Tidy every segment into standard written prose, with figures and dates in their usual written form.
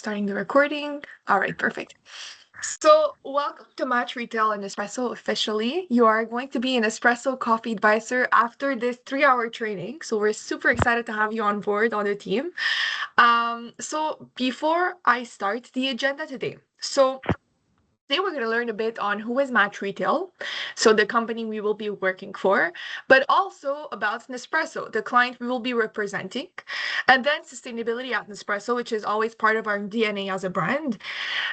Starting the recording. All right, perfect. So, welcome to Match Retail and Espresso officially. You are going to be an espresso coffee advisor after this 3 hour training. So, we're super excited to have you on board on the team. So before I start the agenda today, today we're going to learn a bit on who is Match Retail, so the company we will be working for, but also about Nespresso, the client we will be representing, and then sustainability at Nespresso, which is always part of our DNA as a brand.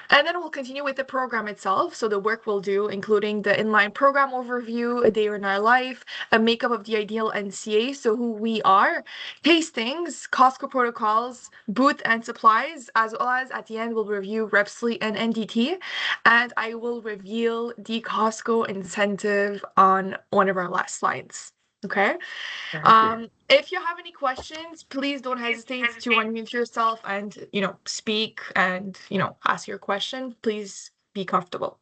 And then we'll continue with the program itself, so the work we'll do, including the inline program overview, a day in our life, a makeup of the ideal NCA, so who we are, tastings, Cosco protocols, booth and supplies, as well as at the end we'll review Repsly and NDT, and I will reveal the Costco incentive on one of our last slides. Okay. If you have any questions, please don't hesitate to unmute yourself and speak and ask your question. Please be comfortable.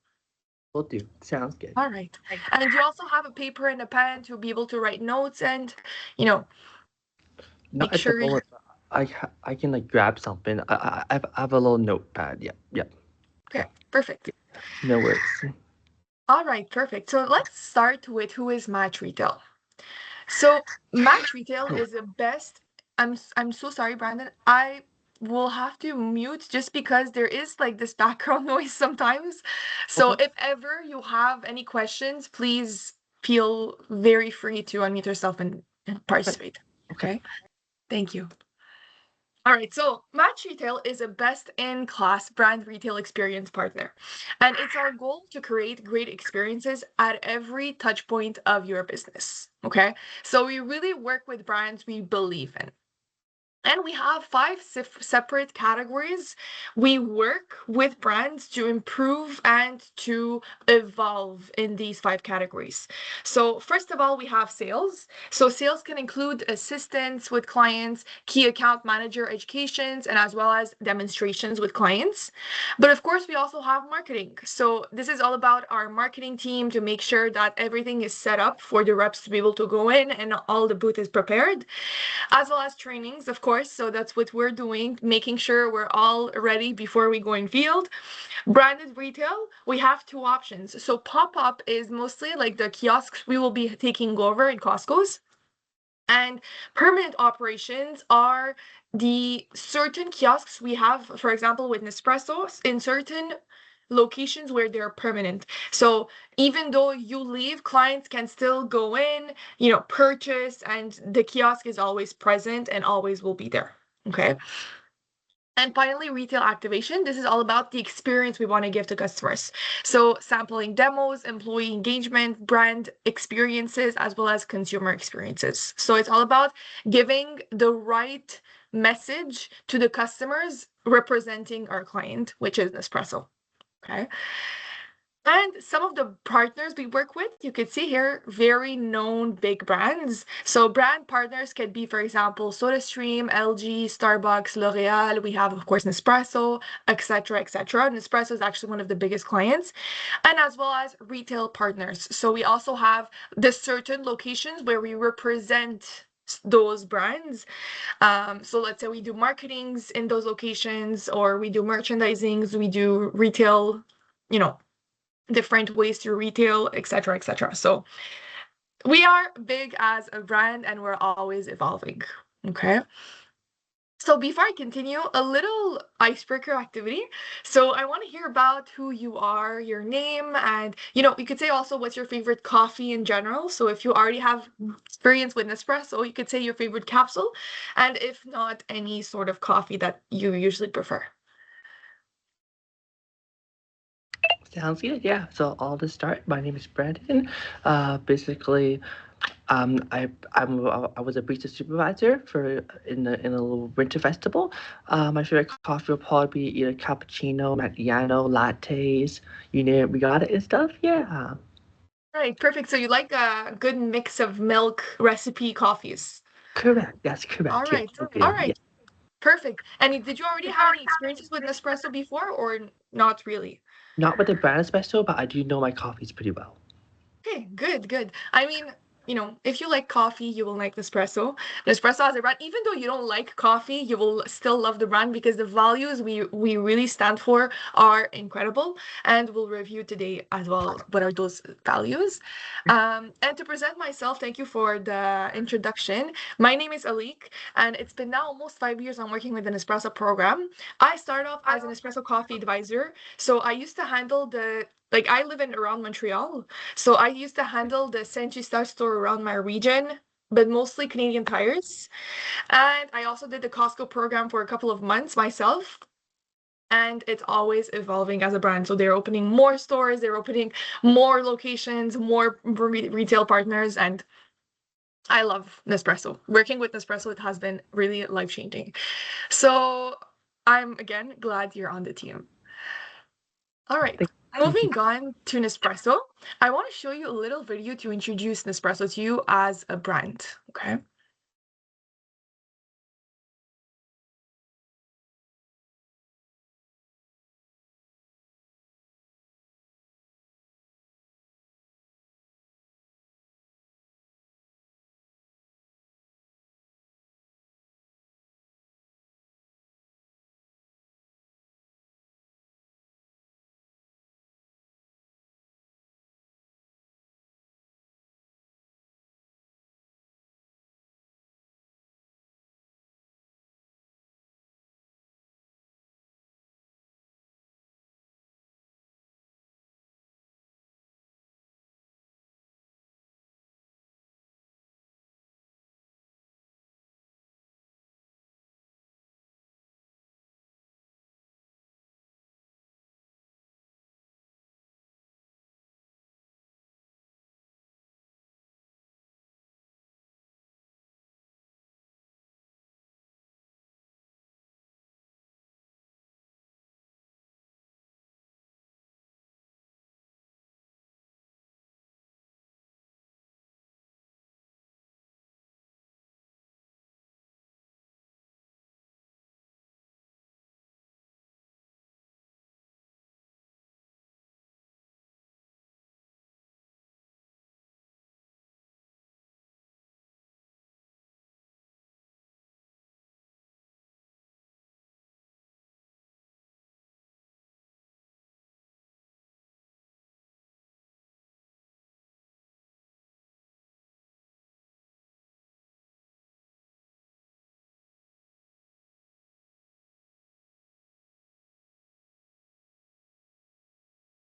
Will do. Sounds good. All right. And you also have a paper and a pen to be able to write notes and Not make at the sure. moment. I can like grab something. I have a little notepad. Yep. Okay, perfect. No worries. All right, perfect. So let's start with who is Match Retail. So Match Retail is the best. I'm so sorry, Brandon. I will have to mute just because there is like this background noise sometimes. So Okay. if ever you have any questions, please feel very free to unmute yourself and participate. Okay. Okay. Thank you. All right, so Match Retail is a best-in-class brand retail experience partner, and it's our goal to create great experiences at every touch point of your business. Okay, so we really work with brands we believe in. And we have five separate categories. We work with brands to improve and to evolve in these five categories. So, first of all, we have sales. So, sales can include assistance with clients, key account manager educations, and as well as demonstrations with clients. But of course, we also have marketing. So, this is all about our marketing team to make sure that everything is set up for the reps to be able to go in and all the booth is prepared, as well as trainings, of course. So that's what we're doing, making sure we're all ready before we go in field. Branded retail, we have two options. So pop-up is mostly like the kiosks we will be taking over in Costco's. And permanent operations are the certain kiosks we have, for example, with Nespresso, in certain locations where they're permanent. So even though you leave, clients can still go in, purchase, and the kiosk is always present and always will be there. Okay. And finally, retail activation. This is all about the experience we want to give to customers. So sampling demos, employee engagement, brand experiences, as well as consumer experiences. So it's all about giving the right message to the customers representing our client, which is Nespresso. Okay. And some of the partners we work with, you can see here, very known big brands. So brand partners can be, for example, SodaStream, LG, Starbucks, L'Oreal. We have, of course, Nespresso, etc., etc. Nespresso is actually one of the biggest clients, and as well as retail partners. So we also have the certain locations where we represent those brands. So let's say we do marketings in those locations, or we do merchandisings, we do retail, different ways to retail, etc., etc. So we are big as a brand and we're always evolving. Okay. So before I continue, a little icebreaker activity. So I want to hear about who you are, your name, and you could say also what's your favorite coffee in general. So if you already have experience with Nespresso, you could say your favorite capsule, and if not, any sort of coffee that you usually prefer. Sounds good. Yeah. So I'll just start. My name is Brandon. Basically, I was a barista supervisor for in a little winter festival. My favorite coffee will probably be either cappuccino, macchiato, lattes, you name it, we got it and stuff. Yeah. Right, perfect. So you like a good mix of milk recipe coffees. Correct. That's All correct. Yeah. right. Okay. All Yeah. right. Perfect. And did you already have any experiences with Nespresso before or not really? Not with the brand espresso, but I do know my coffees pretty well. Okay, good, good. I mean, if you like coffee, you will like Nespresso. Nespresso as a brand, even though you don't like coffee, you will still love the brand because the values we really stand for are incredible. And we'll review today as well what are those values. And to present myself, thank you for the introduction. My name is Alik, and it's been now almost 5 years I'm working with an espresso program. I started off as an espresso coffee advisor. So I used to handle I live in around Montreal. So I used to handle the Century Star store around my region, but mostly Canadian Tires. And I also did the Cosco program for a couple of months myself. And it's always evolving as a brand. So they're opening more stores, they're opening more locations, more retail partners, and I love Nespresso. Working with Nespresso, it has been really life-changing. So I'm again glad you're on the team. All right. Thank you. Moving on to Nespresso, I want to show you a little video to introduce Nespresso to you as a brand. Okay.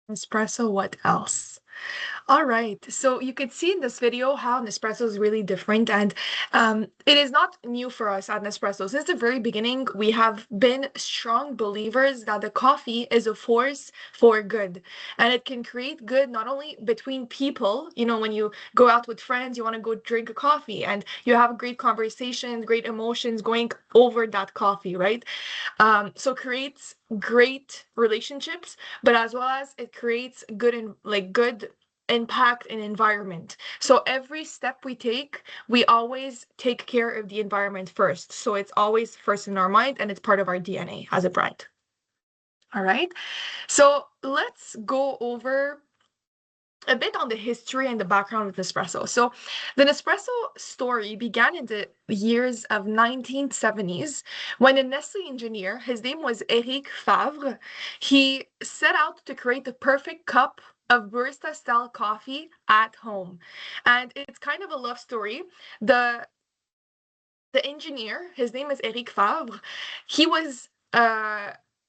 Espresso, what else? All right. So you could see in this video how Nespresso is really different, and it is not new for us at Nespresso. Since the very beginning, we have been strong believers that the coffee is a force for good, and it can create good not only between people. When you go out with friends, you want to go drink a coffee, and you have great conversations, great emotions going over that coffee, right? So creates great relationships, but as well as it creates good impact and environment. So every step we take, we always take care of the environment first. So it's always first in our mind and it's part of our DNA as a brand. All right. So let's go over a bit on the history and the background of Nespresso. So the Nespresso story began in the years of 1970s when a Nestle engineer, his name was Eric Favre, he set out to create the perfect cup of barista style coffee at home. And it's kind of a love story. The the engineer, his name is Eric Favre, he was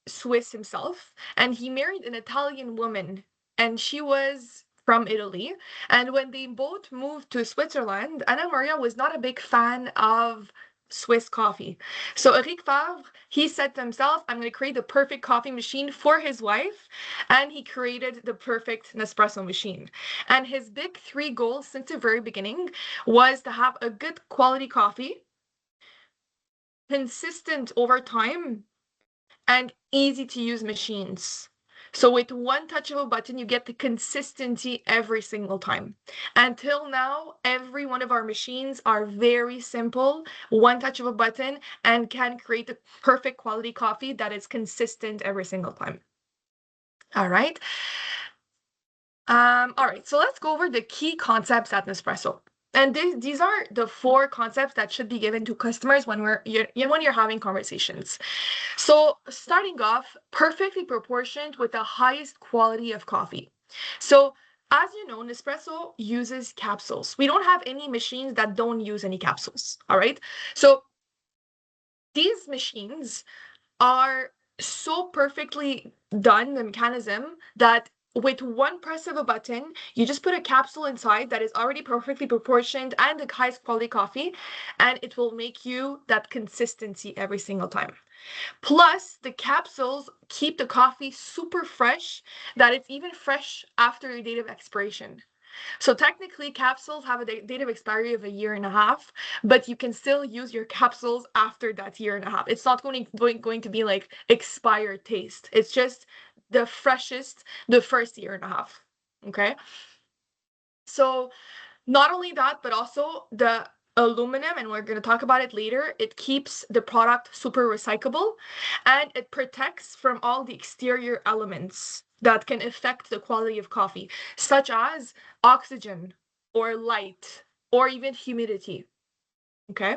Swiss himself, and he married an Italian woman, and she was from Italy. And when they both moved to Switzerland, Anna Maria was not a big fan of Swiss coffee. So Eric Favre, he said to himself, I'm going to create the perfect coffee machine for his wife, and he created the perfect Nespresso machine. And his big three goals since the very beginning was to have a good quality coffee, consistent over time, and easy to use machines. So with one touch of a button, you get the consistency every single time. Until now, every one of our machines are very simple, one touch of a button, and can create the perfect quality coffee that is consistent every single time. All right. All right, so let's go over the key concepts at Nespresso. And these are the four concepts that should be given to customers when you're having conversations. So starting off, perfectly proportioned with the highest quality of coffee. So as you know, Nespresso uses capsules. We don't have any machines that don't use any capsules. All right. So these machines are so perfectly done, the mechanism, that with one press of a button, you just put a capsule inside that is already perfectly proportioned and the highest quality coffee, and it will make you that consistency every single time. Plus, the capsules keep the coffee super fresh, that it's even fresh after the date of expiration. So technically, capsules have a date of expiry of a year and a half, but you can still use your capsules after that year and a half. It's not going to be like expired taste. It's just the freshest the first year and a half. Okay. So not only that, but also the aluminum, and we're going to talk about it later, it keeps the product super recyclable and it protects from all the exterior elements that can affect the quality of coffee, such as oxygen or light or even humidity. Okay.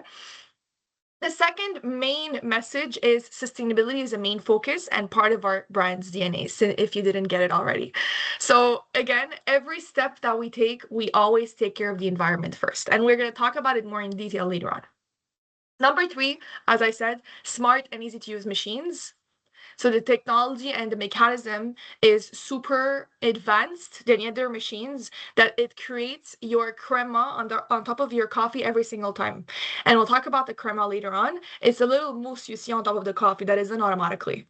The second main message is sustainability is a main focus and part of our brand's DNA, so if you didn't get it already. So again, every step that we take, we always take care of the environment first. And we're going to talk about it more in detail later on. Number three, as I said, smart and easy to use machines. So the technology and the mechanism is super advanced than other machines, that it creates your crema on top of your coffee every single time. And we'll talk about the crema later on. It's a little mousse you see on top of the coffee that isn't automatically.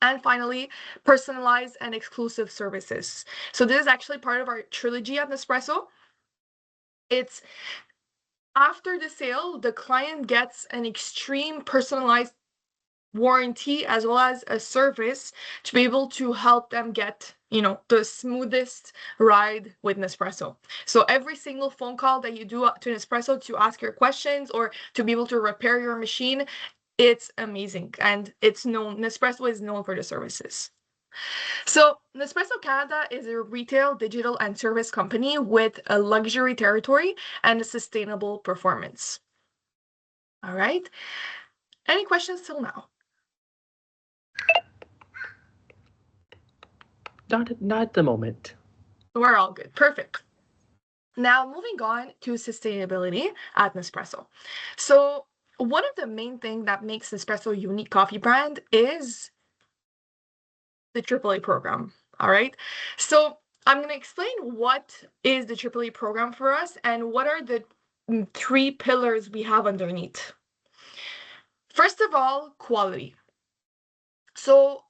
And finally, personalized and exclusive services. So this is actually part of our trilogy at Nespresso. It's after the sale, the client gets an extreme personalized warranty as well as a service to be able to help them get the smoothest ride with Nespresso. So every single phone call that you do to Nespresso to ask your questions or to be able to repair your machine, it's amazing, and it's known, Nespresso is known for the services. So Nespresso Canada is a retail, digital, and service company with a luxury territory and a sustainable performance. All right, any questions till now? Not at the moment. We're all good. Perfect. Now, moving on to sustainability at Nespresso. So, one of the main things that makes Nespresso a unique coffee brand is the AAA program. All right. So, I'm going to explain what is the AAA program for us and what are the three pillars we have underneath. First of all, quality. So,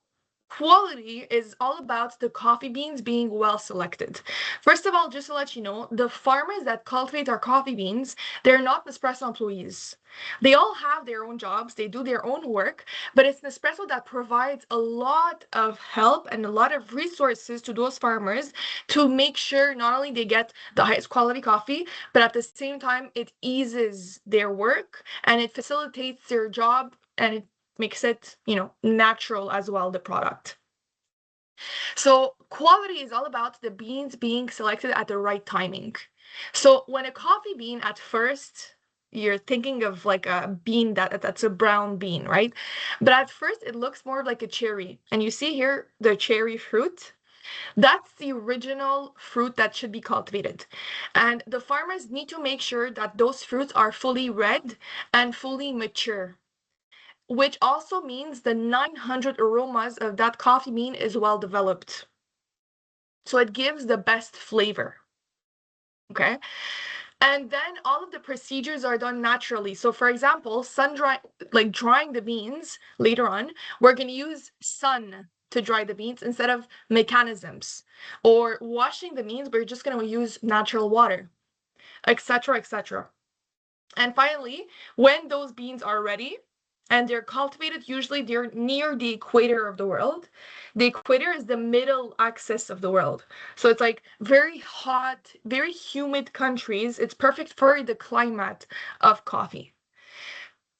quality is all about the coffee beans being well selected. First of all, just to let you know, the farmers that cultivate our coffee beans, they're not Nespresso employees. They all have their own jobs, they do their own work, but it's Nespresso that provides a lot of help and a lot of resources to those farmers to make sure not only they get the highest quality coffee, but at the same time it eases their work and it facilitates their job and it makes it, natural as well, the product. So quality is all about the beans being selected at the right timing. So when a coffee bean at first, you're thinking of like a bean that's a brown bean, right? But at first it looks more like a cherry. And you see here the cherry fruit. That's the original fruit that should be cultivated. And the farmers need to make sure that those fruits are fully red and fully mature, which also means the 900 aromas of that coffee bean is well developed. So it gives the best flavor. Okay. And then all of the procedures are done naturally. So for example, sun dry, like drying the beans later on, we're going to use sun to dry the beans instead of mechanisms. Or washing the beans, we're just going to use natural water, etc., etc. And finally, when those beans are ready and they're cultivated, usually they're near the equator of the world. The equator is the middle axis of the world. So it's like very hot, very humid countries. It's perfect for the climate of coffee.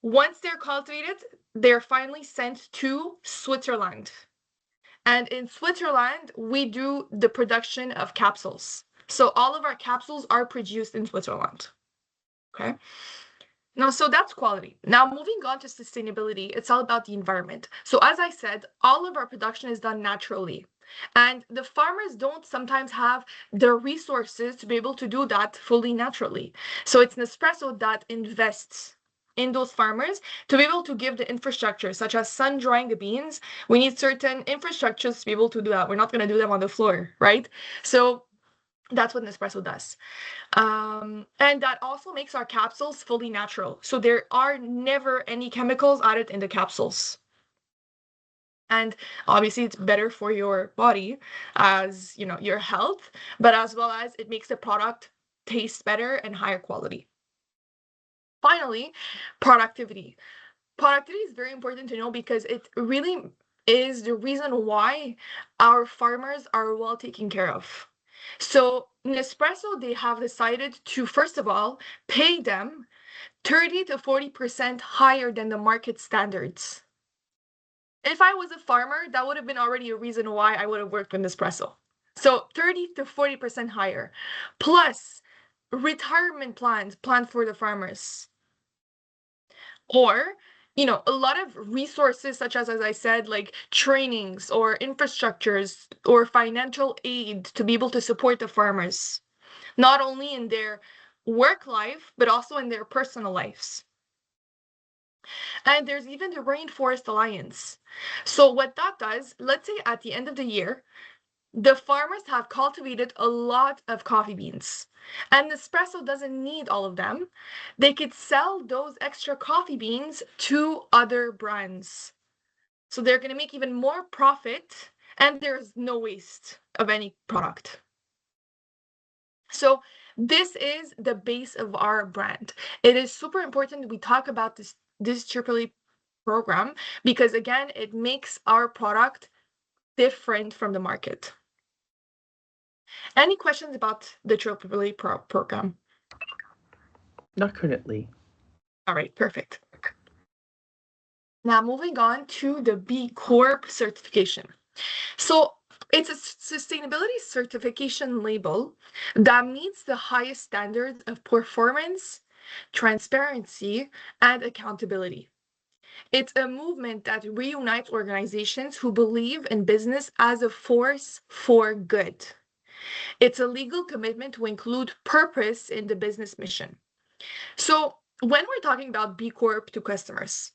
Once they're cultivated, they're finally sent to Switzerland. And in Switzerland, we do the production of capsules. So all of our capsules are produced in Switzerland. Okay. Now, so that's quality. Now, moving on to sustainability, it's all about the environment. So, as I said, all of our production is done naturally. And the farmers don't sometimes have the resources to be able to do that fully naturally. So, it's Nespresso that invests in those farmers to be able to give the infrastructure, such as sun drying the beans. We need certain infrastructures to be able to do that. We're not going to do them on the floor, right? So, that's what Nespresso does. And that also makes our capsules fully natural. So there are never any chemicals added in the capsules. And obviously it's better for your body as, you know, your health, but as well as it makes the product taste better and higher quality. Finally, productivity. Productivity is very important to know because it really is the reason why our farmers are well taken care of. So Nespresso, they have decided to, first of all, pay them 30 to 40% higher than the market standards. If I was a farmer, that would have been already a reason why I would have worked with Nespresso. So 30 to 40% higher. Plus retirement plans planned for the farmers. Or, you know, a lot of resources such as I said, like trainings or infrastructures or financial aid to be able to support the farmers, not only in their work life, but also in their personal lives. And there's even the Rainforest Alliance. So what that does, let's say at the end of the year, the farmers have cultivated a lot of coffee beans, and Nespresso doesn't need all of them. They could sell those extra coffee beans to other brands. So they're going to make even more profit, and there's no waste of any product. So this is the base of our brand. It is super important we talk about this AAA program because again, it makes our product different from the market. Any questions about the AAA program? Not currently. All right, perfect. Now moving on to the B Corp certification. So it's a sustainability certification label that meets the highest standards of performance, transparency, and accountability. It's a movement that reunites organizations who believe in business as a force for good. It's a legal commitment to include purpose in the business mission. So when we're talking about B Corp to customers,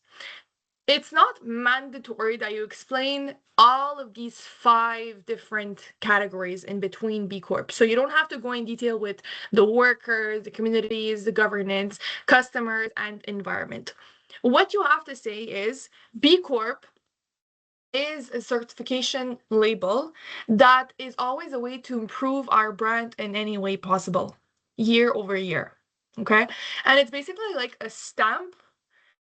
it's not mandatory that you explain all of these 5 different categories in between B Corp. So you don't have to go in detail with the workers, the communities, the governance, customers, and environment. What you have to say is B Corp is a certification label that is always a way to improve our brand in any way possible, year over year. Okay. And it's basically like a stamp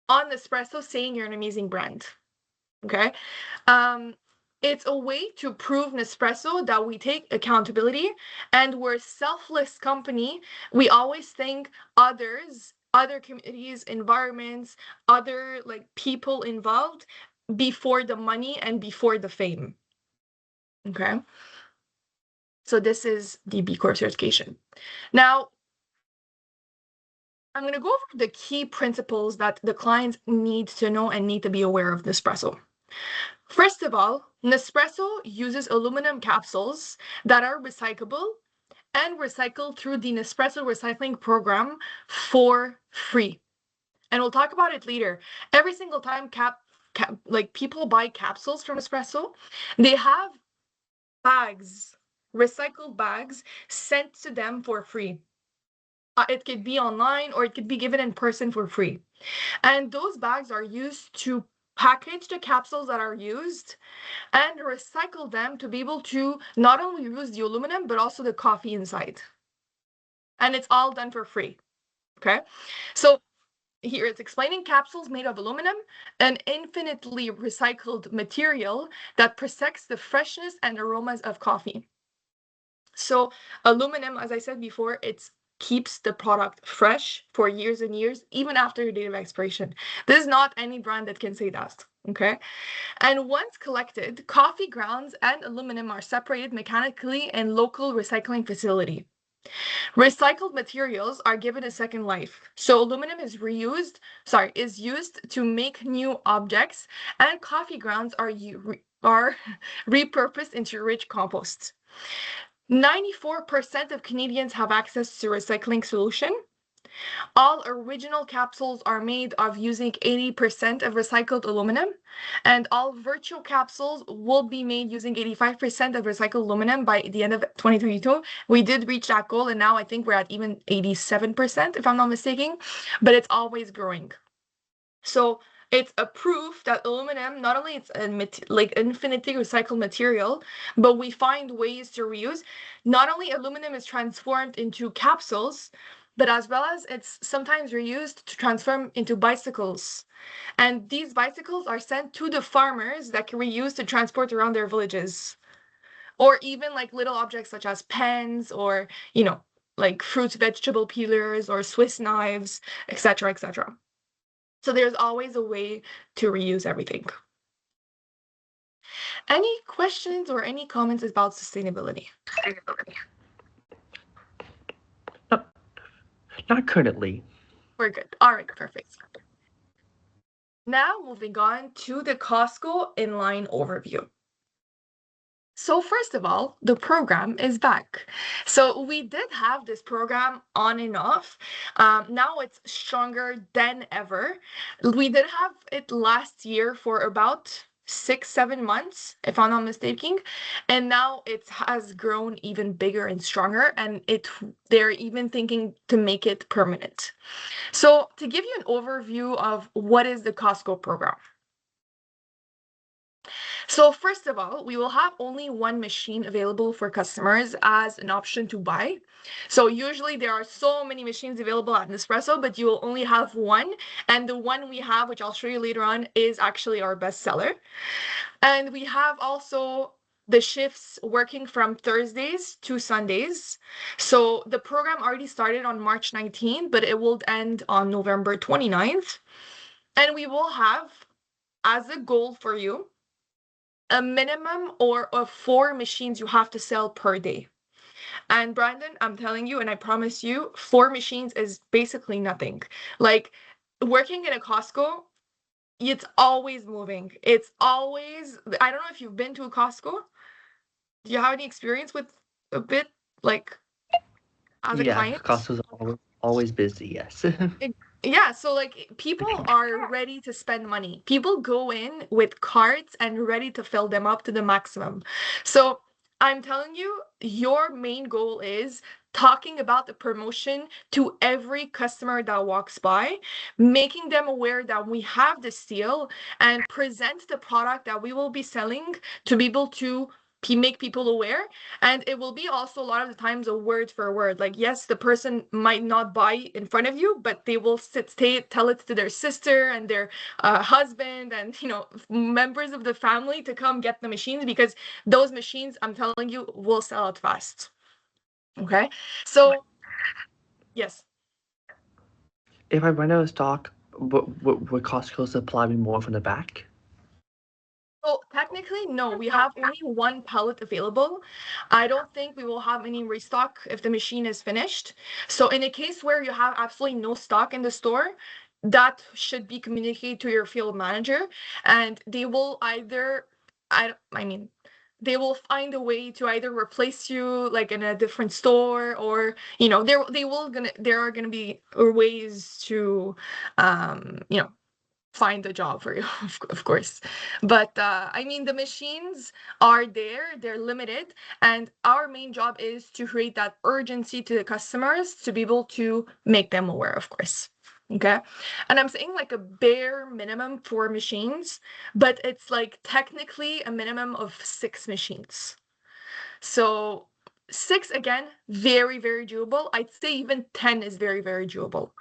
on Nespresso saying you're an amazing brand. Okay. Um, it's a way to prove Nespresso that we take accountability and we're a selfless company. We always think others, other communities, environments, other like people involved before the money and before the fame. Okay. So this is the B Corp certification. Now, I'm going to go over the key principles that the clients need to know and need to be aware of Nespresso. First of all, Nespresso uses aluminum capsules that are recyclable and recycled through the Nespresso recycling program for free. And we'll talk about it later. Every single time like people buy capsules from Nespresso, they have bags, recycled bags sent to them for free. It could be online or it could be given in person for free. And those bags are used to package the capsules that are used and recycle them to be able to not only use the aluminum, but also the coffee inside. And it's all done for free. Okay. So here it's explaining capsules made of aluminum, an infinitely recycled material that protects the freshness and aromas of coffee. So aluminum, as I said before, it keeps the product fresh for years and years, even after the date of expiration. There's not any brand that can say that. Okay. And once collected, coffee grounds and aluminum are separated mechanically in local recycling facility. Recycled materials are given a second life. So aluminum is used to make new objects, and coffee grounds are repurposed into rich compost. 94% of Canadians have access to recycling solution. All original capsules are made of using 80% of recycled aluminum, and all virtual capsules will be made using 85% of recycled aluminum by the end of 2022. We did reach that goal, and now I think we're at even 87%, if I'm not mistaken, but it's always growing. So it's a proof that aluminum, not only it's like infinitely recycled material, but we find ways to reuse. Not only aluminum is transformed into capsules, but as well as it's sometimes reused to transform into bicycles. And these bicycles are sent to the farmers that can reuse to transport around their villages. Or even like little objects such as pens or, like fruit vegetable peelers or Swiss knives, etc., etc. So there's always a way to reuse everything. Any questions or any comments about sustainability? Not, not currently. We're good. All right, perfect. Now moving on to the Cosco inline overview. So first of all, the program is back. So we did have this program on and off. Now it's stronger than ever. We did have it last year for about 6, 7 months, if I'm not mistaken, and now it has grown even bigger and stronger. And they're even thinking to make it permanent. So to give you an overview of what is the Costco program. So first of all, we will have only one machine available for customers as an option to buy. So usually there are so many machines available at Nespresso, but you will only have one. And the one we have, which I'll show you later on, is actually our best seller. And we have also the shifts working from Thursdays to Sundays. So the program already started on March 19th, but it will end on November 29th. And we will have as a goal for you a minimum or of 4 machines you have to sell per day. And Brandon, I'm telling you, and I promise you, 4 machines is basically nothing. Like working in a Costco, it's always moving. It's always, I don't know if you've been to a Costco. Do you have any experience with a bit like as a Yeah, client? Costco's always busy. Yes. Yeah, so like people are ready to spend money. People go in with carts and ready to fill them up to the maximum. So I'm telling you, your main goal is talking about the promotion to every customer that walks by, making them aware that we have this deal and present the product that we will be selling to be able to make people aware. And it will be also a lot of the times a word for word. Like, yes, the person might not buy in front of you, but they will tell it to their sister and their husband and, members of the family to come get the machines, because those machines, I'm telling you, will sell out fast. Okay. So, yes. If I run out of stock, would Costco supply me more from the back? So technically, no, we have only one pallet available. I don't think we will have any restock if the machine is finished. So in a case where you have absolutely no stock in the store, that should be communicated to your field manager, and they will either, I mean, they will find a way to either replace you like in a different store, or there are gonna be ways to find a job for you, of course. But I mean, the machines are there, they're limited, and our main job is to create that urgency to the customers to be able to make them aware, of course. Okay. And I'm saying like a bare minimum 4 machines, but it's like technically a minimum of 6 machines. So 6, again, very, very doable. I'd say even 10 is very, very doable.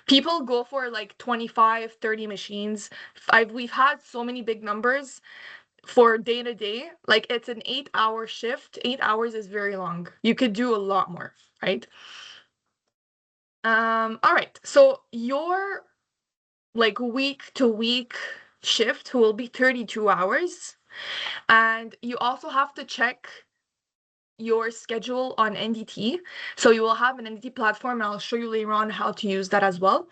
People go for like 25, 30 machines. We've had so many big numbers for day to day. Like it's an 8-hour shift. 8 hours is very long. You could do a lot more, right? All right. So your like week to week shift will be 32 hours. And you also have to check your schedule on NDT. So you will have an NDT platform, and I'll show you later on how to use that as well.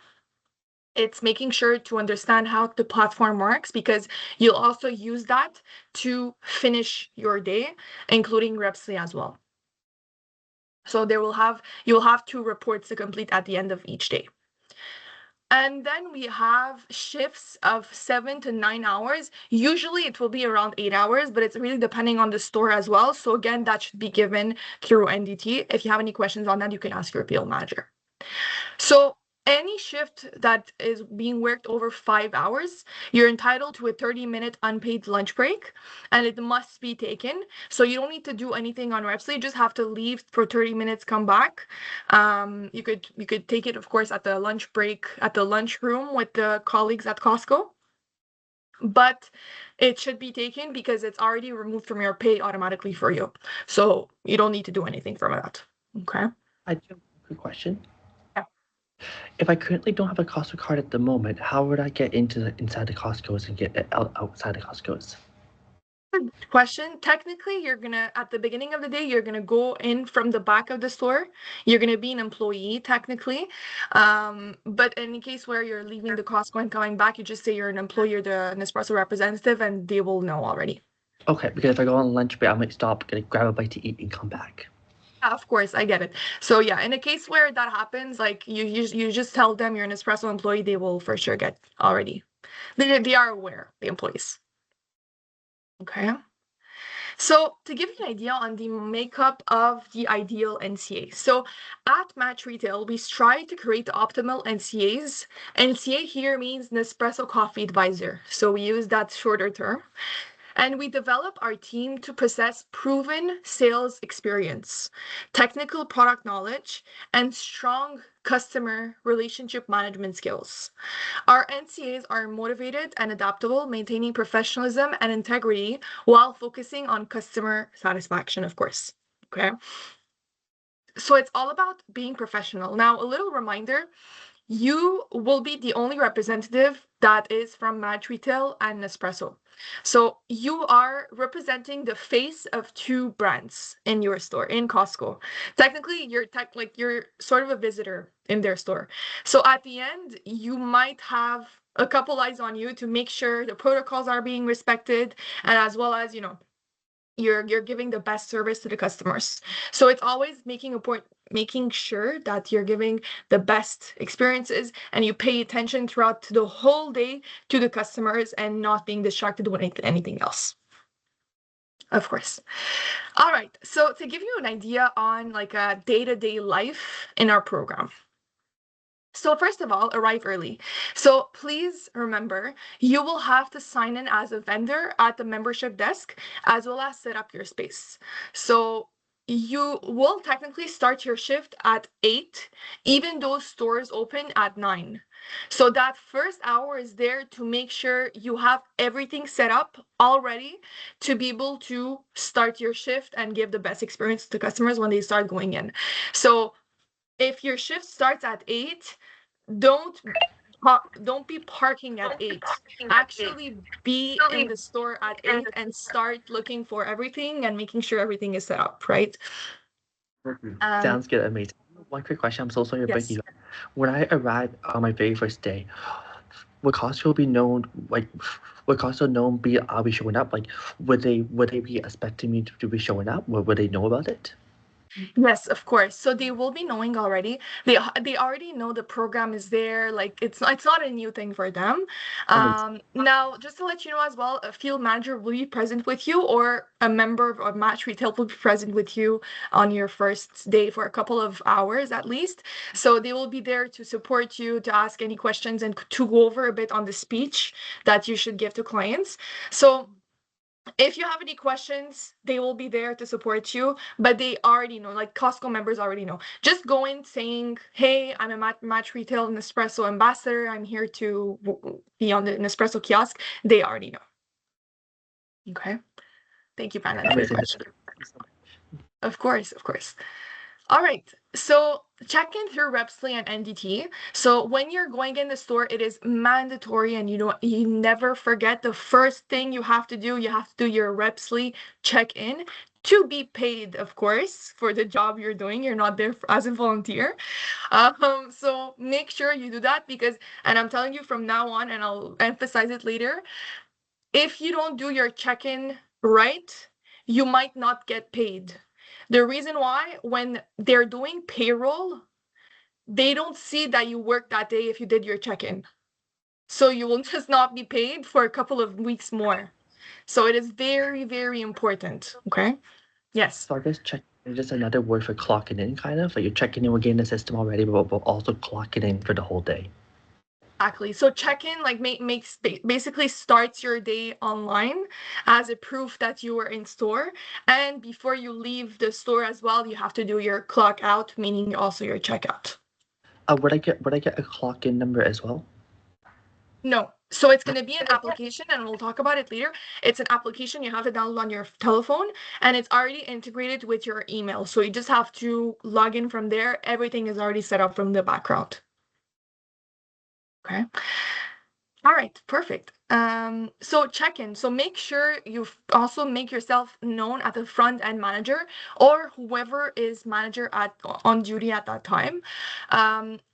It's making sure to understand how the platform works, because you'll also use that to finish your day, including Repsly as well. So you'll have 2 reports to complete at the end of each day. And then we have shifts of 7 to 9 hours. Usually it will be around 8 hours, but it's really depending on the store as well. So again, that should be given through NDT. If you have any questions on that, you can ask your PL manager. So any shift that is being worked over 5 hours, you're entitled to a 30-minute unpaid lunch break, and it must be taken. So you don't need to do anything on Repsly. You just have to leave for 30 minutes, come back. You could take it, of course, at the lunch break, at the lunchroom with the colleagues at Costco. But it should be taken because it's already removed from your pay automatically for you. So you don't need to do anything from that. Okay? I do have a quick question. Yeah. If I currently don't have a Costco card at the moment, how would I get inside the Costco's and get it outside the Costco's? Good question. Technically, you're gonna, at the beginning of the day, you're gonna go in from the back of the store. You're gonna be an employee technically. But in case where you're leaving the Costco and coming back, you just say you're an employee, you're the Nespresso representative, and they will know already. Okay, because if I go on lunch break, I might stop, get grab a bite to eat, and come back. Yeah, of course, I get it. So yeah, in a case where that happens, like you just tell them you're an Nespresso employee, they will for sure get already. They are aware, the employees. Okay. So to give you an idea on the makeup of the ideal NCA. So at Match Retail, we strive to create the optimal NCAs. NCA here means Nespresso Coffee Advisor. So we use that shorter term. And we develop our team to possess proven sales experience, technical product knowledge, and strong customer relationship management skills. Our NCAs are motivated and adaptable, maintaining professionalism and integrity while focusing on customer satisfaction, of course. Okay. So it's all about being professional. Now, a little reminder, you will be the only representative that is from Match Retail and Nespresso. So you are representing the face of 2 brands in your store, in Costco. Technically, you're sort of a visitor in their store. So at the end, you might have a couple eyes on you to make sure the protocols are being respected, and as well as, you're giving the best service to the customers. So it's always making sure that you're giving the best experiences, and you pay attention throughout the whole day to the customers and not being distracted with anything else. Of course. All right. So to give you an idea on like a day-to-day life in our program. So first of all, arrive early. So please remember, you will have to sign in as a vendor at the membership desk, as well as set up your space. So you will technically start your shift at 8, even though stores open at 9. So that first hour is there to make sure you have everything set up already to be able to start your shift and give the best experience to customers when they start going in. So if your shift starts at 8, don't don't be parking at 8. Actually be in the store at 8 and start looking for everything and making sure everything is set up, right? Um, Sounds good, amazing. One quick question. I'm so sorry to break yes. you. When I arrived on my very first day, would Costco be known like would Costco known be I'll be showing up? Like would they be expecting me to be showing up? Would they know about it? Yes, of course. So they will be knowing already. They already know the program is there. Like it's not a new thing for them. Amazing. Now just to let you know as well, a field manager will be present with you, or a member of Match Retail will be present with you on your first day for a couple of hours at least. So they will be there to support you, to ask any questions, and to go over a bit on the speech that you should give to clients. So if you have any questions, they will be there to support you, but they already know, like Costco members already know. Just go in saying, hey, I'm a Match Retail Nespresso ambassador. I'm here to be on the Nespresso kiosk. They already know. Okay. Thank you, Brandon, for your Amazing. question. Of course, of course. All right. So check in through Repsly and NDT. So when you're going in the store, it is mandatory, and you never forget, the first thing you have to do your Repsly check in to be paid, of course, for the job you're doing. You're not there as a volunteer. So make sure you do that because, and I'm telling you from now on, and I'll emphasize it later, if you don't do your check-in right, you might not get paid. The reason why, when they're doing payroll, they don't see that you worked that day if you did your check-in. So you will just not be paid for a couple of weeks more. So it is very, very important. Okay. Yes. So I guess check is just another word for clocking in, kind of like you're checking in, we're getting the system already, but also clocking in for the whole day. Exactly. So check-in like makes basically starts your day online as a proof that you were in store. And before you leave the store as well, you have to do your clock out, meaning also your checkout. Would I get a clock in number as well? No. So it's going to be an application, and we'll talk about it later. It's an application you have to download on your telephone, and it's already integrated with your email. So you just have to log in from there. Everything is already set up from the background. Okay. All right, perfect. So check-in. So make sure you also make yourself known at the front end manager or whoever is manager at on duty at that time.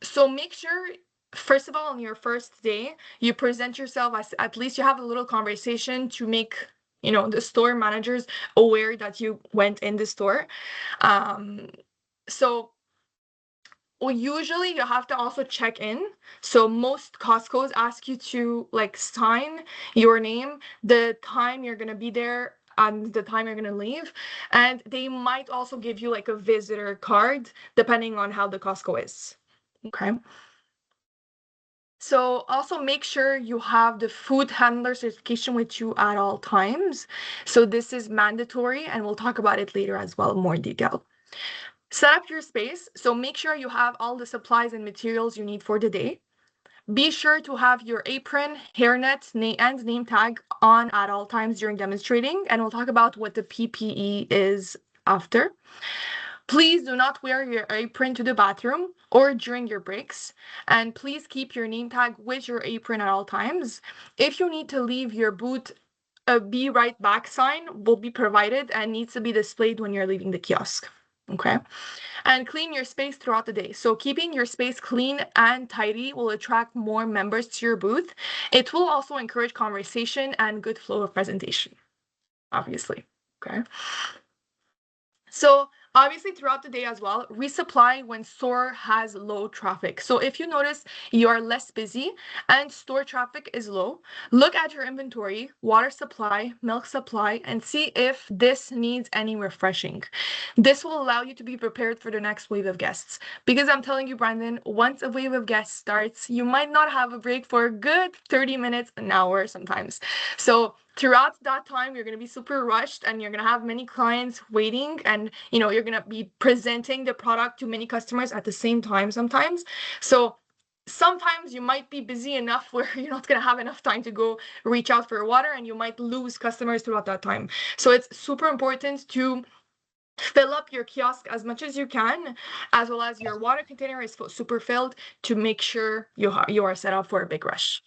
So make sure, first of all, on your first day, you present yourself as at least you have a little conversation to make the store managers aware that you went in the store. So well, usually you have to also check in. So most Costco's ask you to like sign your name, the time you're gonna be there, and the time you're gonna leave. And they might also give you like a visitor card, depending on how the Costco is. Okay. So also make sure you have the food handler certification with you at all times. So this is mandatory, and we'll talk about it later as well, more detail. Set up your space. So make sure you have all the supplies and materials you need for the day. Be sure to have your apron, hairnet, and name tag on at all times during demonstrating, and we'll talk about what the PPE is after. Please do not wear your apron to the bathroom or during your breaks, and please keep your name tag with your apron at all times. If you need to leave your booth, a be right back sign will be provided and needs to be displayed when you're leaving the kiosk. Okay. And clean your space throughout the day. So keeping your space clean and tidy will attract more members to your booth. It will also encourage conversation and good flow of presentation, obviously. Okay. So obviously throughout the day as well, resupply when store has low traffic. So if you notice you are less busy and store traffic is low, look at your inventory, water supply, milk supply, and see if this needs any refreshing. This will allow you to be prepared for the next wave of guests. Because I'm telling you, Brandon, once a wave of guests starts, you might not have a break for a good 30 minutes, an hour sometimes. So throughout that time, you're going to be super rushed and you're going to have many clients waiting, and you're going to be presenting the product to many customers at the same time sometimes. So sometimes you might be busy enough where you're not going to have enough time to go reach out for water, and you might lose customers throughout that time. So it's super important to fill up your kiosk as much as you can, as well as your water container is super filled, to make sure you are set up for a big rush.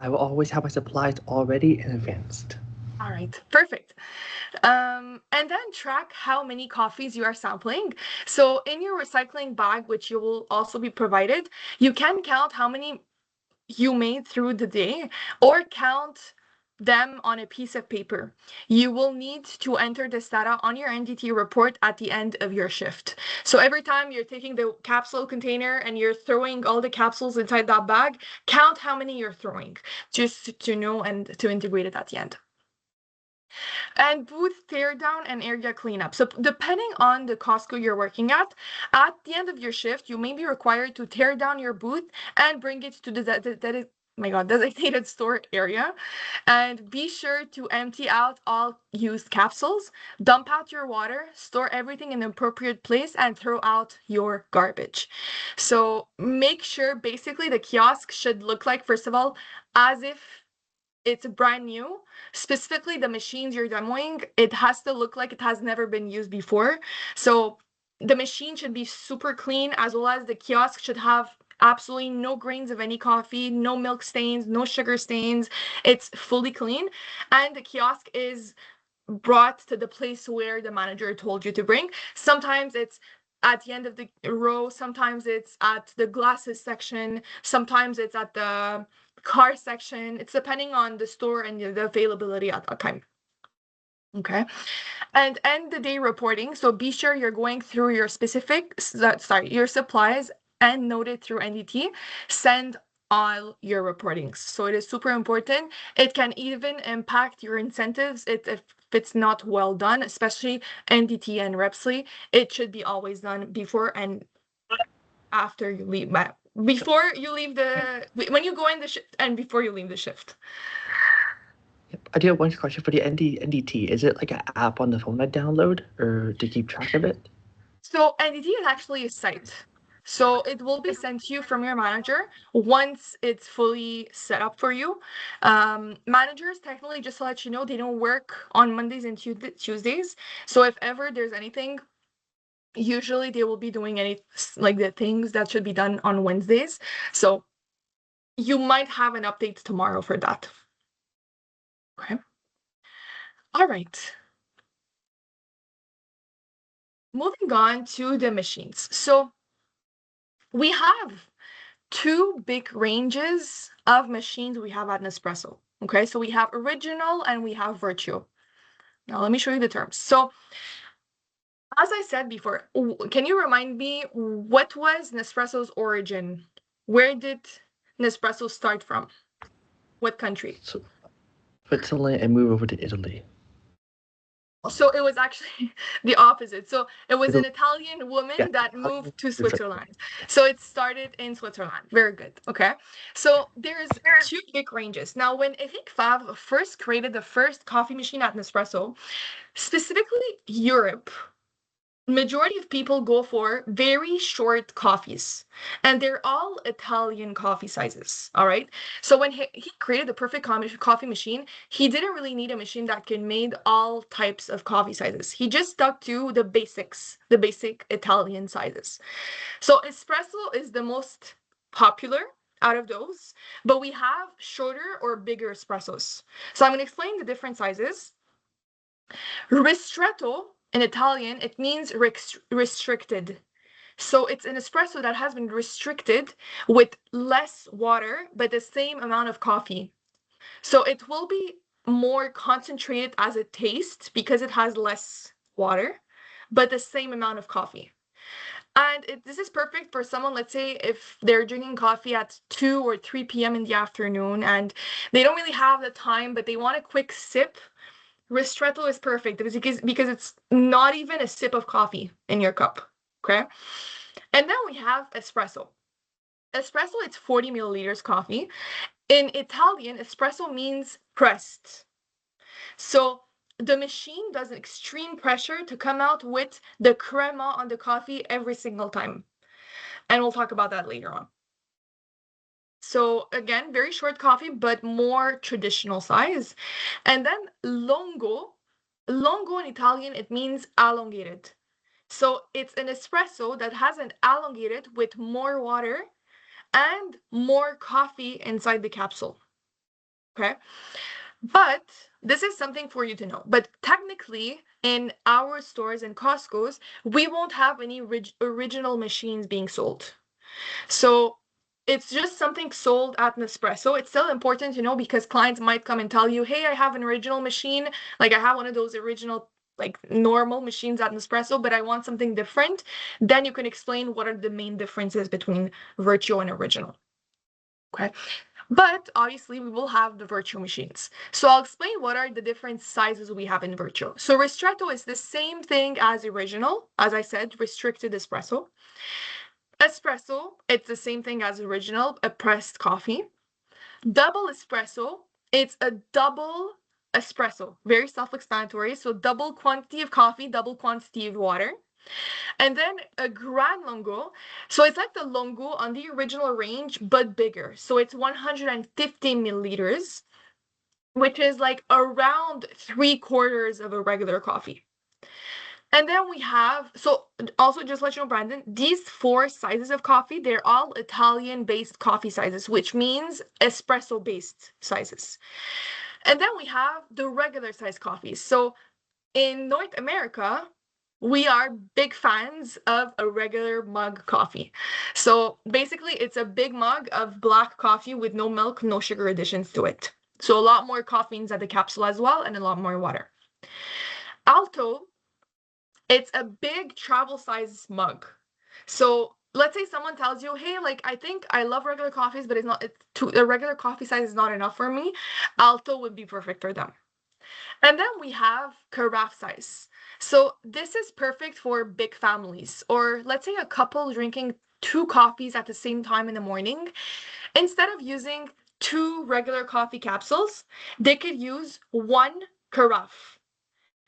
I will always have my supplies already and advanced. All right, perfect. And then track how many coffees you are sampling. So in your recycling bag, which you will also be provided, you can count how many you made through the day, or count them on a piece of paper. You will need to enter this data on your NDT report at the end of your shift. So every time you're taking the capsule container and you're throwing all the capsules inside that bag, count how many you're throwing, just to know and to integrate it at the end. And booth teardown and area cleanup. So depending on the Costco you're working at the end of your shift, you may be required to tear down your booth and bring it to the designated store area. And be sure to empty out all used capsules, dump out your water, store everything in the appropriate place, and throw out your garbage. So make sure basically the kiosk should look like, first of all, as if it's brand new. Specifically, the machines you're demoing, it has to look like it has never been used before. So the machine should be super clean, as well as the kiosk should have absolutely no grains of any coffee, no milk stains, no sugar stains. It's fully clean. And the kiosk is brought to the place where the manager told you to bring. Sometimes it's at the end of the row, sometimes it's at the glasses section, sometimes it's at the car section. It's depending on the store and the availability at that time. Okay. And end the day reporting. So be sure you're going through your your supplies and note it through NDT. Send all your reportings. So it is super important. It can even impact your incentives if it's not well done, especially NDT and Repsly. It should be always done before and after you leave. Before you leave when you go in the shift and before you leave the shift. Yep. I do have one question for the NDT. Is it like an app on the phone I download or to keep track of it? So NDT is actually a site. So it will be sent to you from your manager once it's fully set up for you. Managers, technically, just to let you know, they don't work on Mondays and Tuesdays. So if ever there's anything, usually they will be doing the things that should be done on Wednesdays. So you might have an update tomorrow for that. Okay. All right. Moving on to the machines. So we have two big ranges of machines we have at Nespresso. Okay, so we have original and we have virtual. Now let me show you the terms. So as I said before, can you remind me what was Nespresso's origin? Where did Nespresso start from? What country? So Switzerland and move over to Italy. So it was actually the opposite. So it was an Italy, Italian yeah, woman that Italian moved to to Switzerland. Switzerland. So it started in Switzerland. Very good. Okay. So there's two big ranges. Now, when Eric Favre first created the first coffee machine at Nespresso, specifically Europe, majority of people go for very short coffees, and they're all Italian coffee sizes. All right. So when he created the perfect coffee machine, he didn't really need a machine that can made all types of coffee sizes. He just stuck to the basics, the basic Italian sizes. So espresso is the most popular out of those, but we have shorter or bigger espressos. So I'm going to explain the different sizes. Ristretto in Italian, it means restricted. So it's an espresso that has been restricted with less water, but the same amount of coffee. So it will be more concentrated as a taste because it has less water, but the same amount of coffee. And this is perfect for someone, let's say, if they're drinking coffee at 2 or 3 p.m. in the afternoon and they don't really have the time, but they want a quick sip. Ristretto is perfect because it's not even a sip of coffee in your cup. Okay. And then we have espresso. Espresso, it's 40 milliliters coffee. In Italian, espresso means pressed. So the machine does extreme pressure to come out with the crema on the coffee every single time. And we'll talk about that later on. So again, very short coffee, but more traditional size. And then longo. Longo in Italian, it means elongated. So it's an espresso that has an elongated with more water and more coffee inside the capsule. Okay. But this is something for you to know. But technically, in our stores and Costco's, we won't have any original machines being sold. So it's just something sold at Nespresso. It's still important to know because clients might come and tell you, hey, I have an original machine. Like I have one of those original, like normal machines at Nespresso, but I want something different. Then you can explain what are the main differences between virtual and original. Okay. But obviously we will have the virtual machines. So I'll explain what are the different sizes we have in virtual. So ristretto is the same thing as original, as I said, restricted espresso. Espresso, it's the same thing as original, a pressed coffee. Double espresso, it's a double espresso, very self-explanatory. So double quantity of coffee, double quantity of water. And then a Grand Longo. So it's like the Longo on the original range, but bigger. So it's 150 milliliters, which is like around 3/4 of a regular coffee. And then we have, so also just let you know, Brandon, these four sizes of coffee, they're all Italian-based coffee sizes, which means espresso-based sizes. And then we have the regular size coffees. So in North America, we are big fans of a regular mug coffee. So basically, it's a big mug of black coffee with no milk, no sugar additions to it. So a lot more coffee inside the capsule as well, and a lot more water. Alto, it's a big travel size mug. So let's say someone tells you, hey, like I think I love regular coffees, but it's too, the regular coffee size is not enough for me. Alto would be perfect for them. And then we have carafe size. So this is perfect for big families, or let's say a couple drinking two coffees at the same time in the morning. Instead of using two regular coffee capsules, they could use one carafe.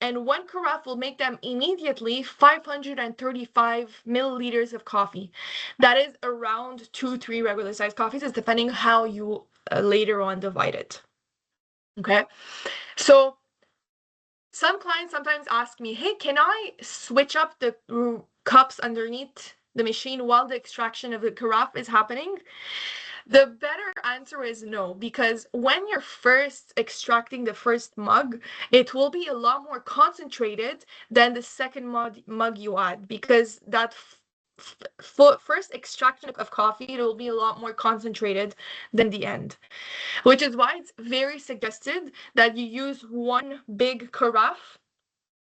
And one carafe will make them immediately 535 milliliters of coffee. That is around 2, 3 regular sized coffees, is depending how you later on divide it. Okay, so some clients sometimes ask me, hey, can I switch up the cups underneath the machine while the extraction of the carafe is happening? The better answer is no, because when you're first extracting the first mug, it will be a lot more concentrated than the second mug you add, because that first extraction of coffee, it will be a lot more concentrated than the end, which is why it's very suggested that you use one big carafe.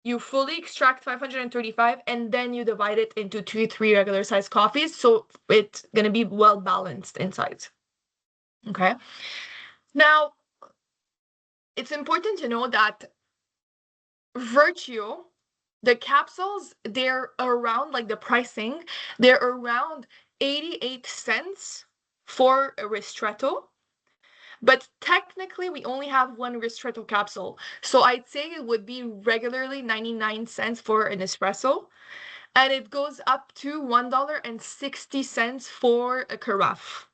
You fully extract 535 and then you divide it into 2, 3 regular size coffees, so it's going to be well balanced inside. Okay. Now, it's important to know that Virtue, the capsules, they're around, like the pricing, they're around 88 cents for a ristretto. But technically, we only have one ristretto capsule. So I'd say it would be regularly 99 cents for an espresso. And it goes up to $1.60 for a carafe.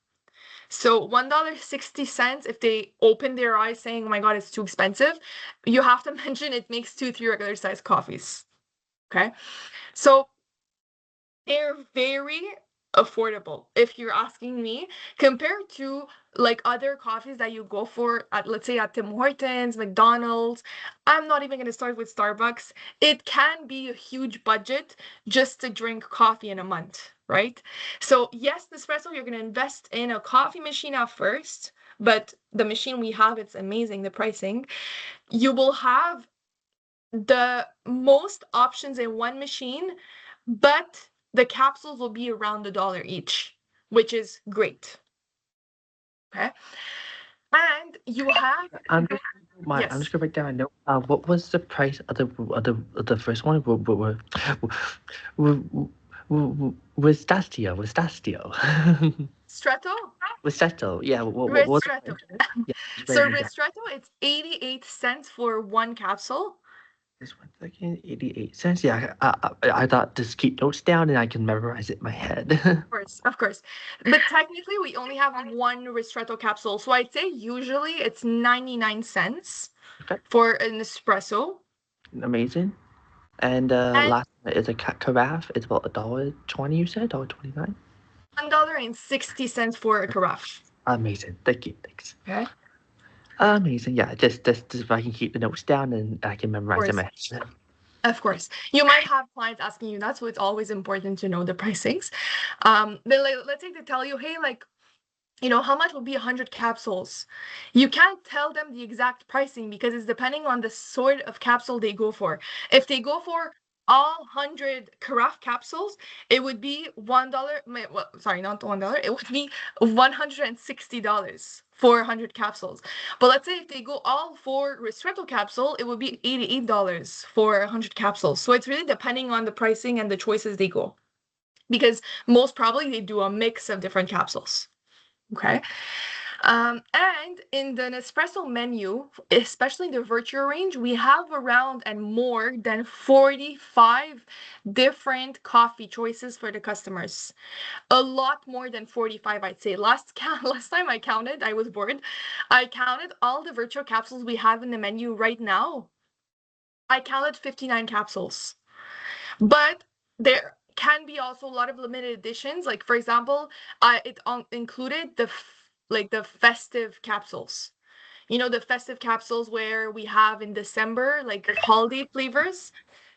So $1.60, if they open their eyes saying, oh my God, it's too expensive, you have to mention it makes 2, 3 regular sized coffees. Okay. So they're very affordable, if you're asking me, compared to like other coffees that you go for at, let's say, at Tim Hortons, McDonald's. I'm not even going to start with Starbucks. It can be a huge budget just to drink coffee in a month, right? So yes, Nespresso, you're going to invest in a coffee machine at first, but the machine we have, it's amazing, the pricing. You will have the most options in one machine, but the capsules will be around $1 each, which is great. Okay. And you have, I'm just I'm yes, just gonna write down a note. What was the price of the first one? Was Stastio? Was Stastio? Stretto, Ristretto. Yeah. What was the Ristretto. price? Yeah, just So writing it down. Ristretto, it's 88 cents for one capsule. Just 1 second. 88 cents. Yeah. I thought just keep notes down and I can memorize it in my head. Of course, of course. But technically, we only have one Ristretto capsule. So I'd say usually it's 99 cents Okay. for an espresso. Amazing. And And last one is a carafe. It's about $1.20. You said $1.29. $1.60 for a carafe. Amazing. Thank you. Thanks. Okay. Amazing. Yeah. Just if I can keep the notes down and I can Of memorize them. course. Of course. You might have clients asking you that, so it's always important to know the pricings. But like, let's say they tell you, hey, like, how much will be 100 capsules? You can't tell them the exact pricing because it's depending on the sort of capsule they go for. If they go for all 100 carafe capsules, it would be $1. Well, sorry, not $1. It would be $160 for 100 capsules. But let's say if they go all for ristretto capsule, it would be $88 for 100 capsules. So it's really depending on the pricing and the choices they go. Because most probably they do a mix of different capsules. Okay. And in the Nespresso menu, especially the Virtual range, we have around and more than 45 different coffee choices for the customers. A lot more than 45, I'd say. Last time I counted, I was bored. I counted all the virtual capsules we have in the menu right now. I counted 59 capsules. But there can be also a lot of limited editions. Like for example, it included the festive capsules. the festive capsules where we have in December, like holiday flavors,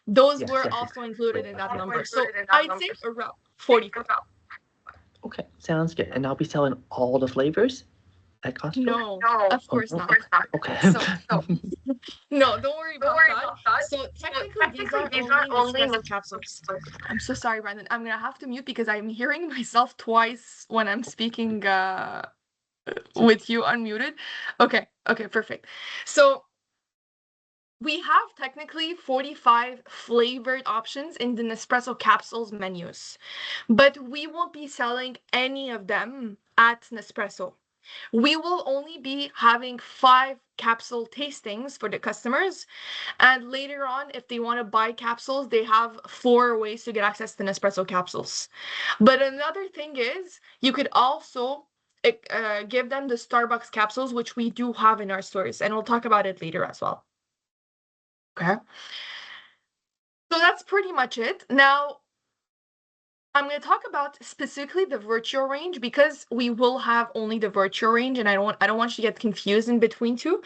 those Yes, were yes, yes. also included in Wait, that okay. number. So I'd say around 45. Okay, sounds good. And I'll be selling all the flavors at Costco? No, of Oh, course no? not. Okay. So, no, don't worry about that. So, technically, these are only Nespresso capsules. I'm so sorry, Brandon. I'm gonna have to mute because I'm hearing myself twice when I'm speaking with you unmuted. Okay, okay, perfect. So, we have technically 45 flavored options in the Nespresso capsules menus, but we won't be selling any of them at Nespresso. We will only be having 5 capsule tastings for the customers. And later on, if they want to buy capsules, they have 4 ways to get access to Nespresso capsules. But another thing is, you could also give them the Starbucks capsules, which we do have in our stores. And we'll talk about it later as well. Okay. So that's pretty much it. Now, I'm going to talk about specifically the virtual range because we will have only the virtual range, and I don't want you to get confused in between two.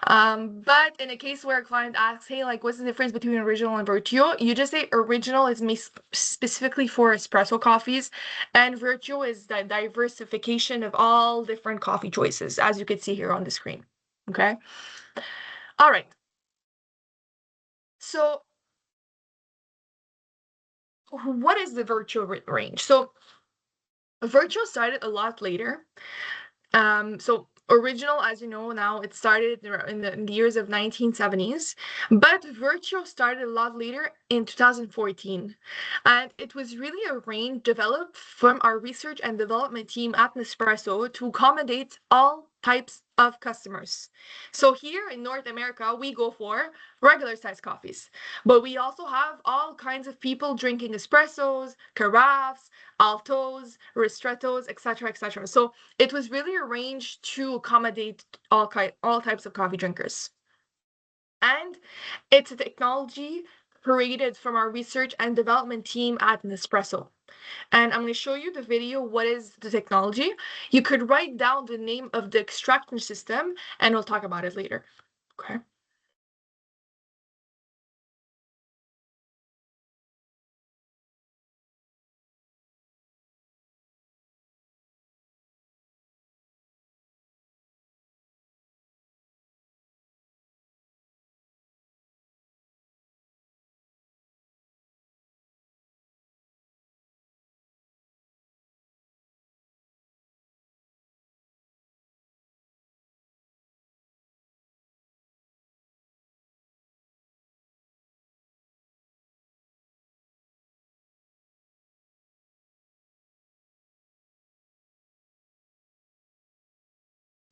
But in a case where a client asks, hey, like, what's the difference between original and virtual? You just say original is specifically for espresso coffees, and virtual is the diversification of all different coffee choices, as you can see here on the screen. Okay. All right. So what is the virtual range? So virtual started a lot later. So original, as you know now, it started in the years of 1970s, but virtual started a lot later in 2014, and it was really a range developed from our research and development team at Nespresso to accommodate all types of customers. So here in North America, we go for regular size coffees, but we also have all kinds of people drinking espressos, carafes, altos, ristrettos, etc., etc. So it was really arranged to accommodate all types of coffee drinkers. And it's a technology created from our research and development team at Nespresso. And I'm going to show you the video. What is the technology? You could write down the name of the extraction system and we'll talk about it later. Okay.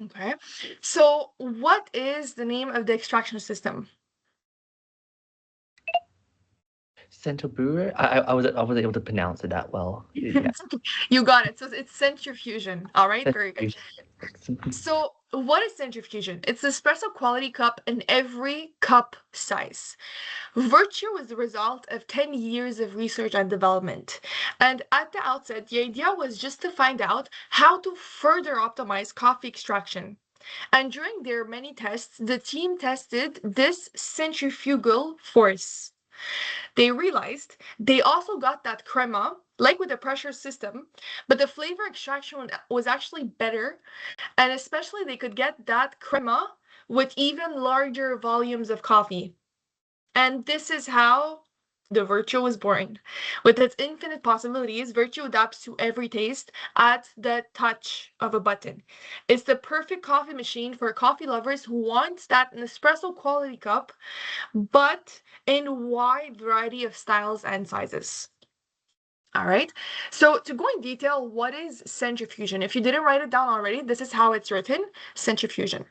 Okay. So what is the name of the extraction system? Central Brewer? I was able to pronounce it that well. Yeah. You got it. So it's centrifusion. All right. Very good. Centrifuge. So, what is centrifusion? It's the espresso quality cup in every cup size. Virtue was the result of 10 years of research and development. And at the outset, the idea was just to find out how to further optimize coffee extraction. And during their many tests, the team tested this centrifugal force. They realized they also got that crema, like with the pressure system, but the flavor extraction was actually better, and especially they could get that crema with even larger volumes of coffee. And this is how the Virtue was born. With its infinite possibilities, Virtue adapts to every taste at the touch of a button. It's the perfect coffee machine for coffee lovers who want that Nespresso quality cup, but in a wide variety of styles and sizes. All right. So to go in detail, what is centrifusion? If you didn't write it down already, this is how it's written, centrifusion.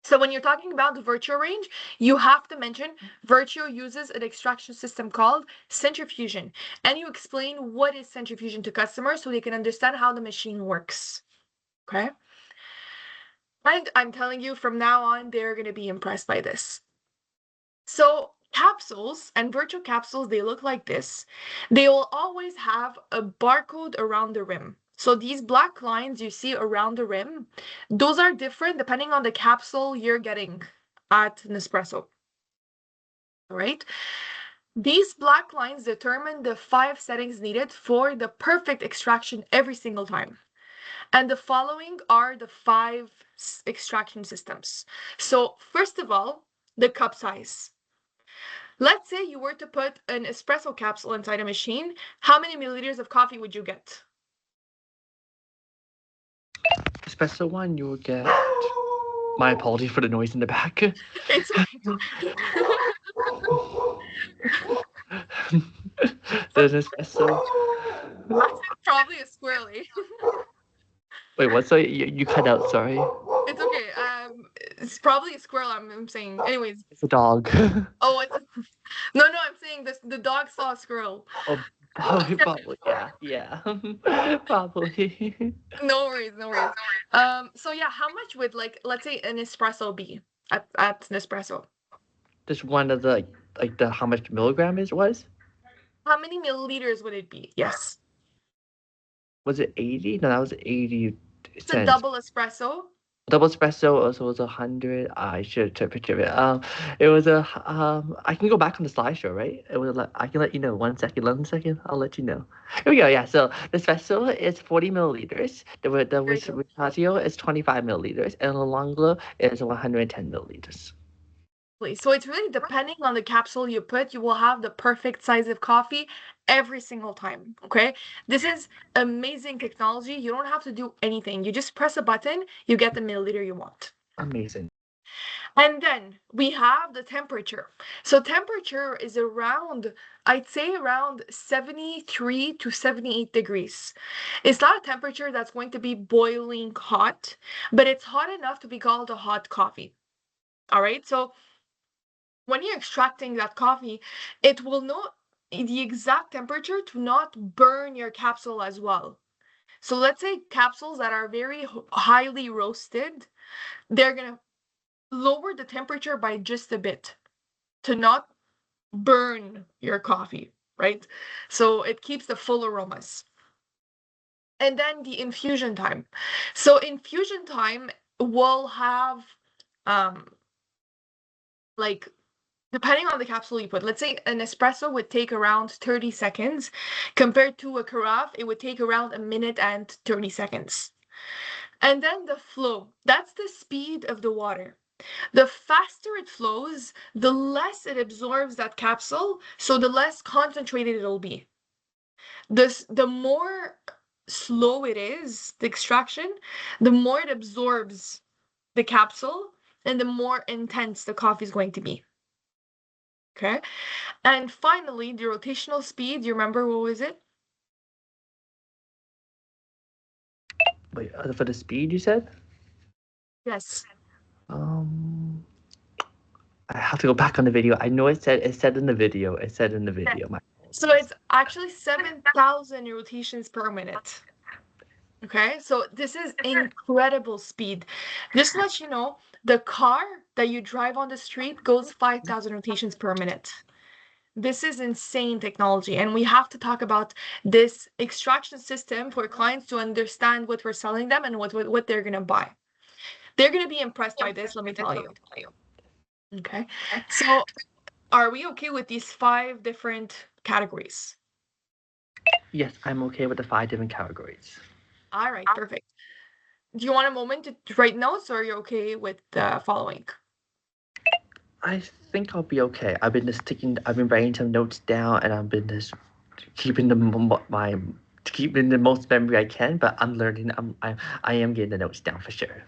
So when you're talking about the virtual range, you have to mention Virtuo uses an extraction system called centrifusion. And you explain what is centrifusion to customers so they can understand how the machine works. Okay? And I'm telling you from now on, they're going to be impressed by this. So capsules and virtual capsules, they look like this. They will always have a barcode around the rim. So these black lines you see around the rim, those are different depending on the capsule you're getting at Nespresso. All right? These black lines determine the 5 settings needed for the perfect extraction every single time. And the following are the 5 extraction systems. So first of all, the cup size. Let's say you were to put an espresso capsule inside a machine, how many milliliters of coffee would you get? Espresso one, you will get. My apologies for the noise in the back. It's okay. There's an espresso. That's probably a squirrely. Wait, what? So you cut out? Sorry. It's okay. It's probably a squirrel. I'm saying. Anyways. It's a dog. Oh, it's no, no. I'm saying this. The dog saw a squirrel. Oh, probably, yeah, probably. No worries, no worries. So yeah, how much would like let's say an espresso be at Nespresso? Just one of the like the how much milligram is was? How many milliliters would it be? Yes. Was it 80? No, that was 80 It's a cents. double espresso. Double espresso also was 100. I should take a picture of it. It was a I can go back on the slideshow, right? It was like I can let you know. 1 second, 1 second. I'll let you know. Here we go. Yeah. So the espresso is 40 milliliters. The Very good. Riccio is 25 milliliters, and the Longlo is 110 milliliters. So it's really depending on the capsule you put, you will have the perfect size of coffee every single time. Okay. This is amazing technology. You don't have to do anything. You just press a button, you get the milliliter you want. Amazing. And then we have the temperature. So temperature is around, I'd say around 73 to 78 degrees. It's not a temperature that's going to be boiling hot, but it's hot enough to be called a hot coffee. All right. So when you're extracting that coffee, it will know the exact temperature to not burn your capsule as well. So let's say capsules that are very highly roasted, they're going to lower the temperature by just a bit to not burn your coffee, right? So it keeps the full aromas. And then the infusion time. So infusion time will have like depending on the capsule you put, let's say an espresso would take around 30 seconds. Compared to a carafe, it would take around a minute and 30 seconds. And then the flow, that's the speed of the water. The faster it flows, the less it absorbs that capsule, so the less concentrated it'll be. The more slow it is, the extraction, the more it absorbs the capsule, and the more intense the coffee is going to be. Okay. And finally, the rotational speed, you remember what was it? Wait, for the speed you said? Yes. Um, I have to go back on the video. I know it said in the video. It said in the Yeah. video. So it's actually 7,000 rotations per minute. Okay, so this is incredible speed. Just to let you know, the car that you drive on the street goes 5,000 rotations per minute. This is insane technology, and we have to talk about this extraction system for clients to understand what we're selling them and what they're gonna buy. They're gonna be impressed by this, let me tell you. Okay, so are we okay with these 5 different categories? Yes, I'm okay with the 5 different categories. All right, perfect. Do you want a moment to write notes, or you're okay with the following? I think I'll be okay. I've been writing some notes down, and I've been just keeping keeping the most memory I can. But I'm learning. I am getting the notes down for sure.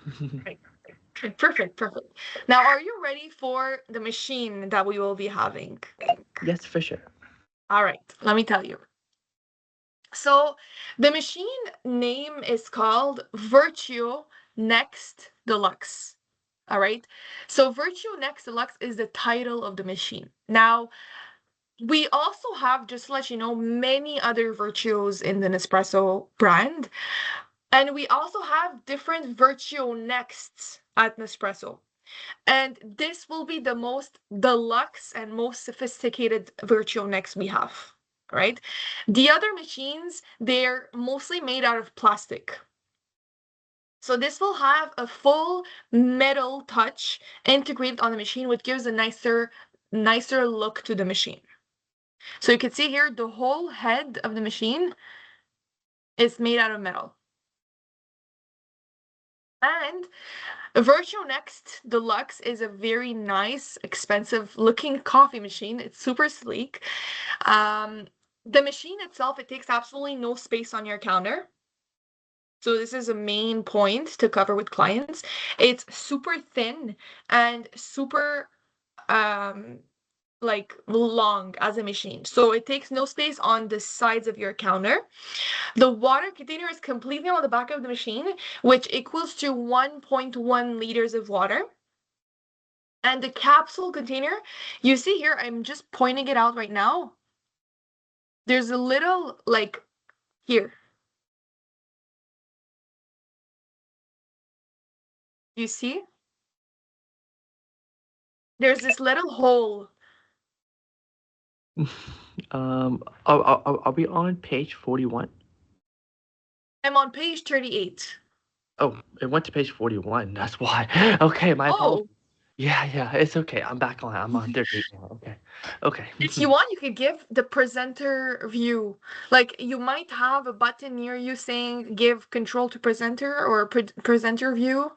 Right. Okay, perfect, perfect. Now, are you ready for the machine that we will be having? Yes, for sure. All right, let me tell you. So, the machine name is called Virtue Next Deluxe. All right. So, Virtue Next Deluxe is the title of the machine. Now, we also have, just to let you know, many other Virtuos in the Nespresso brand. And we also have different Virtue Nexts at Nespresso. And this will be the most deluxe and most sophisticated Virtue Next we have. right? The other machines, they're mostly made out of plastic. So this will have a full metal touch integrated on the machine, which gives a nicer look to the machine. So you can see here the whole head of the machine is made out of metal. And Virtual Next Deluxe is a very nice, expensive looking coffee machine. It's super sleek. The machine itself, it takes absolutely no space on your counter. So this is a main point to cover with clients. It's super thin and super like long as a machine. So it takes no space on the sides of your counter. The water container is completely on the back of the machine, which equals to 1.1 liters of water. And the capsule container, you see here, I'm just pointing it out right now. There's a little, like, here. You see? There's this little hole. Are we on page 41? I'm on page 38. Oh, it went to page 41. That's why. Okay, my Oh, apologies. Yeah, it's okay. I'm back on. I'm on 38 now. Okay. if you want, you could give the presenter view. Like, you might have a button near you saying give control to presenter or presenter view.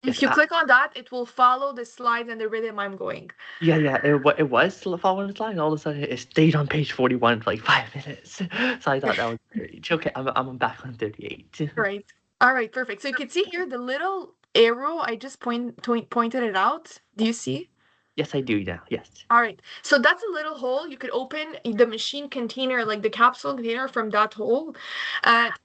Yes. If you click on that, it will follow the slides and the rhythm I'm going. Yeah. It was still following the line. And all of a sudden, it stayed on page 41 for like 5 minutes. So I thought that was great. Okay, I'm back on 38. Right. All right, perfect. So you can see here the little arrow, I just pointed it out. Do you see? Yes, I do now. Yes. All right. So that's a little hole. You could open the machine container, like the capsule container from that hole.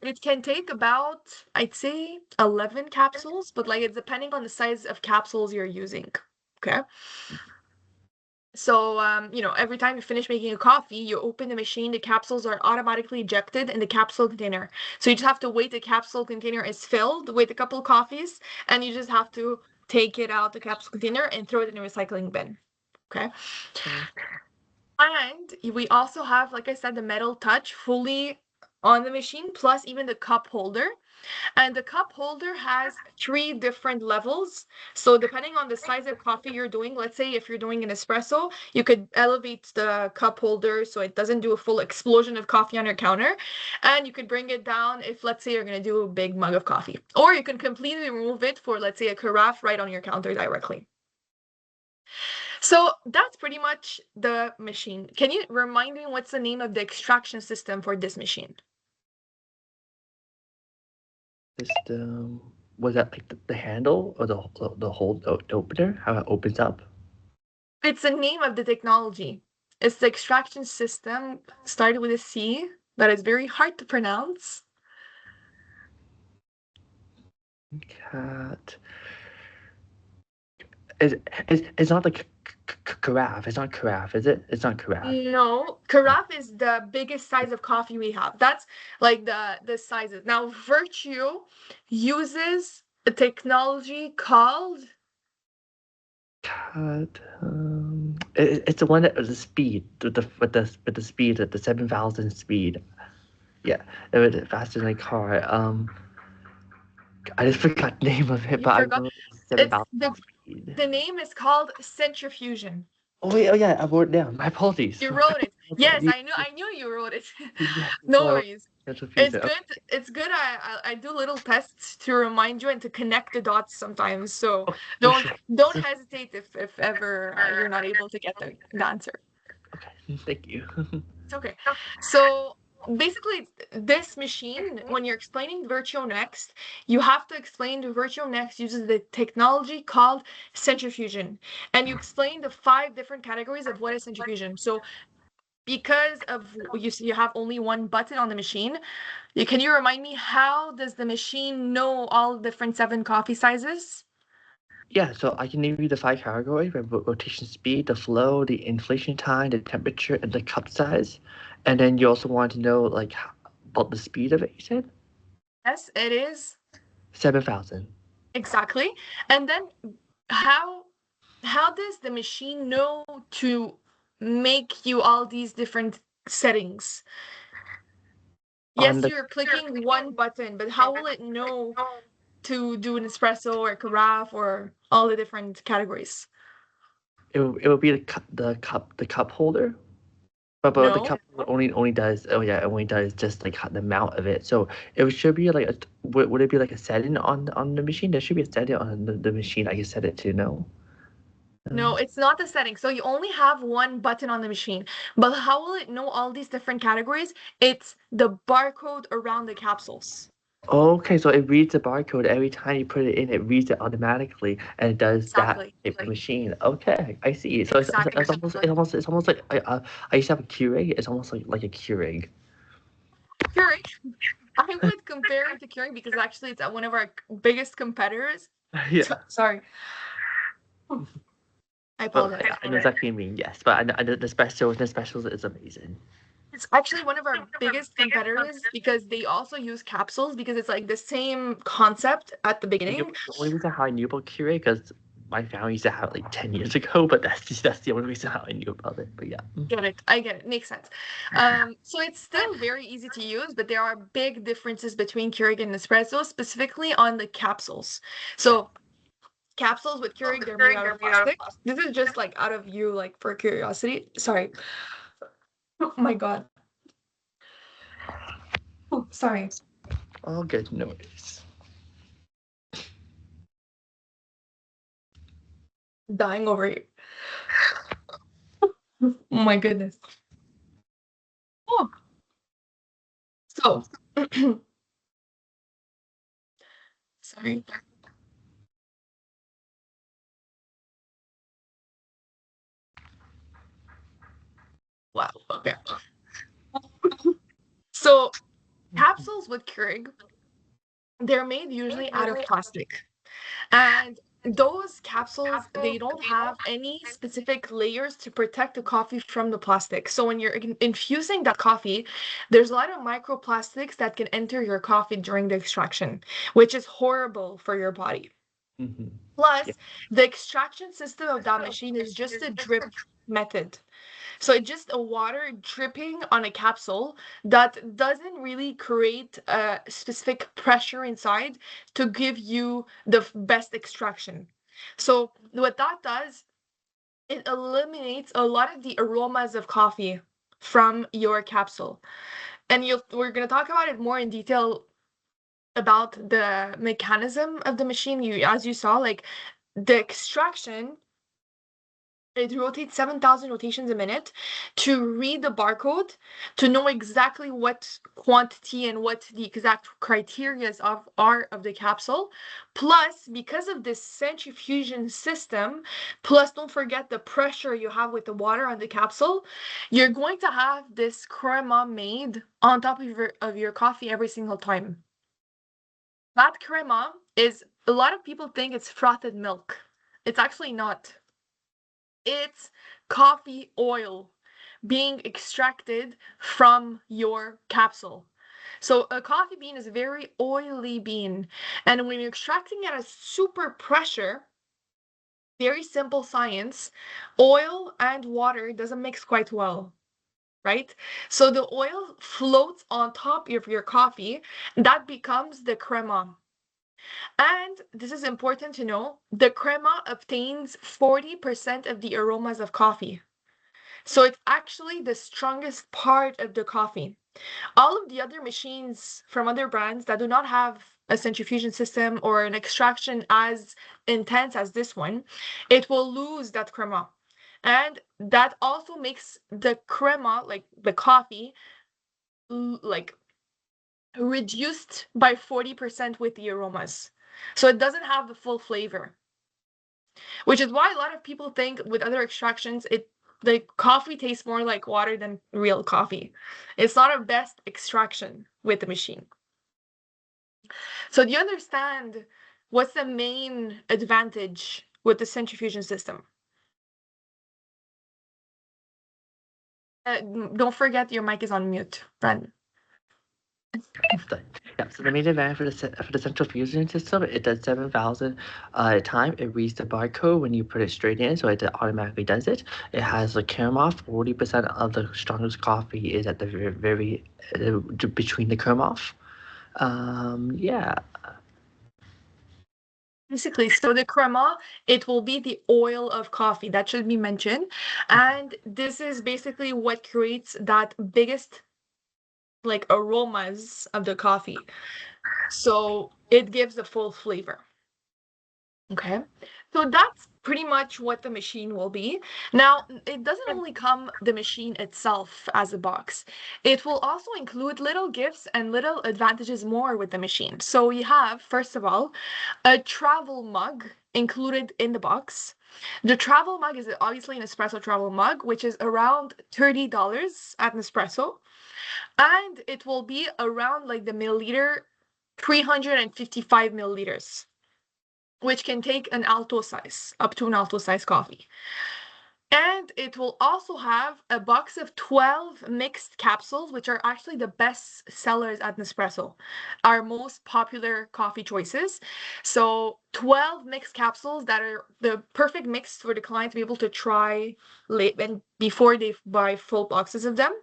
It can take about, I'd say, 11 capsules, but like it's depending on the size of capsules you're using. Okay. So, every time you finish making a coffee, you open the machine, the capsules are automatically ejected in the capsule container. So you just have to wait the capsule container is filled with a couple of coffees, and you just have to take it out the capsule container and throw it in a recycling bin. Okay. Okay. And we also have, like I said, the metal touch fully on the machine, plus even the cup holder. And the cup holder has 3 different levels. So depending on the size of coffee you're doing, let's say if you're doing an espresso, you could elevate the cup holder so it doesn't do a full explosion of coffee on your counter. And you could bring it down if, let's say, you're going to do a big mug of coffee. Or you can completely remove it for, let's say, a carafe right on your counter directly. So that's pretty much the machine. Can you remind me what's the name of the extraction system for this machine? System. Was that like the handle or the whole opener? How it opens up? It's the name of the technology. It's the extraction system started with a C that is very hard to pronounce. Cat. It's not like carafe. It's not carafe, is it? It's not carafe. No, carafe is the biggest size of coffee we have. That's like the sizes. Now, Virtue uses a technology called Cat. It's the one that was the speed with the speed at the 7,000 speed. Yeah, it was faster than a car. I just forgot the name of it, you but I forgot. know it's It's 7,000 speed. the name is called centrifusion. Oh wait, oh yeah, I wrote it down. My apologies. You wrote it. Yes, Yeah, I knew you wrote it. yes, No so I wrote worries. Central It's Fusion. good. It's good. I do little tests to remind you and to connect the dots sometimes. So Okay, for don't sure. don't hesitate if ever you're not able to get the answer. Okay, thank you. It's okay. So basically, this machine, when you're explaining Virtual Next, you have to explain the Virtual Next uses the technology called centrifusion, and you explain the 5 different categories of what is centrifusion. So because of you have only one button on the machine, can you remind me how does the machine know all different 7 coffee sizes? Yeah, so I can name you the 5 categories: rotation speed, the flow, the inflation time, the temperature, and the cup size. And then you also want to know like about the speed of it. You said Yes, it is 7,000. exactly. And then how does the machine know to make you all these different settings. On Yes, the you're clicking one button, but how will it know to do an espresso or carafe or all the different categories? it will be the cup holder. But the No, cup only does, oh yeah, it only does just like the amount of it. So it should be like would it be like a setting on the machine? There should be a setting on the machine I can set it to. No. no, it's not the setting. So you only have one button on the machine. But how will it know all these different categories? It's the barcode around the capsules. Okay, so it reads the barcode every time you put it in. It reads it automatically, and it does that Exactly. type of machine. Okay, I see. So Exactly. it's almost like I used to have a Keurig. It's almost like a Keurig. Keurig, I would compare it to Keurig because actually it's one of our biggest competitors. Yeah. Sorry, I But apologize. I know exactly what you mean. Yes, but I know the specials is amazing. It's actually one of our biggest competitors because they also use capsules because it's like the same concept at the beginning. The only reason how I knew about Keurig because my family used to have it like 10 years ago, but that's the only reason how I knew about it. But yeah. Get it. I get it. Makes sense. So it's still very easy to use, but there are big differences between Keurig and Nespresso, specifically on the capsules. So capsules with Keurig, they're made out of plastic. This is just like out of you, like for curiosity. Sorry. Oh my God. Oh, sorry. All good noise. Dying over here. Oh my goodness. Oh, so sorry. Wow. Okay. So capsules with Keurig, they're made usually out of plastic. And those capsules, they don't have any specific layers to protect the coffee from the plastic. So when you're infusing that coffee, there's a lot of microplastics that can enter your coffee during the extraction, which is horrible for your body. Hmm. Yeah. Plus, the extraction system of that machine is just a drip method. So it's just a water dripping on a capsule that doesn't really create a specific pressure inside to give you the best extraction. So what that does, it eliminates a lot of the aromas of coffee from your capsule. And we're going to talk about it more in detail about the mechanism of the machine. As you saw, like the extraction, it rotates 7,000 rotations a minute to read the barcode to know exactly what quantity and what the exact criterias are of the capsule. Plus, because of this centrifugation system, plus don't forget the pressure you have with the water on the capsule, you're going to have this crema made on top of your coffee every single time. That crema is, a lot of people think it's frothed milk. It's actually not. It's coffee oil being extracted from your capsule. So a coffee bean is a very oily bean. And when you're extracting at a super pressure, very simple science, oil and water doesn't mix quite well, right? So the oil floats on top of your coffee, and that becomes the crema. And this is important to know, the crema obtains 40% of the aromas of coffee. So it's actually the strongest part of the coffee. All of the other machines from other brands that do not have a centrifugation system or an extraction as intense as this one, it will lose that crema. And that also makes the crema, like the coffee, like reduced by 40% with the aromas. So it doesn't have the full flavor, which is why a lot of people think with other extractions, the coffee tastes more like water than real coffee. It's not a best extraction with the machine. So do you understand what's the main advantage with the centrifugation system? Don't forget your mic is on mute, Brandon. So, yeah, so the main advantage for the central fusion system, it does 7,000 at a time. It reads the barcode when you put it straight in, so it automatically does it. It has a carom off. 40% of the strongest coffee is at the very between the carom off. Yeah, Basically, so the crema, it will be the oil of coffee. That should be mentioned. And this is basically what creates that biggest like aromas of the coffee. So it gives the full flavor. Okay. So that's pretty much what the machine will be. Now, it doesn't only come the machine itself as a box. It will also include little gifts and little advantages more with the machine. So we have, first of all, a travel mug included in the box. The travel mug is obviously an espresso travel mug, which is around $30 at Nespresso. And it will be around like the milliliter, 355 milliliters, which can take an alto size, up to an alto size coffee. And it will also have a box of 12 mixed capsules, which are actually the best sellers at Nespresso, our most popular coffee choices. So 12 mixed capsules that are the perfect mix for the client to be able to try late and before they buy full boxes of them.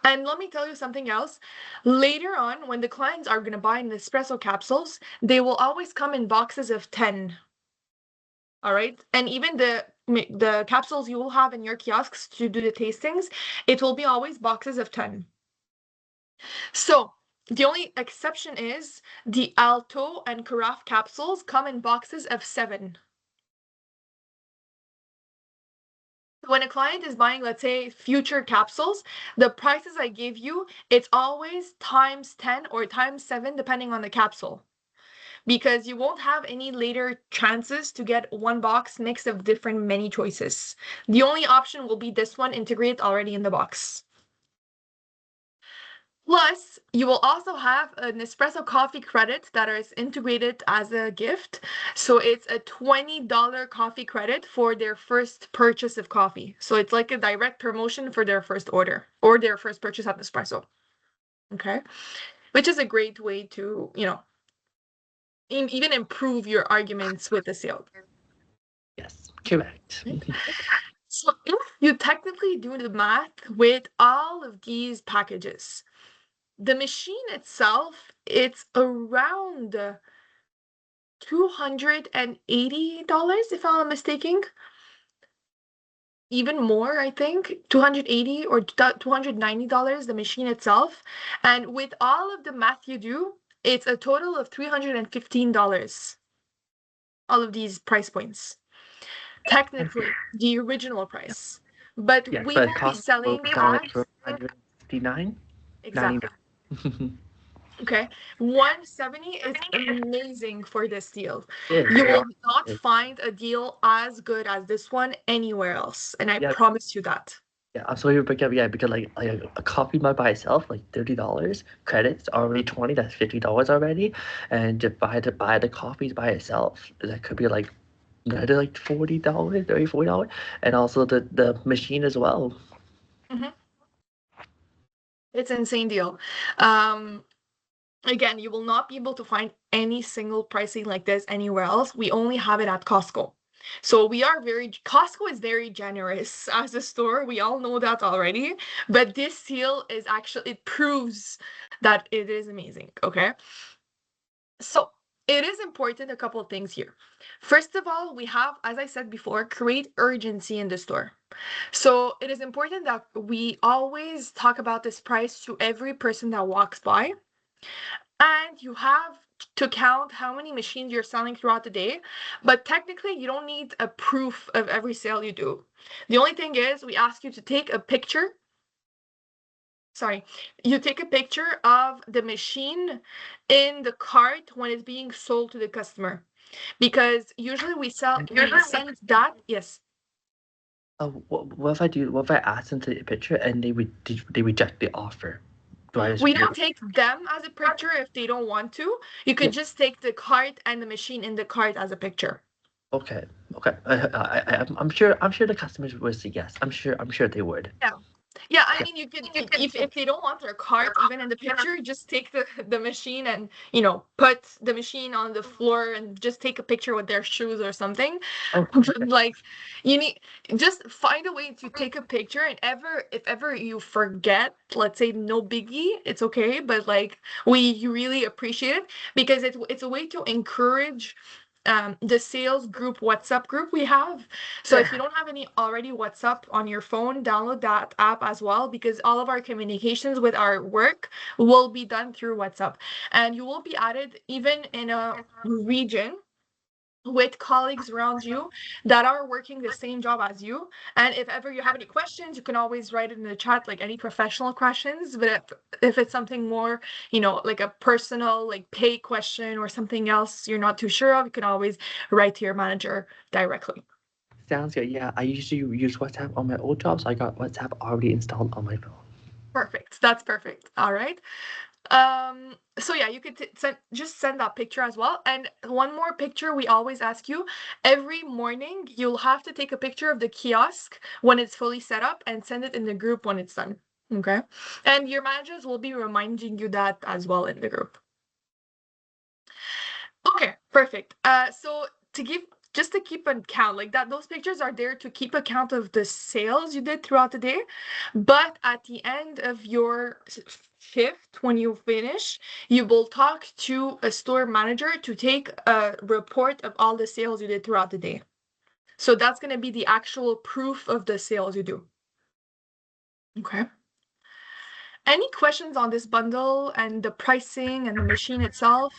And let me tell you something else. Later on, when the clients are going to buy Nespresso capsules, they will always come in boxes of 10. All right. And even the capsules you will have in your kiosks to do the tastings, it will be always boxes of 10. So the only exception is the Alto and Carafe capsules come in boxes of 7. When a client is buying, let's say, future capsules, the prices I gave you, it's always times 10 or times 7, depending on the capsule. Because you won't have any later chances to get one box mix of different many choices. The only option will be this one integrated already in the box. Plus, you will also have an espresso coffee credit that is integrated as a gift. So it's a $20 coffee credit for their first purchase of coffee. So it's like a direct promotion for their first order or their first purchase at Nespresso. Okay. Which is a great way to, even improve your arguments with the sale. yes, correct. So if you technically do the math with all of these packages, the machine itself, it's around $280, if I'm not mistaken. Even more, I think, 280 or $290, the machine itself. And with all of the math you do, it's a total of $315. All of these price points. Technically, the original price. But Yes, we but it will be costs will selling sell it at for 159, exactly. 99. Okay, 170 is amazing for this deal. It You is. will not It, find a deal as good as this one anywhere else, and I yeah, promise you that. yeah. I'm sorry, but yeah, because like a coffee mug by itself, like $30 credits already 20. That's $50 already, and to buy the coffees by itself, that could be like another like $40, $40, and also the machine as well. Mhm. It's insane deal. Um, Again, you will not be able to find any single pricing like this anywhere else. We only have it at Costco. So Costco is very generous as a store. We all know that already. But this seal is actually, it proves that it is amazing. Okay. So it is important, a couple of things here. First of all, we have, as I said before, create urgency in the store. So it is important that we always talk about this price to every person that walks by. And you have to count how many machines you're selling throughout the day. But technically, you don't need a proof of every sale you do. The only thing is, we ask you to take a picture. Sorry, you take a picture of the machine in the cart when it's being sold to the customer. Because usually we send that, yes. What if I do? What if I ask them to take a picture and they reject the offer? Do I just We don't take them as a picture if they don't want to. You yeah, could just take the cart and the machine in the cart as a picture. okay. I'm sure the customers would say yes. I'm sure they would. Yeah. Yeah, I mean, you could if they don't want their cart even in the picture, just take the machine and put the machine on the floor and just take a picture with their shoes or something. Oh, Like you need just find a way to take a picture, and if ever you forget, let's say no biggie, it's okay, but like we really appreciate it because it's a way to encourage the sales group WhatsApp group we have. So if you don't have any already WhatsApp on your phone, download that app as well because all of our communications with our work will be done through WhatsApp. And you will be added even in a region with colleagues around you that are working the same job as you. And if ever you have any questions, you can always write it in the chat, like any professional questions. But if it's something more, like a personal, like pay question or something else you're not too sure of, you can always write to your manager directly. sounds good. Yeah, I usually use WhatsApp on my old job, so I got WhatsApp already installed on my phone. Perfect. That's perfect. All right. So yeah, you could send that picture as well. And one more picture we always ask you, every morning you'll have to take a picture of the kiosk when it's fully set up and send it in the group when it's done. Okay? And your managers will be reminding you that as well in the group. Okay, perfect. So to give just to keep an count like that, those pictures are there to keep account of the sales you did throughout the day. But at the end of your shift, when you finish, you will talk to a store manager to take a report of all the sales you did throughout the day. So that's going to be the actual proof of the sales you do. Okay. Any questions on this bundle and the pricing and the machine itself?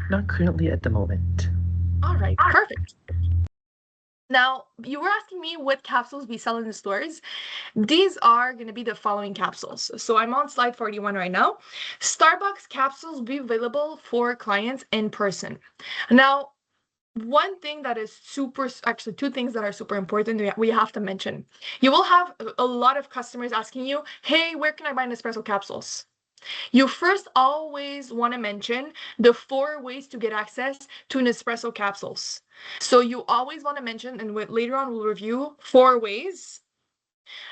Not currently at the moment. All right, perfect. Now, you were asking me what capsules we sell in the stores. These are going to be the following capsules. So I'm on slide 41 right now. Starbucks capsules will be available for clients in person. Now, one thing that is actually two things that are super important we have to mention. You will have a lot of customers asking you, hey, where can I buy Nespresso capsules? You first always want to mention the 4 ways to get access to Nespresso capsules. So you always want to mention, and later on we'll review 4 ways.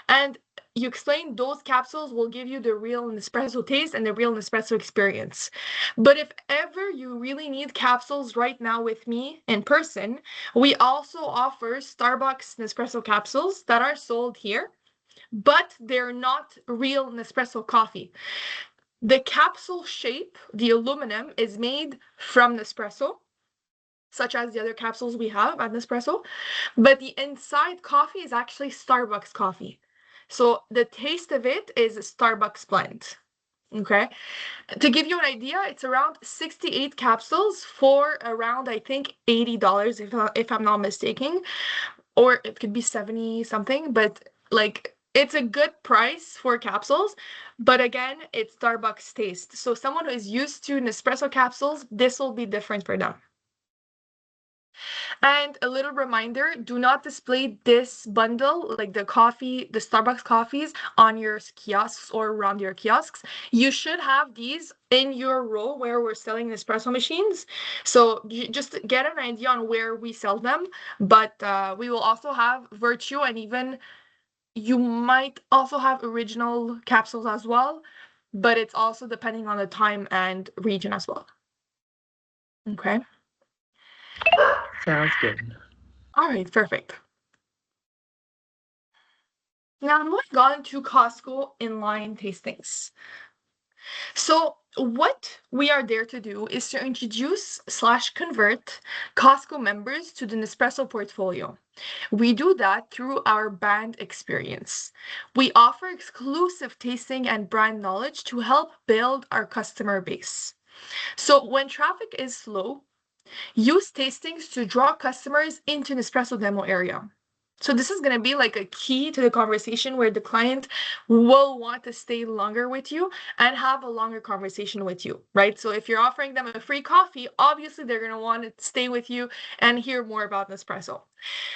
And you explain those capsules will give you the real Nespresso taste and the real Nespresso experience. But if ever you really need capsules right now with me in person, we also offer Starbucks Nespresso capsules that are sold here, but they're not real Nespresso coffee. The capsule shape, the aluminum, is made from Nespresso, such as the other capsules we have at Nespresso, but the inside coffee is actually Starbucks coffee. So the taste of it is a Starbucks blend. Okay. To give you an idea, it's around 68 capsules for around, I think, $80 if I'm not mistaken, or it could be 70 something, but like it's a good price for capsules, but again, it's Starbucks taste. So someone who is used to Nespresso capsules, this will be different for them. And a little reminder, do not display this bundle, like the Starbucks coffees, on your kiosks or around your kiosks. You should have these in your row where we're selling espresso machines. So just get an idea on where we sell them. But we will also have Virtue, and even you might also have original capsules as well. But it's also depending on the time and region as well. Okay. Sounds good. All right, perfect. Now I'm moving on to Costco inline tastings. So what we are there to do is to introduce/convert Costco members to the Nespresso portfolio. We do that through our brand experience. We offer exclusive tasting and brand knowledge to help build our customer base. So when traffic is slow, use tastings to draw customers into an espresso demo area. So this is going to be like a key to the conversation where the client will want to stay longer with you and have a longer conversation with you, right? So if you're offering them a free coffee, obviously they're going to want to stay with you and hear more about Nespresso.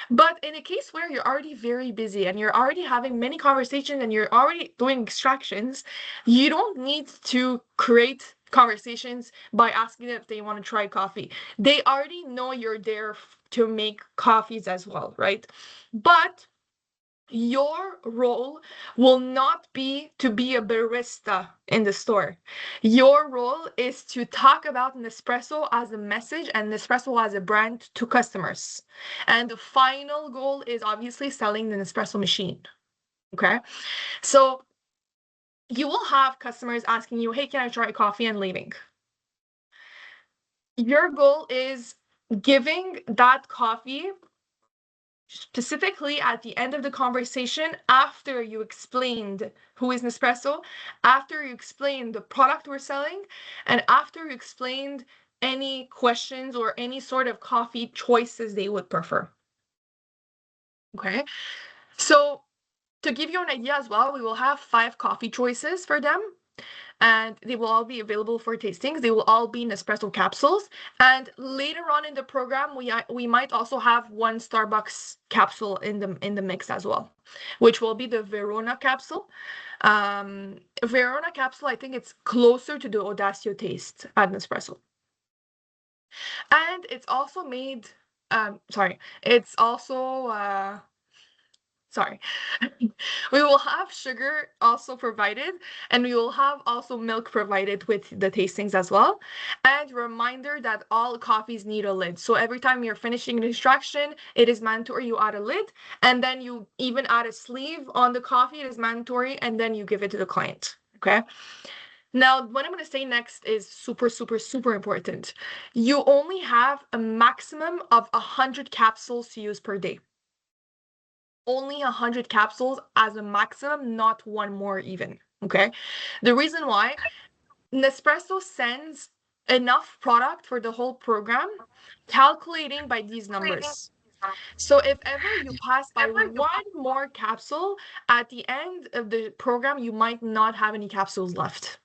But in a case where you're already very busy and you're already having many conversations and you're already doing extractions, you don't need to create conversations by asking them if they want to try coffee. They already know you're there to make coffees as well, right? But Your role will not be to be a barista in the store. Your role is to talk about Nespresso as a message and Nespresso as a brand to customers. And the final goal is obviously selling the Nespresso machine. Okay. So you will have customers asking you, hey, can I try coffee, and leaving. Your goal is giving that coffee specifically at the end of the conversation, after you explained who is Nespresso, after you explained the product we're selling, and after you explained any questions or any sort of coffee choices they would prefer. Okay, so to give you an idea as well, we will have 5 coffee choices for them, and they will all be available for tastings. They will all be Nespresso capsules. And later on in the program, we might also have one Starbucks capsule in the mix as well, which will be the Verona capsule. Verona capsule, I think it's closer to the Audacio taste at Nespresso. And it's also made, it's also, sorry. We will have sugar also provided, and we will have also milk provided with the tastings as well. And reminder that all coffees need a lid. So every time you're finishing an extraction, it is mandatory you add a lid, and then you even add a sleeve on the coffee. It is mandatory, and then you give it to the client. Okay. Now, what I'm going to say next is super, super, super important. You only have a maximum of 100 capsules to use per day. Only 100 capsules as a maximum, not one more even. Okay. The reason why, Nespresso sends enough product for the whole program, calculating by these numbers. So if ever you pass by one more capsule at the end of the program, you might not have any capsules left.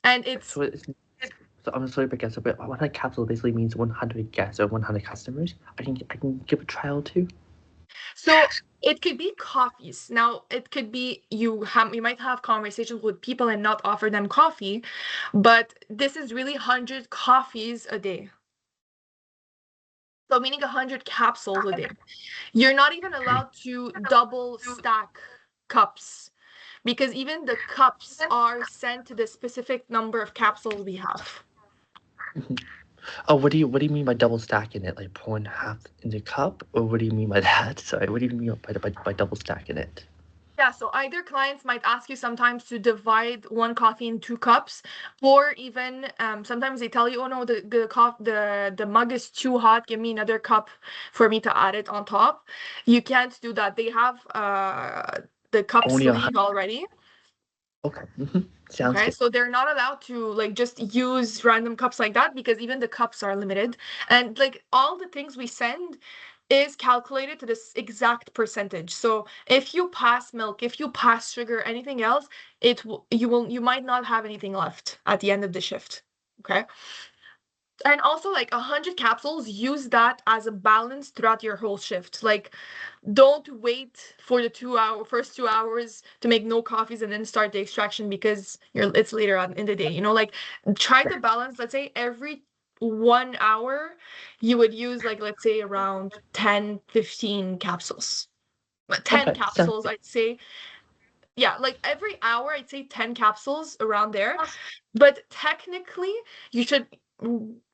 And it's So it's so I'm sorry, but guess a bit. 100 capsule basically means 100 guests or 100 customers. I can give a trial too. So it could be coffees. Now it could be you might have conversations with people and not offer them coffee, but this is really 100 coffees a day. So meaning 100 capsules a day. You're not even allowed to double stack cups, because even the cups are sent to the specific number of capsules we have. Oh, what do you mean by double stacking it? Like pouring half in the cup, or what do you mean by that? Sorry, what do you mean by double stacking it? Yeah, so either clients might ask you sometimes to divide one coffee in 2 cups, or even sometimes they tell you, "Oh no, the mug is too hot. Give me another cup for me to add it on top." You can't do that. They have the cup Only a hundred. sleeve already. Okay, sounds Okay, good. so they're not allowed to like just use random cups like that, because even the cups are limited. And like all the things we send is calculated to this exact percentage. So if you pass milk, if you pass sugar, anything else, you might not have anything left at the end of the shift. Okay. And also, like 100 capsules, use that as a balance throughout your whole shift. Like, don't wait for the first 2 hours to make no coffees and then start the extraction because it's later on in the day. Like try to balance. Let's say every 1 hour, you would use like, let's say, around 10-15 capsules. But 10 Okay, sounds capsules, good. I'd say. Yeah, like every hour, I'd say 10 capsules around there. But technically, you should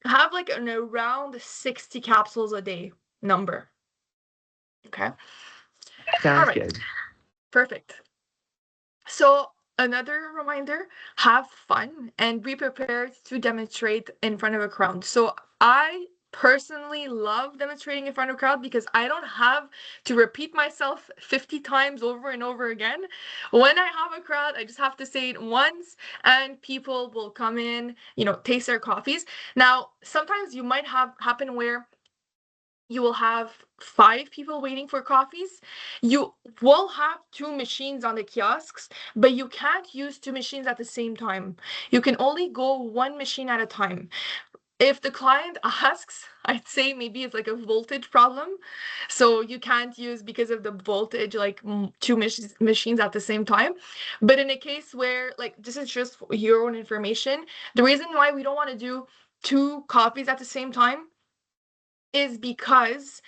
have like an around 60 capsules a day number. Okay. All Sounds right. good. Perfect. So, another reminder, have fun and be prepared to demonstrate in front of a crowd. So, I personally love demonstrating in front of a crowd because I don't have to repeat myself 50 times over and over again. When I have a crowd, I just have to say it once and people will come in, taste their coffees. Now, sometimes you might have happen where you will have 5 people waiting for coffees. You will have 2 machines on the kiosks, but you can't use 2 machines at the same time. You can only go one machine at a time. If the client asks, I'd say maybe it's like a voltage problem. So you can't use, because of the voltage, like 2 machines at the same time. But in a case where, like, this is just for your own information, the reason why we don't want to do 2 coffees at the same time is because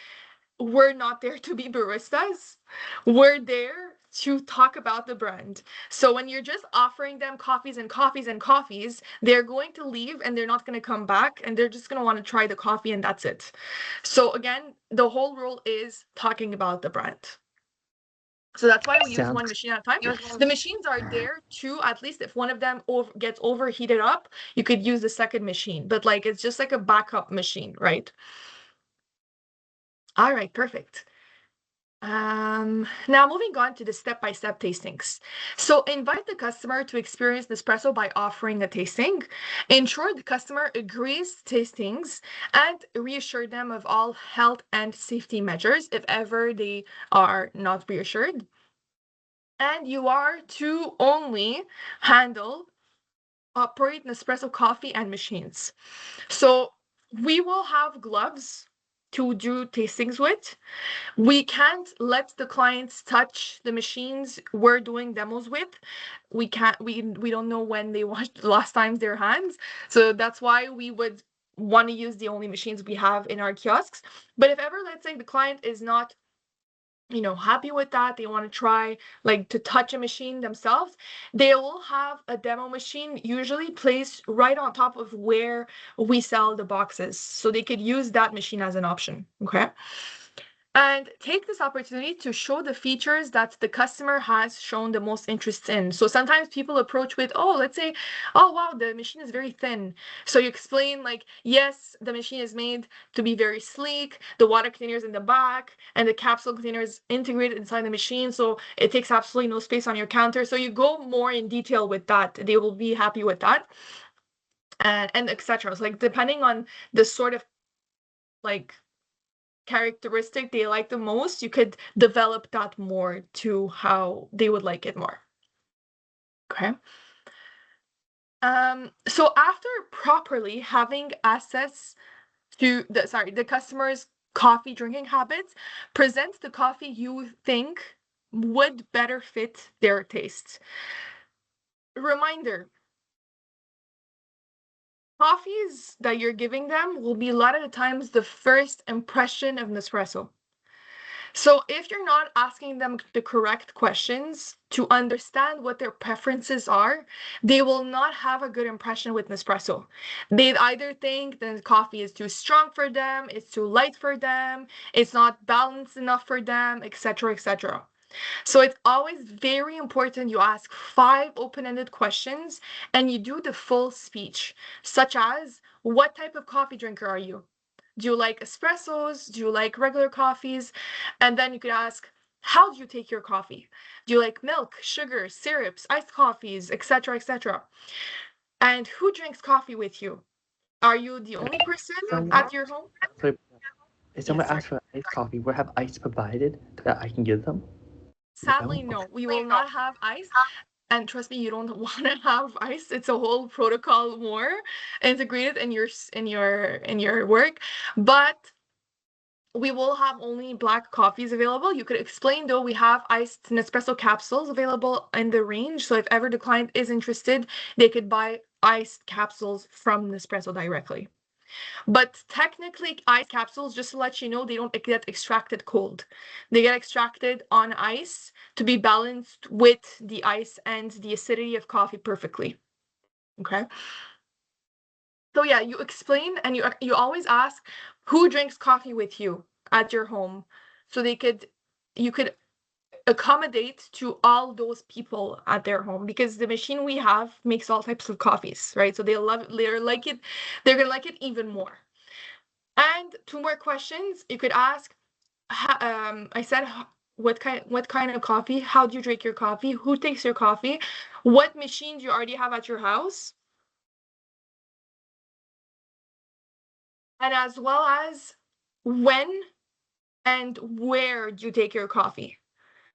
we're not there to be baristas. We're there to talk about the brand. So when you're just offering them coffees and coffees and coffees, they're going to leave and they're not going to come back and they're just going to want to try the coffee and that's it. So again, the whole rule is talking about the brand. So that's why we use one Sounds machine at a time. The machines are there to, at least if one of them gets overheated up, you could use the second machine. But like it's just like a backup machine, right? All right, perfect. Now moving on to the step-by-step tastings. So invite the customer to experience Nespresso by offering a tasting. Ensure the customer agrees tastings and reassure them of all health and safety measures if ever they are not reassured. And you are to only operate Nespresso coffee and machines. So we will have gloves to do tastings with. We can't let the clients touch the machines we're doing demos with. We can't, we don't know when they washed the last times their hands. So that's why we would want to use the only machines we have in our kiosks. But if ever, let's say the client is not happy with that, they want to try like to touch a machine themselves, they will have a demo machine usually placed right on top of where we sell the boxes, so they could use that machine as an option. Okay. And take this opportunity to show the features that the customer has shown the most interest in. So sometimes people approach with, oh, let's say, oh, wow, the machine is very thin. So you explain like, yes, the machine is made to be very sleek. The water container is in the back and the capsule container is integrated inside the machine. So it takes absolutely no space on your counter. So you go more in detail with that. They will be happy with that. And etc. So like depending on the sort of like characteristic they like the most, you could develop that more to how they would like it more. Okay. So after properly having access to the customer's coffee drinking habits, present the coffee you think would better fit their tastes. Reminder, coffees that you're giving them will be a lot of the times the first impression of Nespresso. So if you're not asking them the correct questions to understand what their preferences are, they will not have a good impression with Nespresso. They'd either think that coffee is too strong for them, it's too light for them, it's not balanced enough for them, etc., etc. So it's always very important you ask 5 open-ended questions and you do the full speech, such as, what type of coffee drinker are you? Do you like espressos? Do you like regular coffees? And then you could ask, how do you take your coffee? Do you like milk, sugar, syrups, iced coffees, etc., etc.? And who drinks coffee with you? Are you the only person someone at your home? so if someone Yes, asks sorry. for iced coffee, will have ice provided that I can give them? Sadly, No? no. Okay. We will not have ice. And trust me, you don't want to have ice. It's a whole protocol more integrated in your work. But we will have only black coffees available. You could explain though we have iced Nespresso capsules available in the range. So if ever the client is interested, they could buy iced capsules from Nespresso directly. But technically, iced capsules, just to let you know, they don't get extracted cold. They get extracted on ice to be balanced with the ice and the acidity of coffee perfectly. Okay. So yeah, you explain and you always ask who drinks coffee with you at your home, so you could accommodate to all those people at their home, because the machine we have makes all types of coffees, right? So they love it, they're gonna like it even more. And 2 more questions you could ask. I said what kind of coffee? How do you drink your coffee? Who takes your coffee? What machines you already have at your house? And as well as when and where do you take your coffee?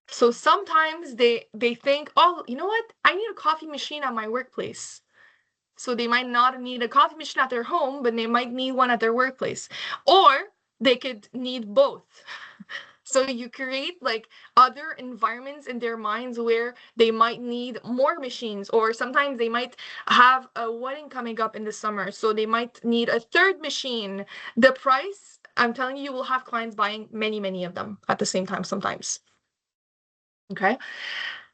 So sometimes they think, oh, you know what? I need a coffee machine at my workplace. So they might not need a coffee machine at their home, but they might need one at their workplace. Or they could need both. So you create like other environments in their minds where they might need more machines, or sometimes they might have a wedding coming up in the summer, so they might need a third machine. The price I'm telling you, you will have clients buying many, many of them at the same time sometimes. Okay.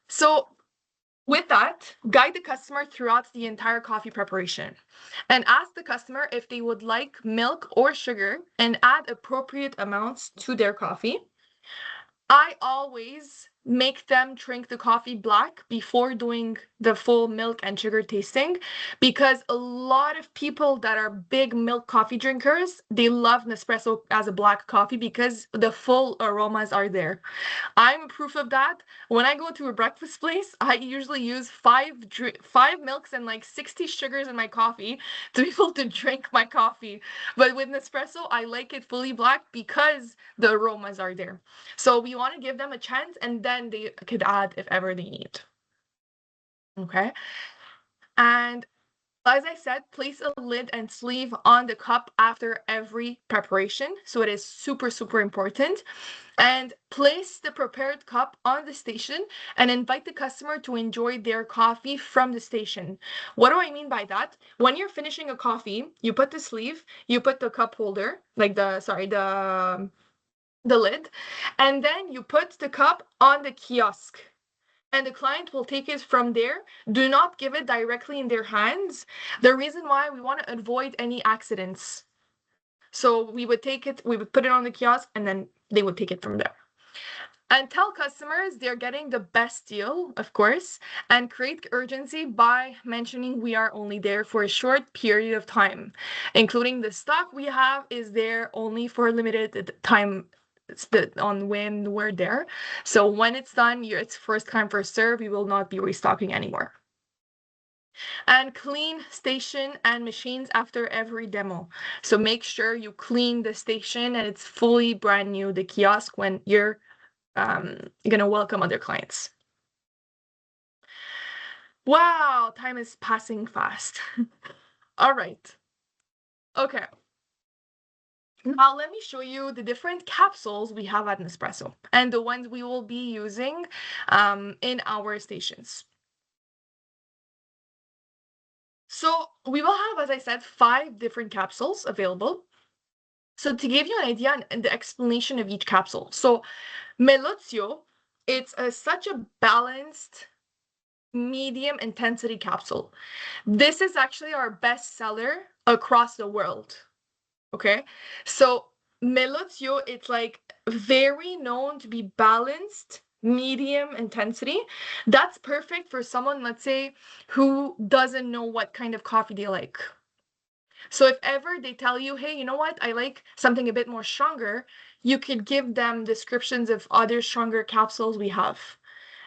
So with that, guide the customer throughout the entire coffee preparation and ask the customer if they would like milk or sugar and add appropriate amounts to their coffee. I always make them drink the coffee black before doing the full milk and sugar tasting, because a lot of people that are big milk coffee drinkers, they love Nespresso as a black coffee because the full aromas are there. I'm proof of that. When I go to a breakfast place, I usually use five milks and like 60 sugars in my coffee to be able to drink my coffee. But with Nespresso, I like it fully black because the aromas are there. So we want to give them a chance, and then they could add if ever they need. Okay. And as I said, place a lid and sleeve on the cup after every preparation. So it is super, super important. And place the prepared cup on the station and invite the customer to enjoy their coffee from the station. What do I mean by that? When you're finishing a coffee, you put the sleeve, you put the cup holder, like the lid, and then you put the cup on the kiosk. And the client will take it from there. Do not give it directly in their hands. The reason why, we want to avoid any accidents. So we would put it on the kiosk, and then they would take it from there. And tell customers they're getting the best deal, of course, and create urgency by mentioning we are only there for a short period of time, including the stock we have is there only for a limited time on when we're there. So when it's done, it's first come first serve. We will not be restocking anymore. And clean station and machines after every demo. So make sure you clean the station and it's fully brand new, the kiosk, when you're gonna welcome other clients. Wow, time is passing fast. All right. Okay. Now let me show you the different capsules we have at Nespresso and the ones we will be using in our stations. So we will have, as I said, 5 different capsules available. So to give you an idea and the explanation of each capsule. So Melozio, it's such a balanced medium intensity capsule. This is actually our best seller across the world. Okay, so Melozio, it's like very known to be balanced, medium intensity. That's perfect for someone, let's say, who doesn't know what kind of coffee they like. So if ever they tell you, hey, you know what, I like something a bit more stronger, you could give them descriptions of other stronger capsules we have.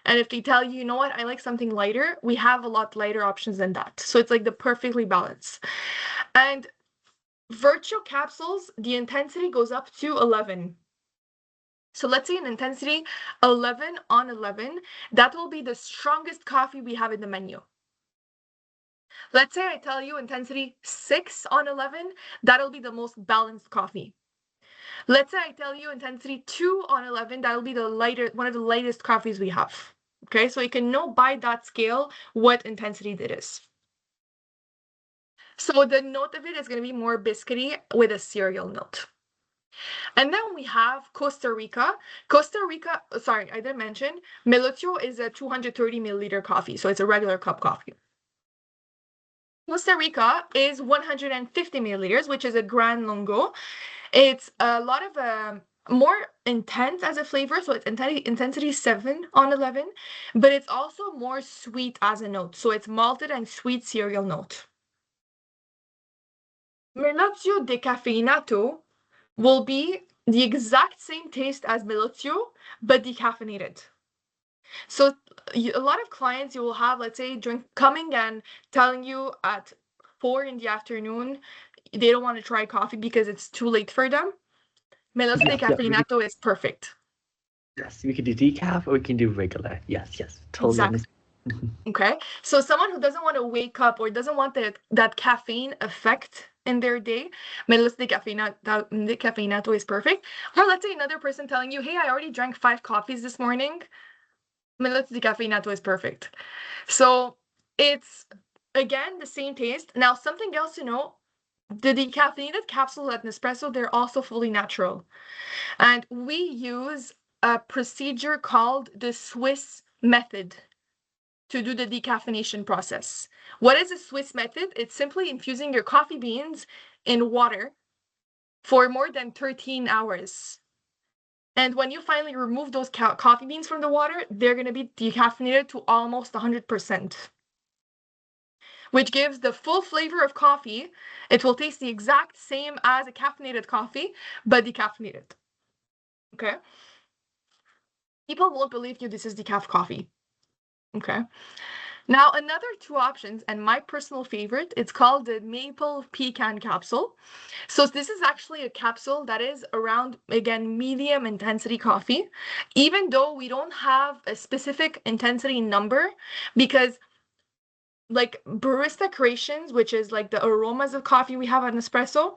And if they tell you, you know what, I like something lighter, we have a lot lighter options than that. So it's like the perfectly balanced. And virtual capsules, the intensity goes up to 11. So let's say an intensity 11 on 11, that will be the strongest coffee we have in the menu. Let's say I tell you intensity 6 on 11, that'll be the most balanced coffee. Let's say I tell you intensity 2 on 11, that'll be one of the lightest coffees we have. Okay, so you can know by that scale what intensity it is. So the note of it is going to be more biscuity with a cereal note. And then we have Costa Rica. Costa Rica, sorry, I didn't mention, Melotio is a 230 milliliter coffee, so it's a regular cup coffee. Costa Rica is 150 milliliters, which is a Gran Longo. It's a lot of more intense as a flavor, so it's intensity 7 on 11, but it's also more sweet as a note, so it's malted and sweet cereal note. Melozio decaffeinato will be the exact same taste as Melozio, but decaffeinated. So a lot of clients you will have, let's say, coming and telling you at 4 in the afternoon they don't want to try coffee because it's too late for them. Melozio decaffeinato is perfect. Yes, we can do decaf or we can do regular. Yes, totally Exactly. Okay, so someone who doesn't want to wake up or doesn't want that caffeine effect in their day, Melozio decaffeinato is perfect. Or let's say another person telling you, hey, I already drank 5 coffees this morning. Melozio decaffeinato is perfect. So it's, again, the same taste. Now, something else to know, The decaffeinated capsules at Nespresso, they're also fully natural. And we use a procedure called the Swiss method to do the decaffeination process. What is a Swiss method? It's simply infusing your coffee beans in water for more than 13 hours. And when you finally remove those coffee beans from the water, they're going to be decaffeinated to almost 100%, which gives the full flavor of coffee. It will taste the exact same as a caffeinated coffee, but decaffeinated. Okay? People won't believe you this is decaf coffee. Okay? Now, another two options, and my personal favorite, it's called the maple pecan capsule. So this is actually a capsule that is around, again, medium intensity coffee, even though we don't have a specific intensity number, because like barista creations, which is like the aromas of coffee we have on espresso,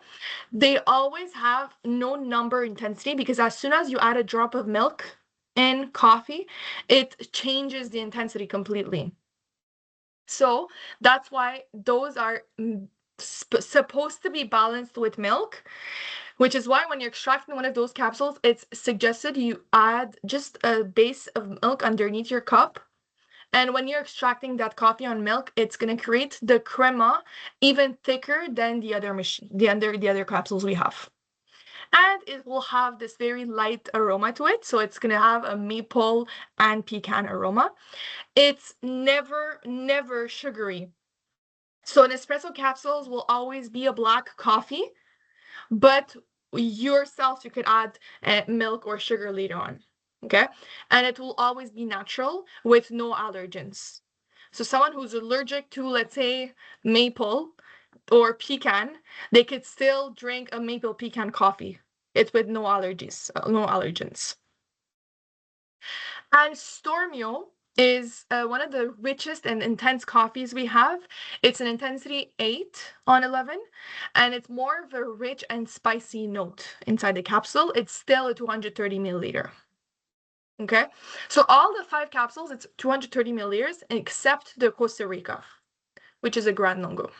they always have no number intensity, because as soon as you add a drop of milk in coffee, it changes the intensity completely. So that's why those are supposed to be balanced with milk, which is why when you're extracting one of those capsules, it's suggested you add just a base of milk underneath your cup. And when you're extracting that coffee on milk, it's going to create the crema even thicker than the other machine, the other capsules we have. And it will have this very light aroma to it. So it's going to have a maple and pecan aroma. It's never, never sugary. So an espresso capsules will always be a black coffee, but yourself, you could add milk or sugar later on. Okay. And it will always be natural with no allergens. So someone who's allergic to, let's say, maple or pecan, they could still drink a maple pecan coffee. It's with no allergies, no allergens. And Stormio is one of the richest and intense coffees we have. It's an intensity 8 on 11, and it's more of a rich and spicy note inside the capsule. It's still a 230 milliliter. Okay, so all the 5 capsules, it's 230 milliliters, except the Costa Rica, which is a Grand Longo.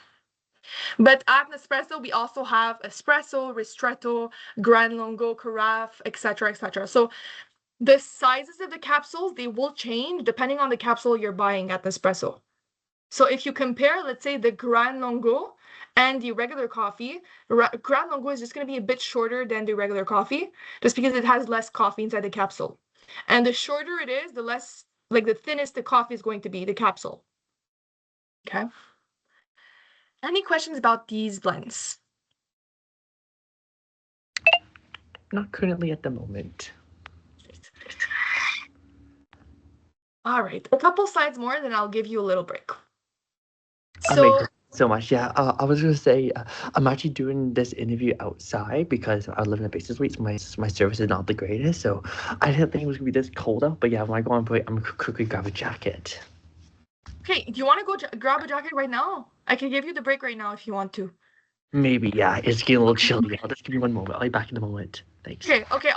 But at Nespresso, we also have espresso, ristretto, Grand Longo, carafe, etc., etc. So the sizes of the capsules, they will change depending on the capsule you're buying at Nespresso. So if you compare, let's say, the Grand Longo and the regular coffee, Grand Longo is just going to be a bit shorter than the regular coffee, just because it has less coffee inside the capsule. And the shorter it is, the less, like the thinnest the coffee is going to be, the capsule. Okay. Any questions about these blends? Not currently at the moment. All right, a couple slides more, then I'll give you a little break. Amazing. So So much, yeah. I was gonna say I'm actually doing this interview outside because I live in a basement suite, so my service is not the greatest. So I didn't think it was gonna be this cold out. But yeah, when I go on break, I'm gonna quickly grab a jacket. okay, do you want to go grab a jacket right now? I can give you the break right now if you want to. Maybe, yeah. It's getting a little chilly. I'll just give me one moment. I'll be back in a moment. Thanks. Okay,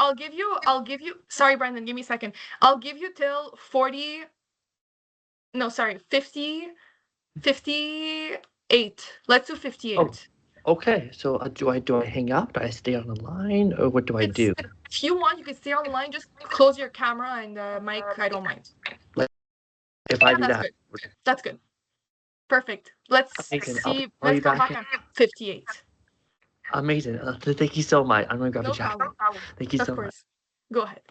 sorry, Brandon, give me a second. I'll give you till 40, no, sorry, 50, 58. Let's do Oh, 58. okay. So do I hang up? Do I stay on the line, or what do I It's, do? if you want, you can stay on the line, just close your camera and mic, I don't mind. Like, if I Yeah, do that's that, good. That's good. Perfect. Let's amazing. see, I'll be let's go back. back on 58. Amazing. Thank you so much. I'm gonna grab a No jacket. problem. Thank you Of so much. course. Go ahead.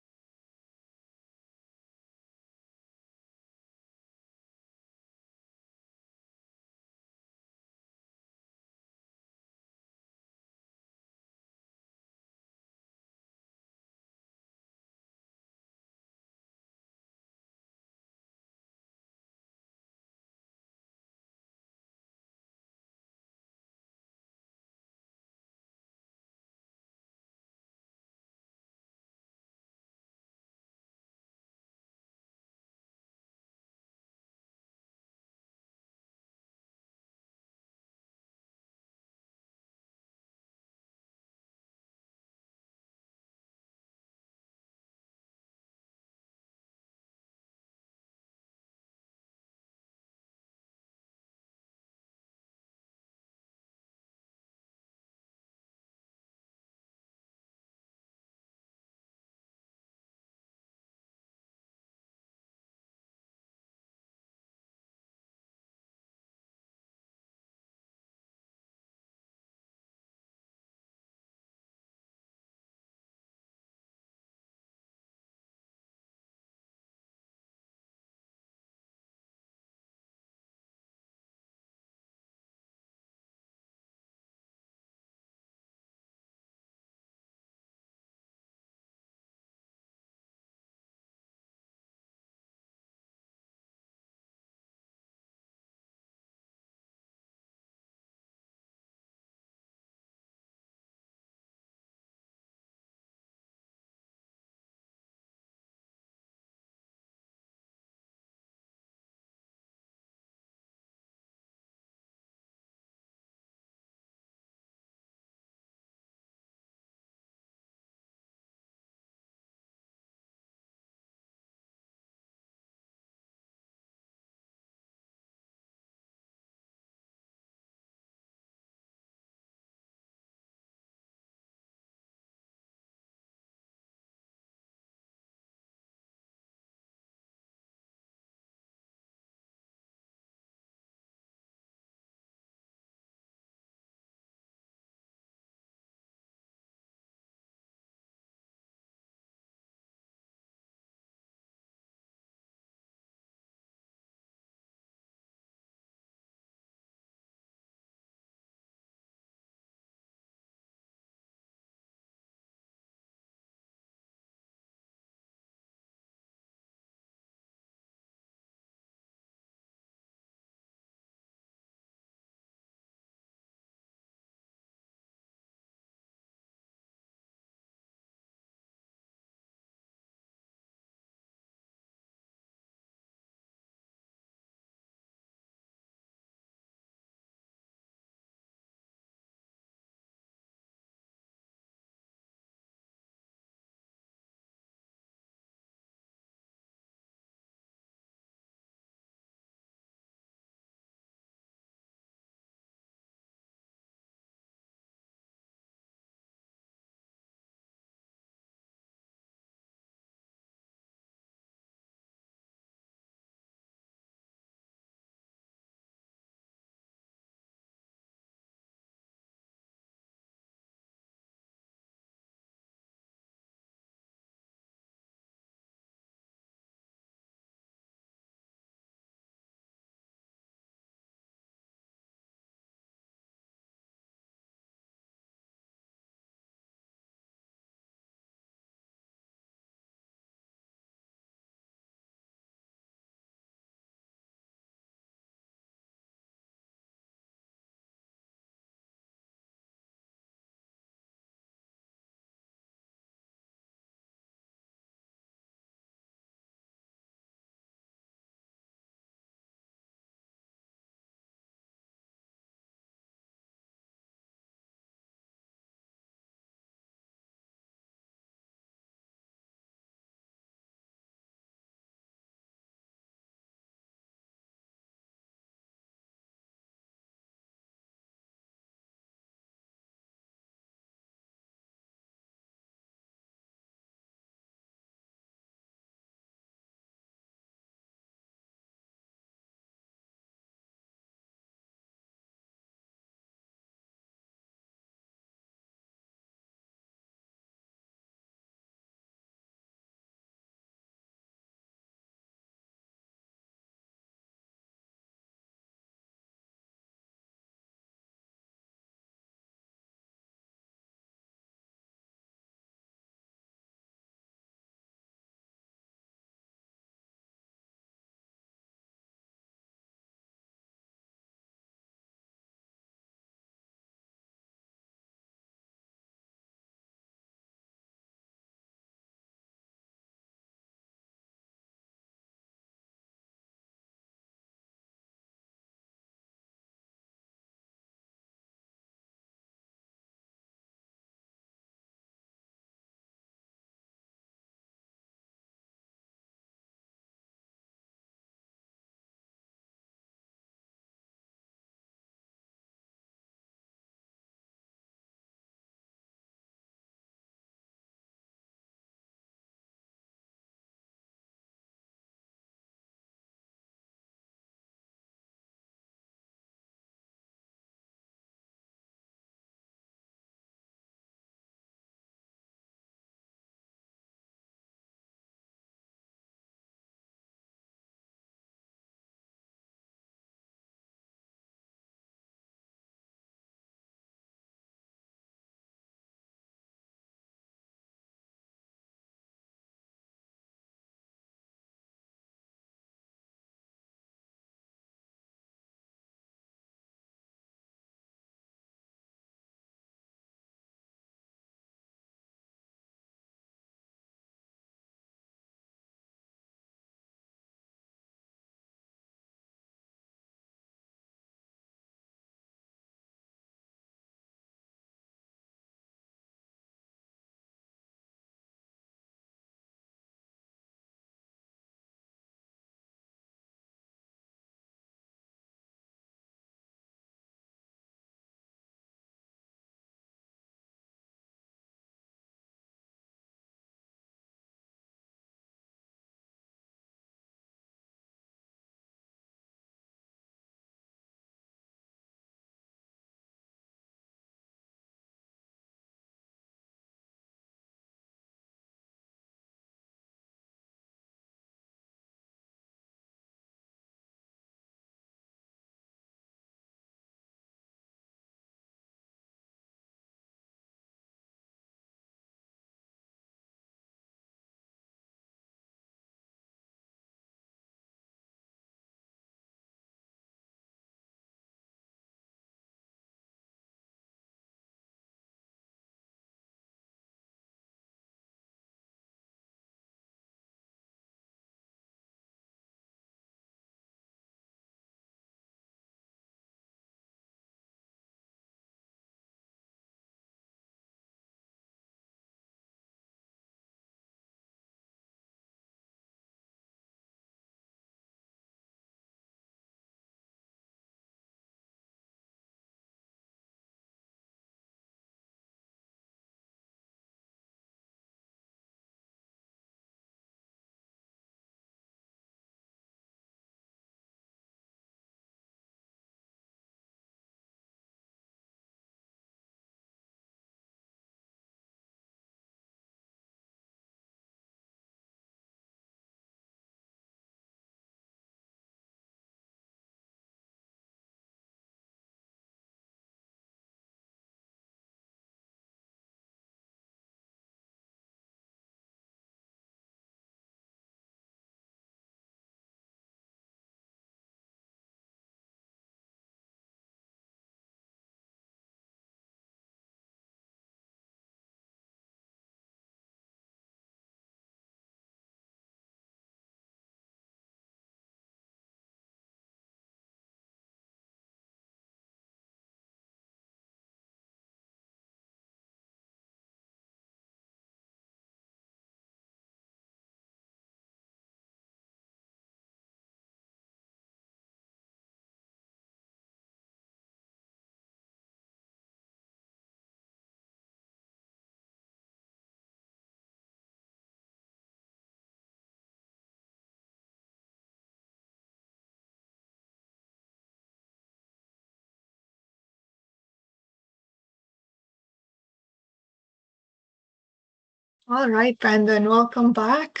All right, Brandon, welcome back.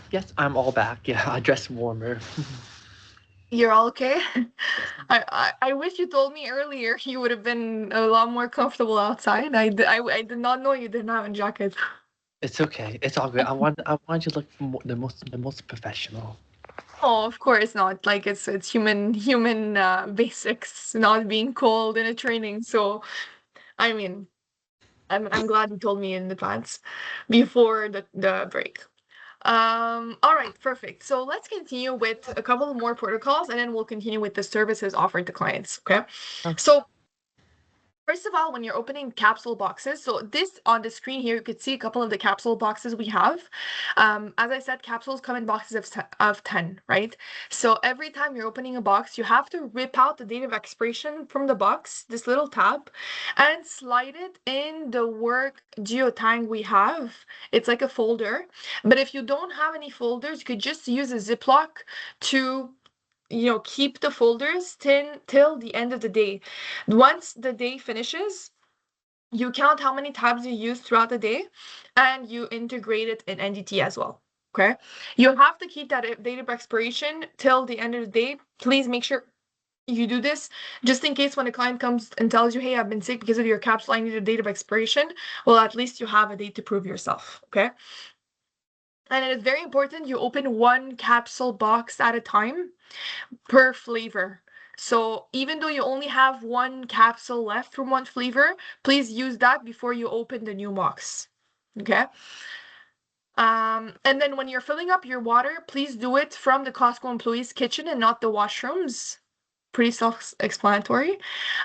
Yes, I'm all back. Yeah, I dress warmer. You're all okay? Yes, I wish you told me earlier. You would have been a lot more comfortable outside. I did not know you didn't have a jacket. it's okay. It's all good. I want you to look the most professional. Oh, of course not. Like it's human basics, not being cold in a training. So I mean, I'm glad you told me in advance before the break. All right, perfect. So let's continue with a couple more protocols and then we'll continue with the services offered to clients. Okay. Oh, So first of all, when you're opening capsule boxes, so this on the screen here, you could see a couple of the capsule boxes we have. As I said, capsules come in boxes of 10, right? So every time you're opening a box, you have to rip out the date of expiration from the box, this little tab, and slide it in the work geotang we have. It's like a folder. But if you don't have any folders, you could just use a Ziploc to keep the folders till the end of the day. Once the day finishes, you count how many tabs you use throughout the day and you integrate it in NDT as well. Okay. You have to keep that date of expiration till the end of the day. Please make sure you do this just in case when a client comes and tells you, hey, I've been sick because of your capsule, I need a date of expiration. Well, at least you have a date to prove yourself. Okay. And it is very important you open one capsule box at a time per flavor. So even though you only have one capsule left from one flavor, please use that before you open the new box. Okay. And then when you're filling up your water, please do it from the Costco employees' kitchen and not the washrooms. Pretty self-explanatory.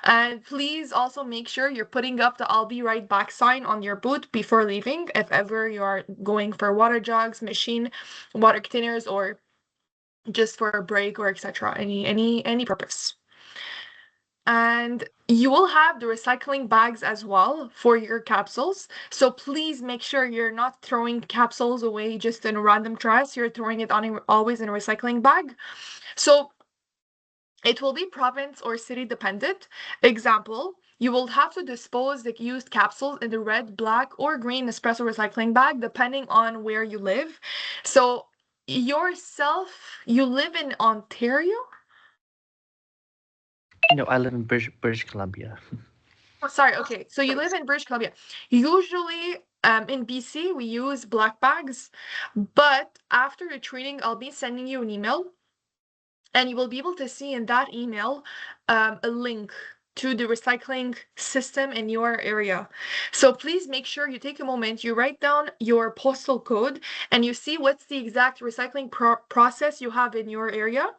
And please also make sure you're putting up the I'll be right back sign on your boot before leaving if ever you are going for water jugs, machine, water containers, or just for a break or etc. Any purpose. And you will have the recycling bags as well for your capsules. So please make sure you're not throwing capsules away just in random trash. You're throwing it on always in a recycling bag. So it will be province or city dependent. Example, you will have to dispose the used capsules in the red, black, or green espresso recycling bag, depending on where you live. So you live in Ontario? I live in British Columbia. Oh, sorry. Okay. So you live in British Columbia. Usually, in BC, we use black bags, but after the training, I'll be sending you an email, and you will be able to see in that email a link to the recycling system in your area. So please make sure you take a moment, you write down your postal code, and you see what's the exact recycling process you have in your area,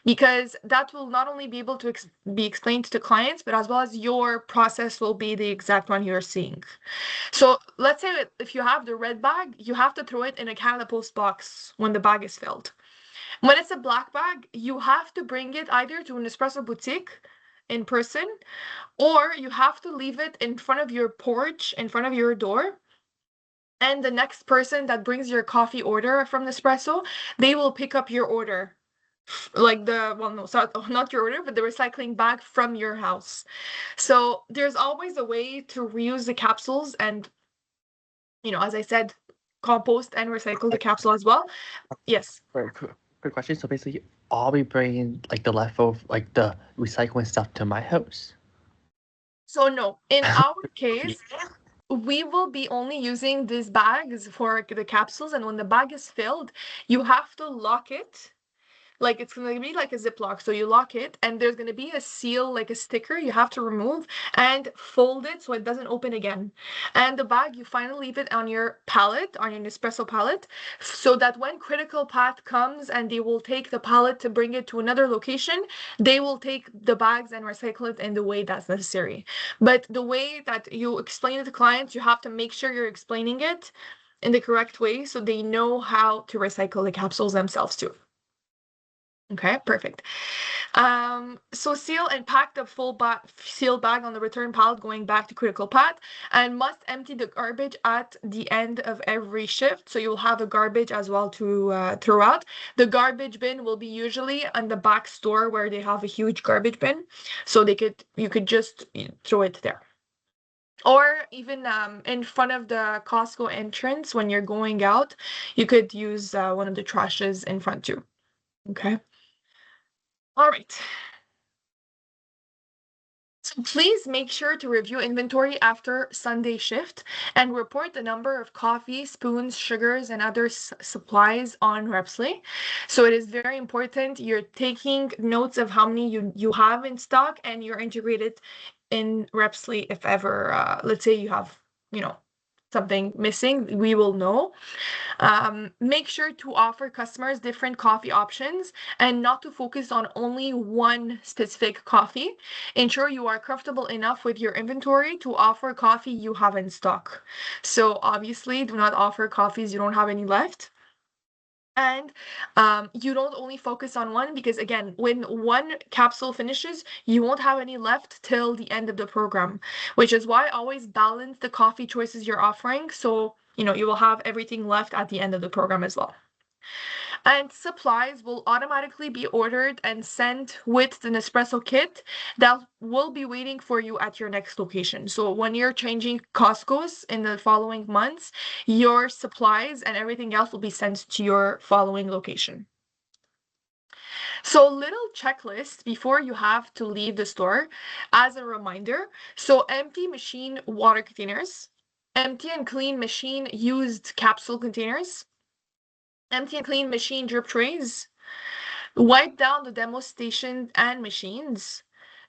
because that will not only be able to be explained to clients, but as well as your process will be the exact one you're seeing. So let's say if you have the red bag, you have to throw it in a Canada Post box when the bag is filled. When it's a black bag, you have to bring it either to an espresso boutique in person, or you have to leave it in front of your porch, in front of your door. And the next person that brings your coffee order from Nespresso, they will pick up your order, like no, sorry, not your order, but the recycling bag from your house. So there's always a way to reuse the capsules and, as I said, compost and recycle the capsule as well. Yes. Quick question. So basically, I'll be bringing like the leftover, like the recycling stuff to my house. So no, in our case, we will be only using these bags for the capsules, and when the bag is filled, you have to lock it. Like it's gonna be like a Ziploc. So you lock it, and there's gonna be a seal, like a sticker you have to remove and fold it so it doesn't open again. And the bag, you finally leave it on your pallet, on your Nespresso pallet, so that when critical path comes and they will take the pallet to bring it to another location, they will take the bags and recycle it in the way that's necessary. But the way that you explain it to clients, you have to make sure you're explaining it in the correct way so they know how to recycle the capsules themselves too. Okay, perfect. So seal and pack the full sealed bag on the return pallet going back to critical path, and must empty the garbage at the end of every shift. So you'll have a garbage as well to throw out. The garbage bin will be usually on the back store where they have a huge garbage bin, so you could just throw it there. Or even in front of the Costco entrance when you're going out, you could use one of the trashes in front too. Okay. All right. So please make sure to review inventory after Sunday shift and report the number of coffee, spoons, sugars, and other supplies on Repsly. So it is very important you're taking notes of how many you have in stock and you're integrated in Repsly if ever, let's say you have, you know, something missing, we will know. Make sure to offer customers different coffee options and not to focus on only one specific coffee. Ensure you are comfortable enough with your inventory to offer coffee you have in stock. So obviously, do not offer coffees you don't have any left. And you don't only focus on one because, again, when one capsule finishes, you won't have any left till the end of the program, which is why always balance the coffee choices you're offering. So, you will have everything left at the end of the program as well. And supplies will automatically be ordered and sent with the Nespresso kit that will be waiting for you at your next location. So when you're changing Costco's in the following months, your supplies and everything else will be sent to your following location. So little checklist before you have to leave the store as a reminder. So empty machine water containers, empty and clean machine used capsule containers, empty and clean machine drip trays, wipe down the demo station and machines,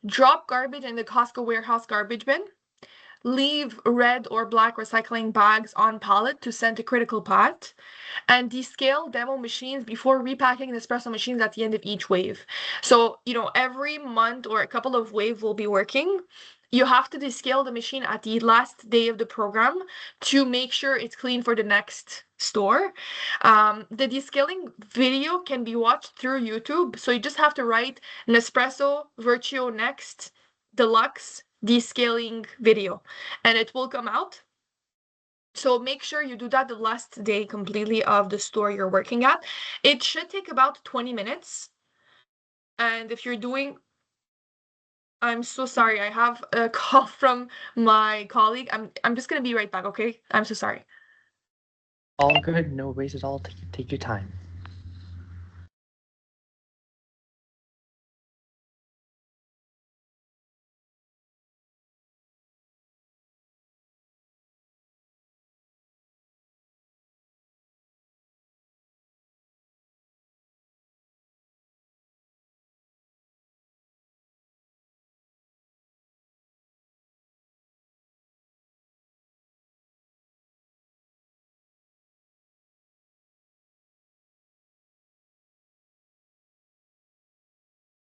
drop garbage in the Costco warehouse garbage bin, leave red or black recycling bags on pallet to send to critical path, and descale demo machines before repacking the espresso machines at the end of each wave. So, every month or a couple of waves will be working. You have to descale the machine at the last day of the program to make sure it's clean for the next store. The descaling video can be watched through YouTube. So you just have to write Nespresso Virtuo Next Deluxe descaling video and it will come out. So make sure you do that the last day completely of the store you're working at. It should take about 20 minutes. And if you're doing, I'm so sorry, I have a call from my colleague. I'm just gonna be right back, okay? I'm so sorry. All good, no worries at all. Take your time.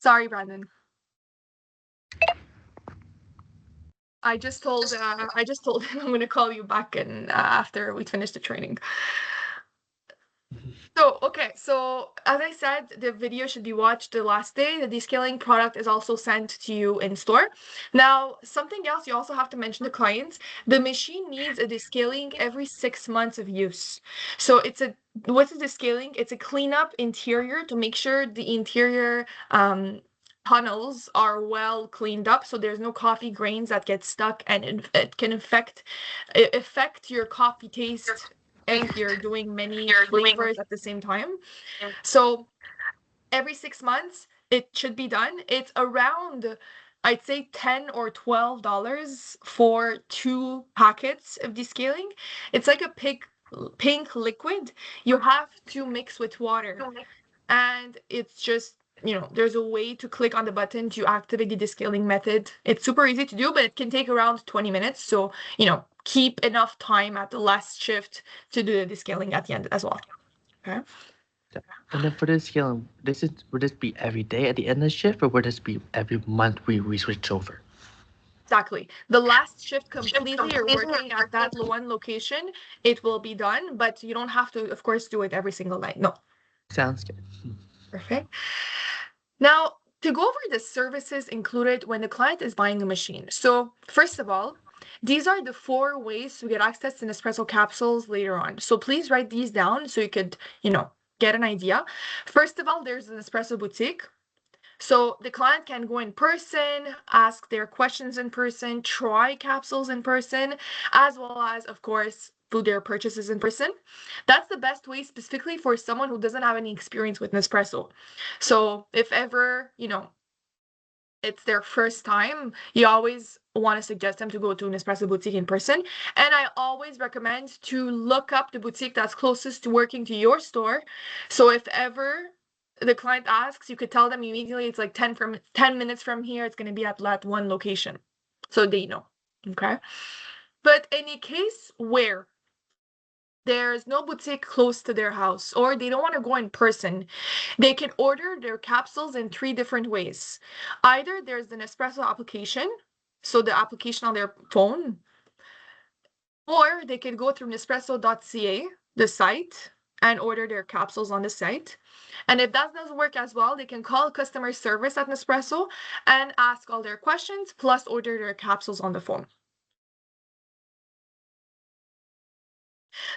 Sorry, Brandon. I just told him I'm gonna call you back and after we finish the training. So as I said, the video should be watched the last day. The descaling product is also sent to you in store. Now, something else you also have to mention to clients, the machine needs a descaling every 6 months of use. So what's the descaling? It's a cleanup interior to make sure the interior tunnels are well cleaned up so there's no coffee grains that get stuck and it can affect your coffee taste if you're doing many flavors at the same time. So every 6 months, it should be done. It's around, I'd say $10 or $12 for 2 packets of descaling. It's like a pink liquid. You have to mix with water. And it's just, there's a way to click on the button to activate the descaling method. It's super easy to do, but it can take around 20 minutes. So, keep enough time at the last shift to do the descaling at the end as well. Okay. And then for this scaling, would this be every day at the end of the shift, or would this be every month we switch over? Exactly. The last shift completely you're working at that one location, it will be done, but you don't have to, of course, do it every single night. No. Sounds good. Perfect. Now, to go over the services included when the client is buying a machine. So, first of all, these are the 4 ways to get access to Nespresso capsules later on. So please write these down so you could, get an idea. First of all, there's an Espresso boutique. So the client can go in person, ask their questions in person, try capsules in person, as well as, of course, do their purchases in person. That's the best way specifically for someone who doesn't have any experience with Nespresso. So if ever, it's their first time, you always want to suggest them to go to an espresso boutique in person. And I always recommend to look up the boutique that's closest to working to your store. So if ever the client asks, you could tell them immediately it's like 10 minutes from here, it's going to be at that one location. So they know. Okay. But in a case where there's no boutique close to their house or they don't want to go in person, they can order their capsules in 3 different ways. Either there's the Nespresso application, so the application on their phone, or they can go through nespresso.ca, the site, and order their capsules on the site. And if that doesn't work as well, they can call customer service at Nespresso and ask all their questions, plus order their capsules on the phone.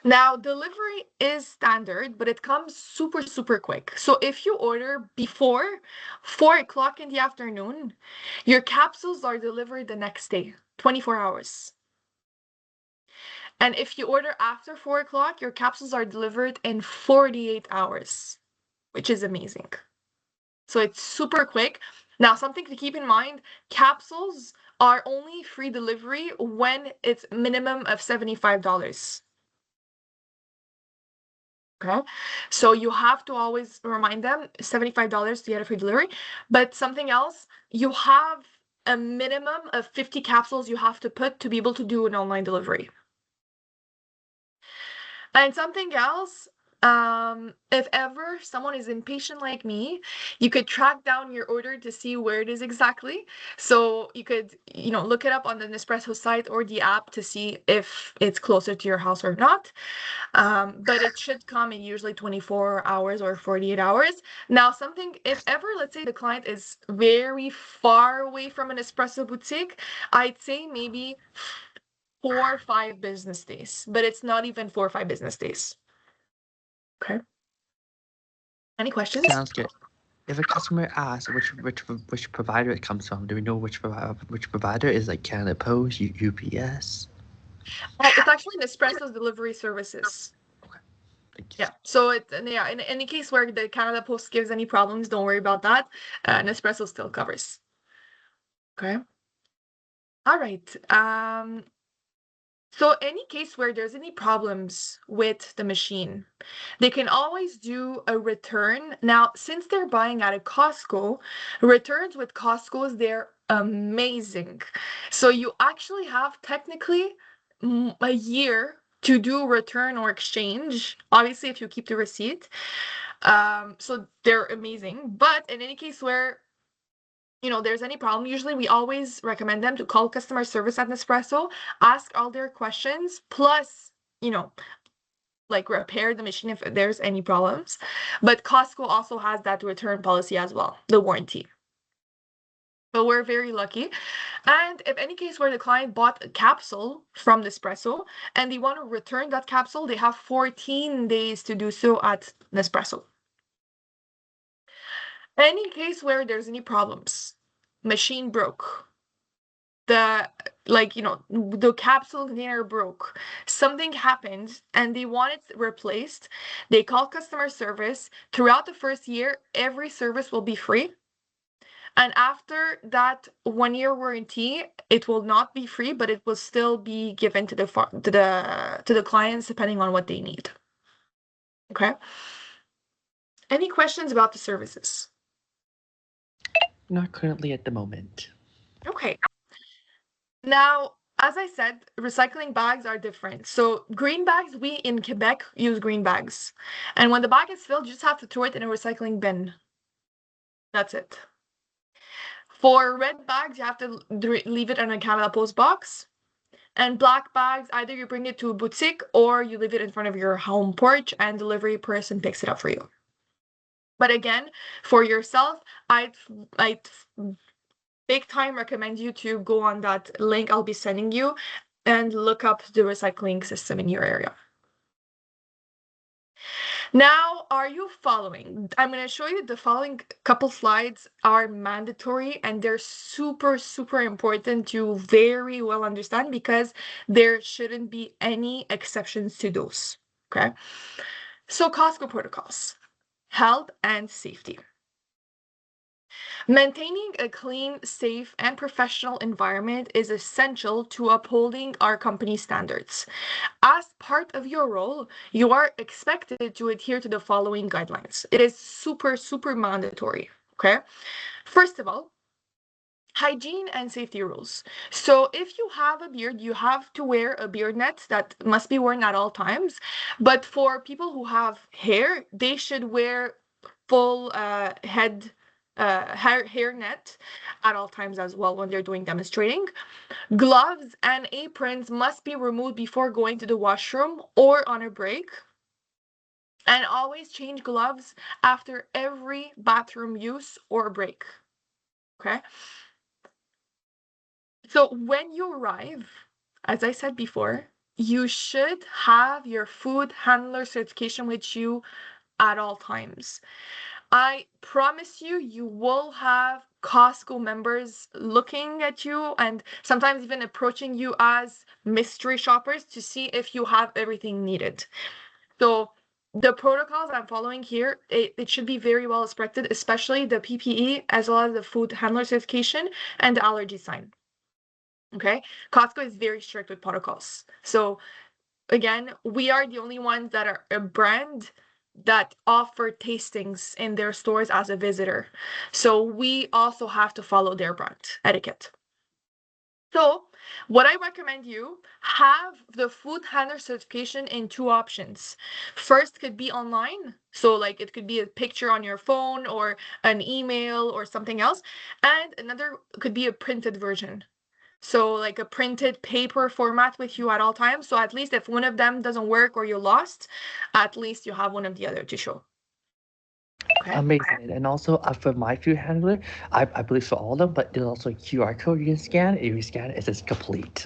Now, delivery is standard, but it comes super, super quick. So if you order before 4 o'clock in the afternoon, your capsules are delivered the next day, 24 hours. And if you order after 4 o'clock, your capsules are delivered in 48 hours, which is amazing. So it's super quick. Now, something to keep in mind, capsules are only free delivery when it's minimum of $75. Okay, so you have to always remind them $75 to get a free delivery. But something else, you have a minimum of 50 capsules you have to put to be able to do an online delivery. And something else, if ever someone is impatient like me, you could track down your order to see where it is exactly. So you could, look it up on the Nespresso site or the app to see if it's closer to your house or not. But it should come in usually 24 hours or 48 hours. Now, if ever, let's say the client is very far away from an espresso boutique, I'd say maybe 4 or 5 business days, but it's not even 4 or 5 business days. Okay. Any questions? Sounds good. If a customer asks which provider it comes from, do we know which provider is like Canada Post, UPS? It's actually Nespresso's delivery services. Okay, thank you. Yeah. So in any case where the Canada Post gives any problems, don't worry about that. Nespresso still covers. Okay. All right. So any case where there's any problems with the machine, they can always do a return. Now, since they're buying at a Costco, returns with Costco's, they're amazing. So you actually have technically a year to do return or exchange, obviously if you keep the receipt. So they're amazing. But in any case where there's any problem, usually we always recommend them to call customer service at Nespresso, ask all their questions, plus, like repair the machine if there's any problems. But Costco also has that return policy as well, the warranty. So we're very lucky. And if any case where the client bought a capsule from Nespresso and they want to return that capsule, they have 14 days to do so at Nespresso. Any case where there's any problems, machine broke, the capsule container broke, something happened and they want it replaced, they call customer service. Throughout the first year, every service will be free, and after that 1 year warranty, it will not be free, but it will still be given to the clients depending on what they need. Okay, any questions about the services? Not currently at the moment. Okay. Now, as I said, recycling bags are different. So green bags, we in Quebec use green bags. And when the bag is filled, you just have to throw it in a recycling bin. That's it. For red bags, you have to leave it in a Canada Post box. And black bags, either you bring it to a boutique or you leave it in front of your home porch and delivery person picks it up for you. But again, for yourself, I'd big time recommend you to go on that link I'll be sending you and look up the recycling system in your area. Now, are you following? I'm going to show you the following couple slides are mandatory and they're super, super important to very well understand because there shouldn't be any exceptions to those. Okay. So, Costco protocols, health and safety. Maintaining a clean, safe, and professional environment is essential to upholding our company standards. As part of your role, you are expected to adhere to the following guidelines. It is super, super mandatory. Okay. First of all, hygiene and safety rules. So if you have a beard, you have to wear a beard net that must be worn at all times. But for people who have hair, they should wear full hair net at all times as well when they're doing demonstrating. Gloves and aprons must be removed before going to the washroom or on a break. And always change gloves after every bathroom use or break. Okay. So when you arrive, as I said before, you should have your food handler certification with you at all times. I promise you, you will have Costco members looking at you and sometimes even approaching you as mystery shoppers to see if you have everything needed. So the protocols I'm following here, it should be very well respected, especially the PPE as well as the food handler certification and the allergy sign. Okay, Costco is very strict with protocols. So again, we are the only ones that are a brand that offer tastings in their stores as a visitor. So we also have to follow their brand etiquette. So what I recommend you have the food handler certification in two options. First could be online. So like it could be a picture on your phone or an email or something else. And another could be a printed version. So like a printed paper format with you at all times. So at least if one of them doesn't work or you lost, at least you have one of the other to show. Okay. Amazing. And also for my food handler, I believe for all of them, but there's also a QR code you can scan. If you scan it, it says complete.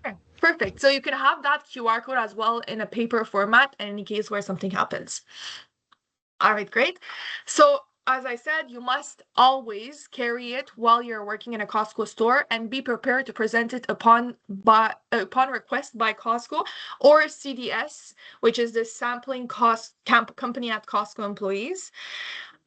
Okay. Perfect. So you can have that QR code as well in a paper format in any case where something happens. All right, great. So as I said, you must always carry it while you're working in a Costco store and be prepared to present it upon request by Costco or CDS, which is the sampling cost company at Costco employees.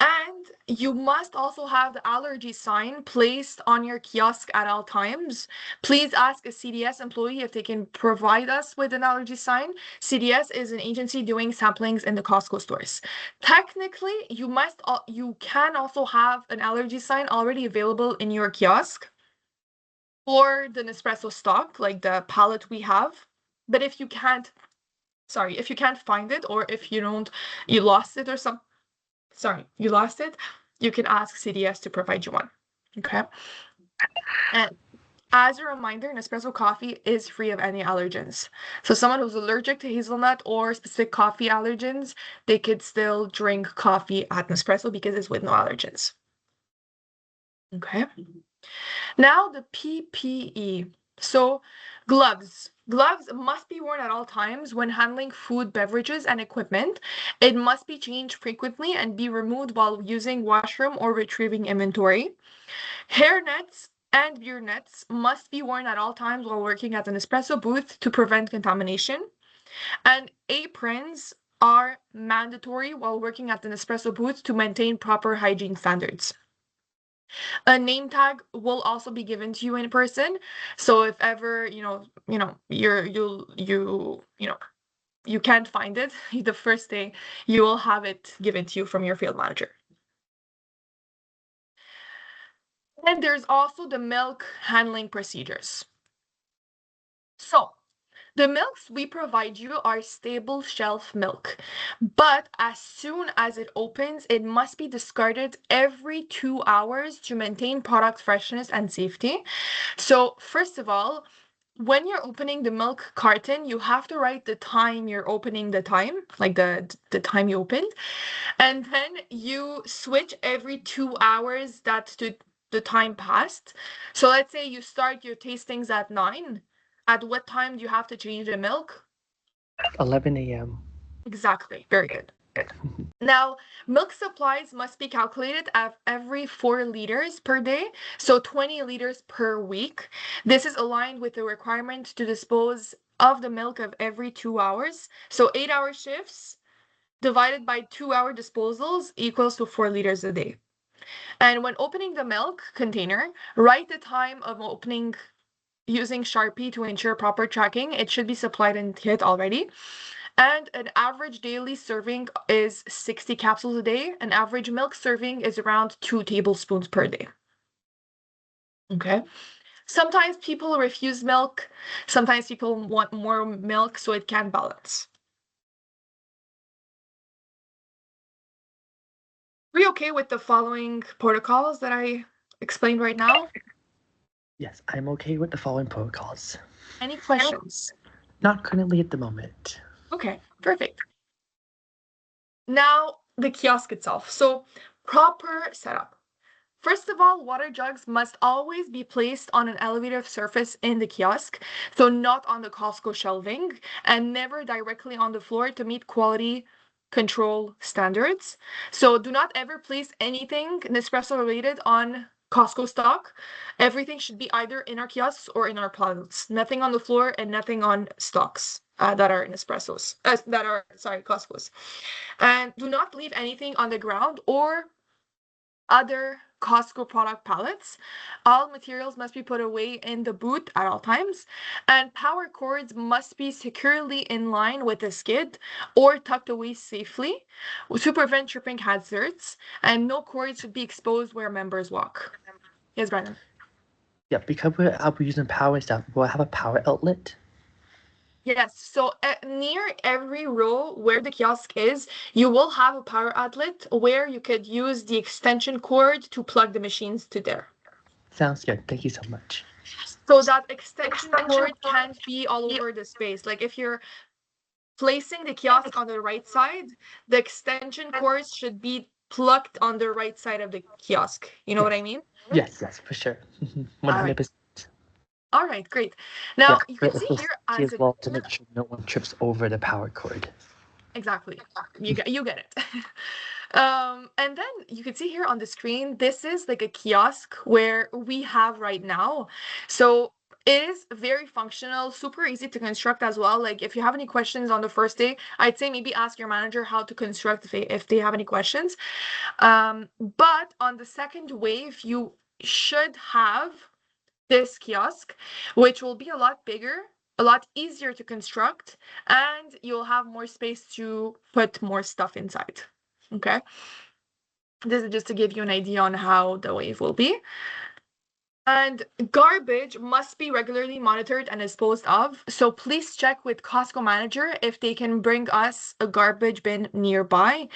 And you must also have the allergy sign placed on your kiosk at all times. Please ask a CDS employee if they can provide us with an allergy sign. CDS is an agency doing samplings in the Costco stores. Technically, you can also have an allergy sign already available in your kiosk or the Nespresso stock, like the palette we have. But if you can't, sorry, if you can't find it or if you lost it or something, you lost it, you can ask CDS to provide you one. Okay. And as a reminder, Nespresso coffee is free of any allergens. So someone who's allergic to hazelnut or specific coffee allergens, they could still drink coffee at Nespresso because it's with no allergens. Okay. Now the PPE. So gloves. Gloves must be worn at all times when handling food, beverages, and equipment. It must be changed frequently and be removed while using washroom or retrieving inventory. Hair nets and beard nets must be worn at all times while working at an espresso booth to prevent contamination. And aprons are mandatory while working at an espresso booth to maintain proper hygiene standards. A name tag will also be given to you in person. So if ever, you can't find it, the first day you will have it given to you from your field manager. And there's also the milk handling procedures. So the milks we provide you are stable shelf milk, but as soon as it opens, it must be discarded every 2 hours to maintain product freshness and safety. So first of all, when you're opening the milk carton, you have to write the time you're opening the time, like the time you opened. And then you switch every 2 hours that the time passed. So let's say you start your tastings at 9. At what time do you have to change the milk? 11 a.m. Exactly. Very good. Now, milk supplies must be calculated at every 4 liters per day, so 20 liters per week. This is aligned with the requirement to dispose of the milk of every 2 hours. So 8-hour shifts divided by 2-hour disposals equals to 4 liters a day. And when opening the milk container, write the time of opening using Sharpie to ensure proper tracking. It should be supplied in kit already. And an average daily serving is 60 capsules a day. An average milk serving is around 2 tablespoons per day. Okay. Sometimes people refuse milk. Sometimes people want more milk, so it can balance. Are you okay with the following protocols that I explained right now? Yes, I'm okay with the following protocols. Any questions? Not currently at the moment. Okay, perfect. Now, the kiosk itself. So, proper setup. First of all, water jugs must always be placed on an elevated surface in the kiosk, so not on the Costco shelving, and never directly on the floor to meet quality control standards. So do not ever place anything Nespresso related on Costco stock. Everything should be either in our kiosks or in our plazas. Nothing on the floor and nothing on stocks that are Nespressos, Costco's. And do not leave anything on the ground or other Costco product pallets. All materials must be put away in the boot at all times, and power cords must be securely in line with the skid or tucked away safely to prevent tripping hazards, and no cords should be exposed where members walk. Yes, Brandon. Yeah, because we're using power stuff, we'll have a power outlet. Yes, so near every row where the kiosk is, you will have a power outlet where you could use the extension cord to plug the machines to there. Sounds good. Thank you so much. So that extension cord can't be all over the space. Like if you're placing the kiosk on the right side, the extension cords should be plugged on the right side of the kiosk. You know what I Yes. mean? Yes, for sure. All right. 100%. All right, great. Yeah, Now you for can see for here safety as as a well to make sure no one trips over the power cord. exactly. You get it. And then you can see here on the screen, this is like a kiosk where we have right now. So it is very functional, super easy to construct as well. Like if you have any questions on the first day, I'd say maybe ask your manager how to construct if they have any questions. But on the second wave, you should have this kiosk, which will be a lot bigger, a lot easier to construct, and you'll have more space to put more stuff inside. Okay. This is just to give you an idea on how the wave will be. And garbage must be regularly monitored and disposed of. So please check with Costco manager if they can bring us a garbage bin nearby.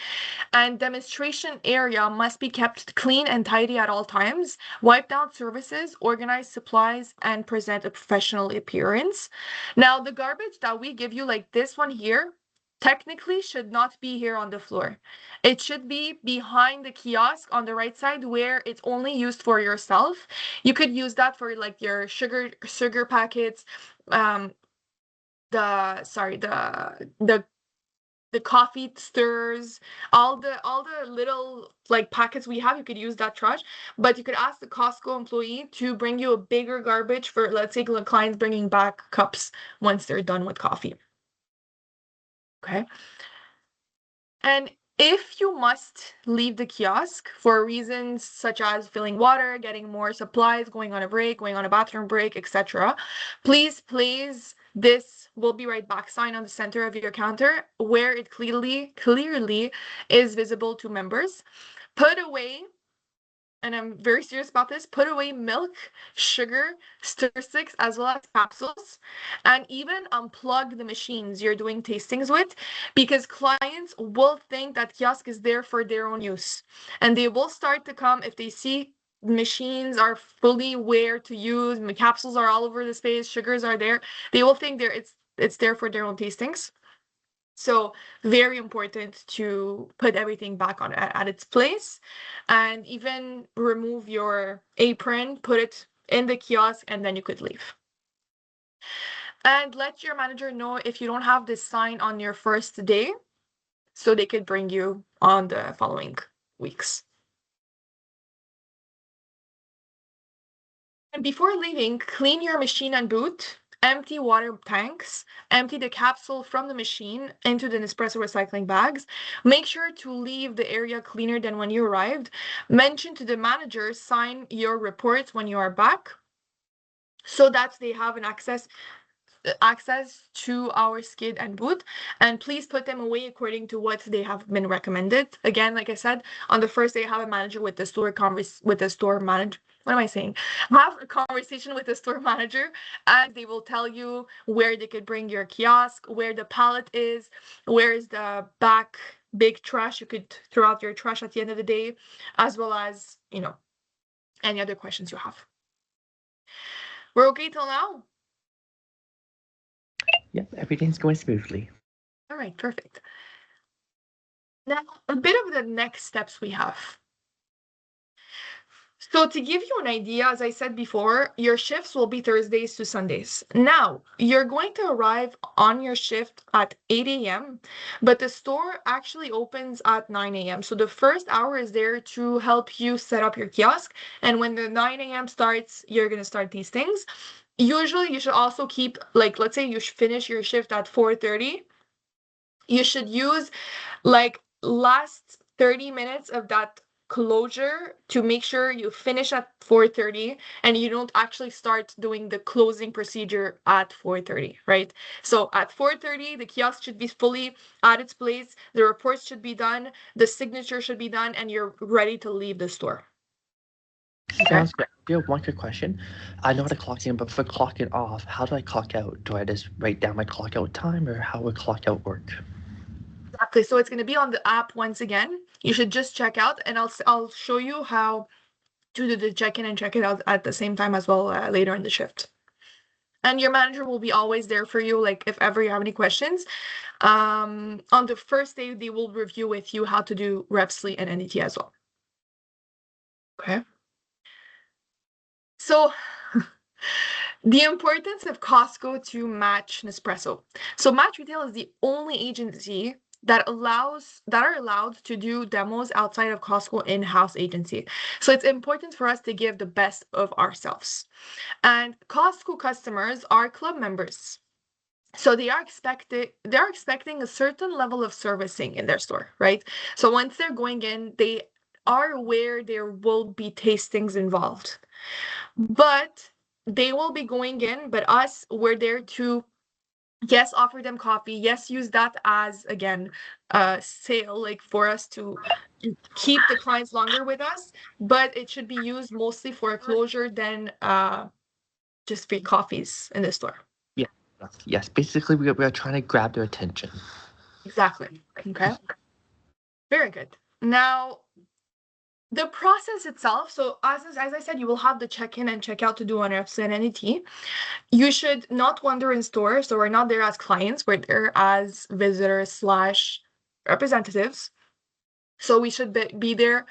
And demonstration area must be kept clean and tidy at all times. Wipe down services, organize supplies, and present a professional appearance. Now, the garbage that we give you, like this one here, technically should not be here on the floor. It should be behind the kiosk on the right side where it's only used for yourself. You could use that for like your sugar packets, um, the coffee stirs, all the little like packets we have, you could use that trash. But you could ask the Costco employee to bring you a bigger garbage for, let's say, clients bringing back cups once they're done with coffee. Okay. And if you must leave the kiosk for reasons such as filling water, getting more supplies, going on a break, going on a bathroom break, etc., please place this "will be right back" sign on the center of your counter where it clearly is visible to members. Put away, and I'm very serious about this, put away milk, sugar, stir sticks, as well as capsules, and even unplug the machines you're doing tastings with, because clients will think that kiosk is there for their own use. And they will start to come if they see machines are fully where to use, capsules are all over the space, sugars are there. They will think it's there for their own tastings. So very important to put everything back on at its place, and even remove your apron, put it in the kiosk, and then you could leave. And let your manager know if you don't have this sign on your first day, so they could bring you on the following weeks. And before leaving, clean your machine and boot, empty water tanks, empty the capsule from the machine into the Nespresso recycling bags. Make sure to leave the area cleaner than when you arrived. Mention to the manager, sign your reports when you are back, so that they have an access to our skid and boot, and please put them away according to what they have been recommended. Again, like I said, on the first day, have a manager with the store manager. What am I saying? Have a conversation with the store manager, and they will tell you where they could bring your kiosk, where the pallet is, where is the back big trash. You could throw out your trash at the end of the day, as well as, any other questions you have. We're okay till now? Yep, everything's going smoothly. All right, perfect. Now, a bit of the next steps we have. So to give you an idea, as I said before, your shifts will be Thursdays to Sundays. Now, you're going to arrive on your shift at 8 a.m., but the store actually opens at 9 a.m. So the first hour is there to help you set up your kiosk. And when the 9 a.m. starts, you're going to start these things. Usually, you should also keep, like, let's say you finish your shift at 4:30. You should use like last 30 minutes of that closure to make sure you finish at 4:30 and you don't actually start doing the closing procedure at 4:30, right? So at 4:30 the kiosk should be fully at its place, the reports should be done, the signature should be done, and you're ready to leave the store. Okay. Sounds good. Yeah, one quick question. I know how to clock in, but for clocking off, how do I clock out? Do I just write down my clock out time, or how would clock out work? Exactly. So it's going to be on the app once again. You should just check out, and I'll show you how to do the check-in and check it out at the same time as well later in the shift. And your manager will be always there for you, like if ever you have any questions. On the first day, they will review with you how to do RevSli and NDT as well. Okay. So the importance of Coscto to Match Nespresso. So Match Retail is the only agency that are allowed to do demos outside of Costco in-house agency. So it's important for us to give the best of ourselves. And Costco customers are club members. So they are expecting a certain level of servicing in their store, right? So once they're going in, they are aware there will be tastings involved. But they will be going in, but us, we're there to, yes, offer them coffee, yes, use that as, again, a sale, like for us to keep the clients longer with us, but it should be used mostly for a closure than just free coffees in the store. Yeah. Yes. Basically, we are trying to grab their attention. Exactly. Okay. Very good. Now, the process itself, so as I said, you will have the check-in and check-out to do on NET. You should not wander in stores, so we're not there as clients, we're there as visitors / representatives. So we should be there,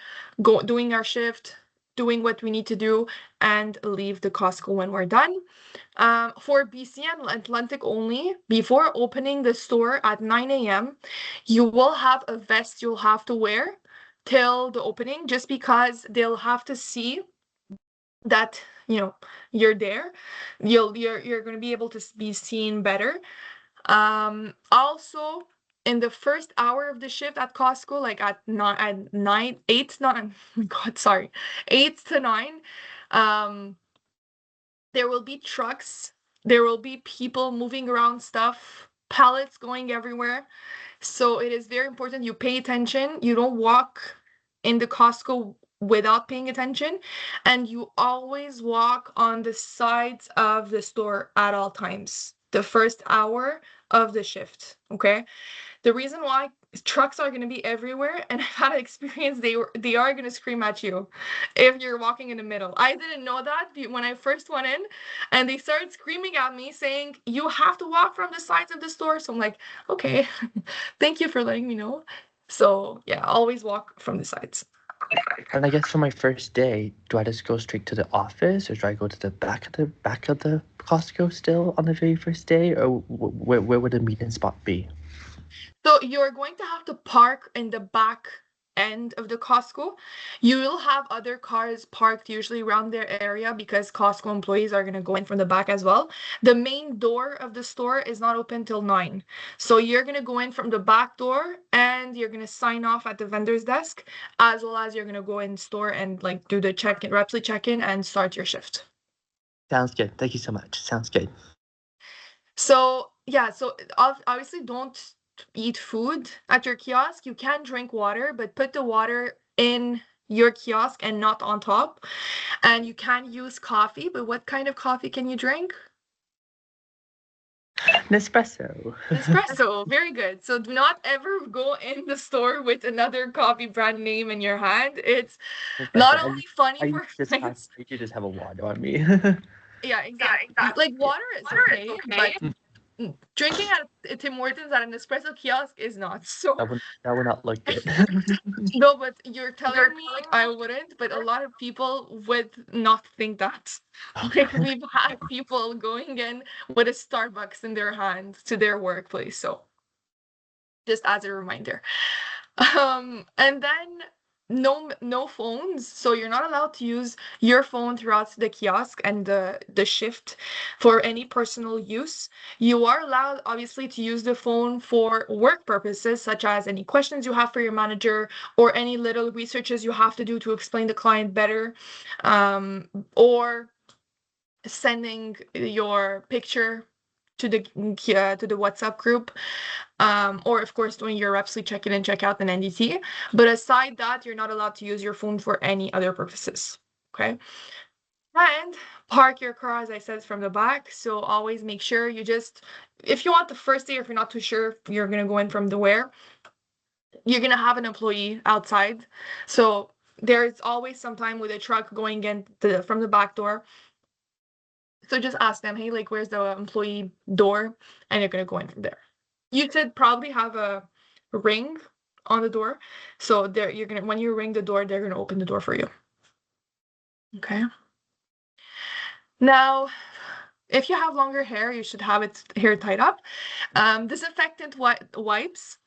doing our shift, doing what we need to do, and leave the Costco when we're done. For BC and Atlantic only, before opening the store at 9 a.m., you will have a vest you'll have to wear till the opening, just because they'll have to see that you're there. You're going to be able to be seen better. Also, in the first hour of the shift at Costco, like at 8 to 9, there will be trucks, there will be people moving around stuff, pallets going everywhere. So it is very important you pay attention. You don't walk in the Costco without paying attention, and you always walk on the sides of the store at all times, the first hour of the shift. Okay. The reason why trucks are going to be everywhere, and I've had an experience they are going to scream at you if you're walking in the middle. I didn't know that when I first went in, and they started screaming at me saying you have to walk from the sides of the store. So I'm like, okay, thank you for letting me know. So yeah, always walk from the sides. And I guess for my first day, do I just go straight to the office, or do I go to the back of the Costco still on the very first day, or where would the meeting spot be? So you're going to have to park in the back end of the Costco. You will have other cars parked usually around their area because Costco employees are going to go in from the back as well. The main door of the store is not open till 9. So you're going to go in from the back door and you're going to sign off at the vendor's desk, as well as you're going to go in store and like do the check-in, rapidly check-in and start your shift. Sounds good. Thank you so much. Sounds good. So yeah, so obviously don't eat food at your kiosk. You can drink water, but put the water in your kiosk and not on top. And you can use coffee, but what kind of coffee can you drink? Nespresso. Espresso, very good. So do not ever go in the store with another coffee brand name in your hand. It's not Nespresso. only funny I for just have clients. I just have a water on me. Yeah, exactly. Like water is okay, but drinking at Tim Hortons at an espresso kiosk is not. So That would not look good. no, but you're telling me I wouldn't, but a lot of people would not think that. Like Okay. we've had people going in with a Starbucks in their hand to their workplace. So just as a reminder. And then no phones. So you're not allowed to use your phone throughout the kiosk and the shift for any personal use. You are allowed obviously to use the phone for work purposes, such as any questions you have for your manager or any little researches you have to do to explain the client better, or sending your picture to the WhatsApp group, or of course doing your Repsly check-in and check-out and NDT. But aside that, you're not allowed to use your phone for any other purposes. Okay. And park your car, as I said, from the back. So always make sure you just, if you want the first day, or if you're not too sure if you're gonna go in from the where, you're gonna have an employee outside. So there's always some time with a truck going in from the back door. So just ask them, hey, like, where's the employee door? And you're gonna go in from there. You should probably have a ring on the door. So there you're gonna when you ring the door, they're gonna open the door for you. Okay. Now, if you have longer hair, you should have it hair tied up. Disinfectant wipes.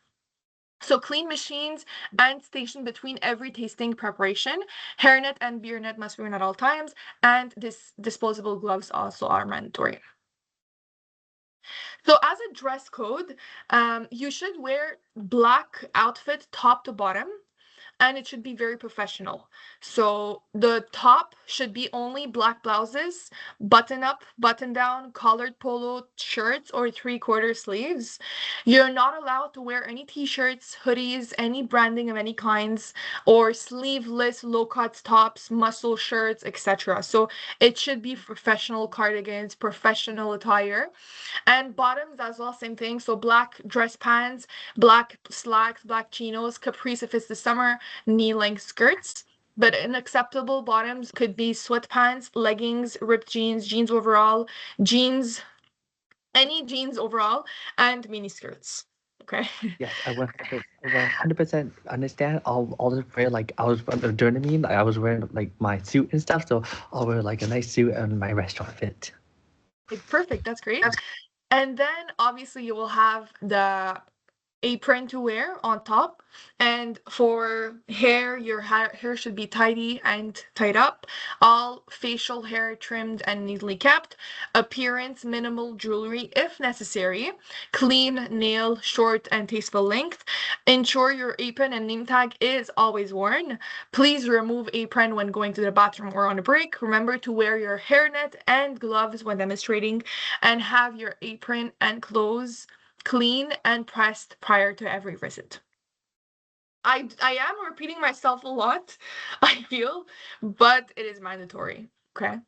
So clean machines and station between every tasting preparation. Hairnet and beer net must be worn at all times, and this disposable gloves also are mandatory. So as a dress code, you should wear black outfit top to bottom, and it should be very professional. So the top should be only black blouses, button up, button down, collared polo shirts, or 3/4 sleeves. You're not allowed to wear any t-shirts, hoodies, any branding of any kinds, or sleeveless low-cut tops, muscle shirts, etc. So it should be professional cardigans, professional attire. And bottoms as well, same thing. So black dress pants, black slacks, black chinos, capris if it's the summer, knee-length skirts. But unacceptable bottoms could be sweatpants, leggings, ripped jeans, jeans overall, jeans, any jeans overall, and mini skirts. Okay. Yes, I 100% understand. I'll just wear like I was during the meeting, like, I was wearing like my suit and stuff, so I'll wear like a nice suit and my restaurant fit. Perfect. That's great. And then obviously you will have the apron to wear on top. And for hair, your hair should be tidy and tied up. All facial hair trimmed and neatly kept. Appearance, minimal jewelry if necessary. Clean nail, short and tasteful length. Ensure your apron and name tag is always worn. Please remove apron when going to the bathroom or on a break. Remember to wear your hairnet and gloves when demonstrating, and have your apron and clothes clean and pressed prior to every visit. I am repeating myself a lot, I feel, but it is mandatory. Okay.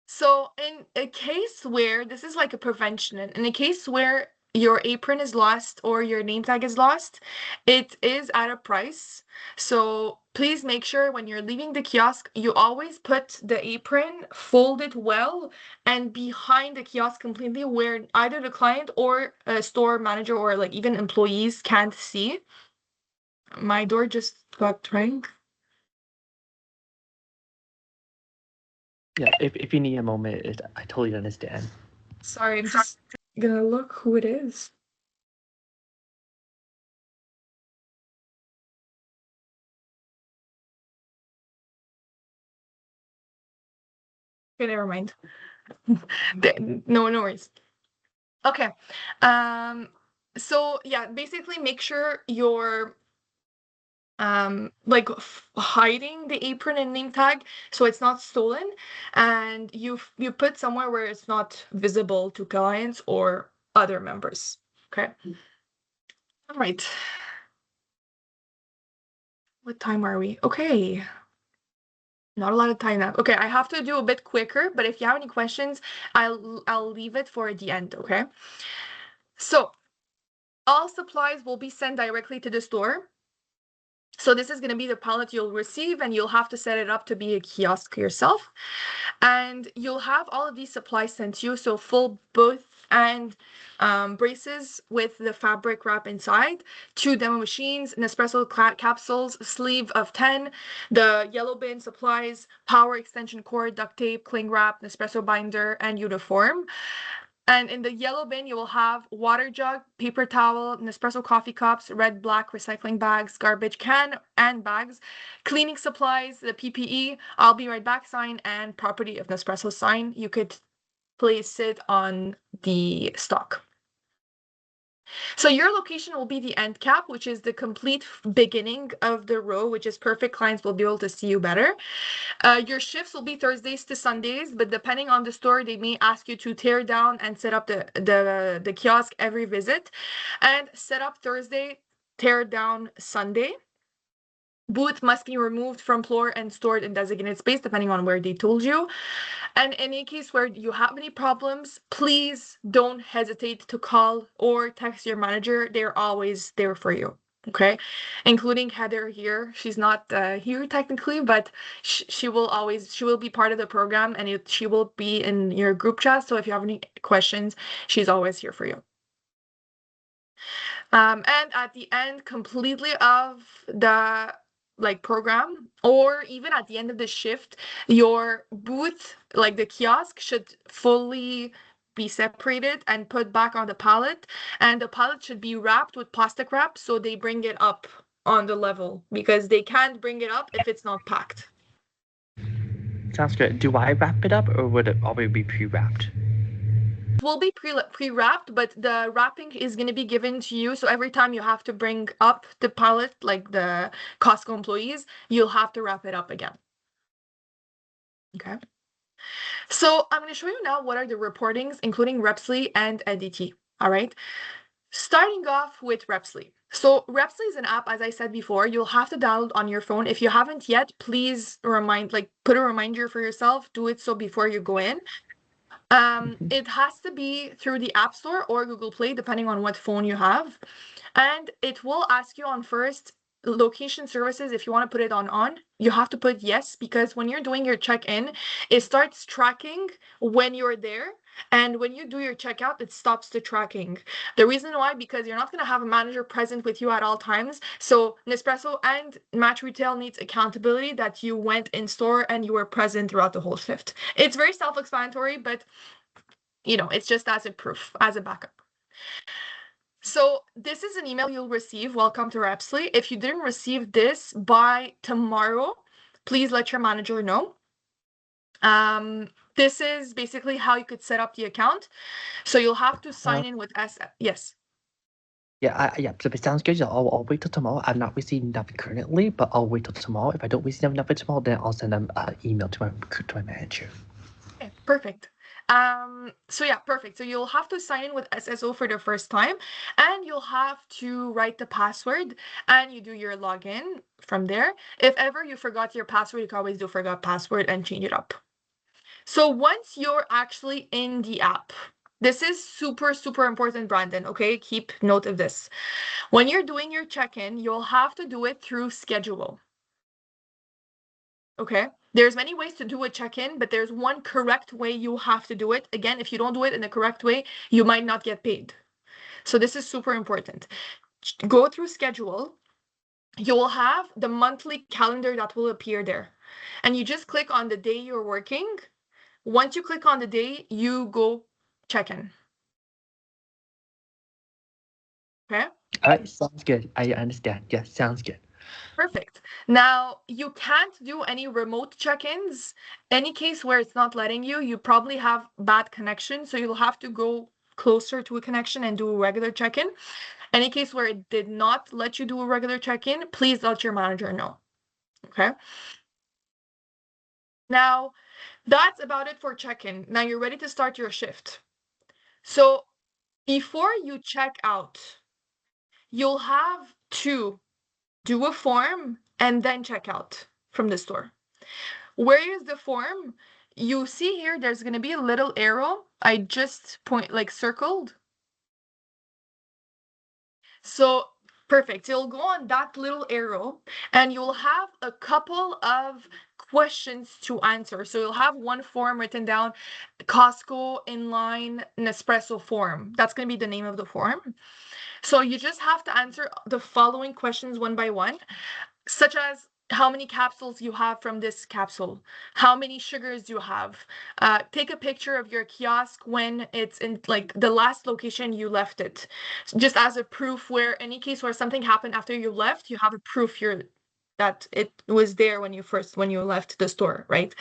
So in a case where this is like a prevention, in a case where your apron is lost or your name tag is lost, it is at a price. So please make sure when you're leaving the kiosk, you always put the apron, fold it well, and behind the kiosk completely where either the client or a store manager or like even employees can't see. My door just got rang. Yeah, if you need a moment, I totally understand. Sorry, I'm just gonna look who it is. Okay, never mind. No, no worries. Okay. So yeah, basically make sure you're like hiding the apron and name tag so it's not stolen, and you put somewhere where it's not visible to clients or other members. Okay. All right. What time are we? Okay. Not a lot of time now. Okay, I have to do a bit quicker, but if you have any questions, I'll leave it for the end, okay? So, all supplies will be sent directly to the store. So this is going to be the pallet you'll receive, and you'll have to set it up to be a kiosk yourself. And you'll have all of these supplies sent to you. So full booth and braces with the fabric wrap inside, 2 demo machines, Nespresso capsules, sleeve of 10, the yellow bin supplies, power extension cord, duct tape, cling wrap, Nespresso binder, and uniform. And in the yellow bin, you will have water jug, paper towel, Nespresso coffee cups, red, black recycling bags, garbage can and bags, cleaning supplies, the PPE, I'll be right back sign, and property of Nespresso sign. You could place it on the stock. So your location will be the end cap, which is the complete beginning of the row, which is perfect. Clients will be able to see you better. Your shifts will be Thursdays to Sundays, but depending on the store, they may ask you to tear down and set up the kiosk every visit, and set up Thursday, tear down Sunday. Booth must be removed from floor and stored in designated space, depending on where they told you. And in any case where you have any problems, please don't hesitate to call or text your manager. They're always there for you. Okay, including Heather here. She's not here technically, but she will be part of the program, and she will be in your group chat. So if you have any questions, she's always here for you. And at the end completely of the like program, or even at the end of the shift, your booth, like the kiosk, should fully be separated and put back on the pallet, and the pallet should be wrapped with plastic wrap so they bring it up on the level, because they can't bring it up if it's not packed. Sounds good. Do I wrap it up, or would it already be pre-wrapped? Will be pre-wrapped, but the wrapping is going to be given to you. So every time you have to bring up the pallet, like the Costco employees, you'll have to wrap it up again. Okay. So I'm going to show you now what are the reportings, including Repsly and NDT. All right. Starting off with Repsly. So Repsly is an app, as I said before, you'll have to download on your phone. If you haven't yet, please put a reminder for yourself. Do it so before you go in. It has to be through the App Store or Google Play, depending on what phone you have. And it will ask you on first location services. If you want to put it on, you have to put yes, because when you're doing your check-in, it starts tracking when you're there. And when you do your checkout, it stops the tracking. The reason why, because you're not going to have a manager present with you at all times. So Nespresso and Match Retail needs accountability that you went in store and you were present throughout the whole shift. It's very self-explanatory, but it's just as a proof, as a backup. So this is an email you'll receive. Welcome to Repsly. If you didn't receive this by tomorrow, please let your manager know. This is basically how you could set up the account. So you'll have to sign in with S. Yes. Yeah, so it sounds good. Yeah, I'll wait till tomorrow. I'm not receiving nothing currently, but I'll wait till tomorrow. If I don't receive nothing tomorrow, then I'll send them an email to my manager. Okay, perfect. So yeah, perfect. So you'll have to sign in with SSO for the first time, and you'll have to write the password, and you do your login from there. If ever you forgot your password, you can always do forgot password and change it up. So once you're actually in the app, This is super, super important, Brandon, okay? Keep note of this. When you're doing your check-in, you'll have to do it through schedule. Okay? There's many ways to do a check-in, but there's one correct way you have to do it. Again, if you don't do it in the correct way, you might not get paid. So this is super important. Go through schedule. You will have the monthly calendar that will appear there. And you just click on the day you're working. Once you click on the day, you go check-in. Okay? All right, sounds good. I understand. Yes, sounds good. Perfect. Now, you can't do any remote check-ins. Any case where it's not letting you, you probably have bad connection, so you'll have to go closer to a connection and do a regular check-in. Any case where it did not let you do a regular check-in, please let your manager know. Okay? Now, that's about it for check-in. Now you're ready to start your shift. So before you check out, you'll have to do a form and then check out from the store. Where is the form? You see here, there's going to be a little arrow. I just circled. So perfect. You'll go on that little arrow and you'll have a couple of questions to answer. So you'll have one form written down, Coscto Inline Nespresso form. That's going to be the name of the form. So you just have to answer the following questions one by one, such as how many capsules you have from this capsule, how many sugars you have. Take a picture of your kiosk when it's in the last location you left it, just as a proof where any case where something happened after you left, you have a proof that it was there when you left the store, right?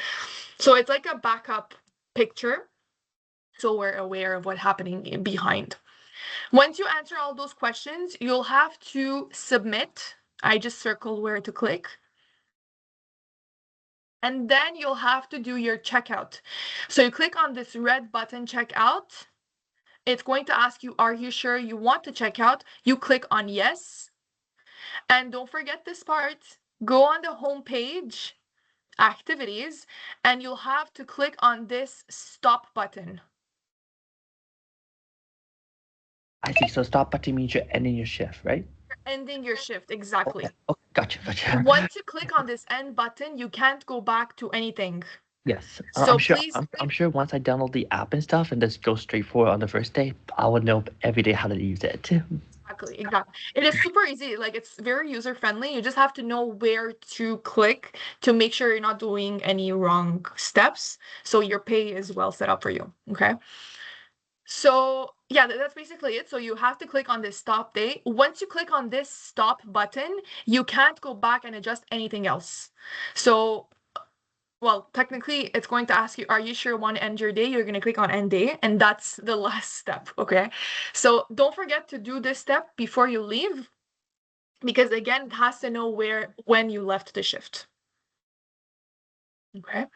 So it's like a backup picture, so we're aware of what's happening behind. Once you answer all those questions, you'll have to submit. I just circled where to click. And then you'll have to do your checkout. So you click on this red button, checkout. It's going to ask you, are you sure you want to check out? You click on yes. And don't forget this part. Go on the home page, activities, and you'll have to click on this stop button. I see. So stop button means you're ending your shift, right? You're ending your shift, exactly. Okay, gotcha. Once you click on this end button, you can't go back to anything. Yes, So I'm sure. please, I'm sure once I download the app and stuff and just go straight for it on the first day, I will know every day how to use it. exactly. It is super easy. Like it's very user friendly. You just have to know where to click to make sure you're not doing any wrong steps. So your pay is well set up for you. Okay. So yeah, that's basically it. So you have to click on this stop day. Once you click on this stop button, you can't go back and adjust anything else. So well, technically, it's going to ask you, are you sure you want to end your day? You're going to click on end day, and that's the last step, okay? So don't forget to do this step before you leave, because again, it has to know when you left the shift. Okay.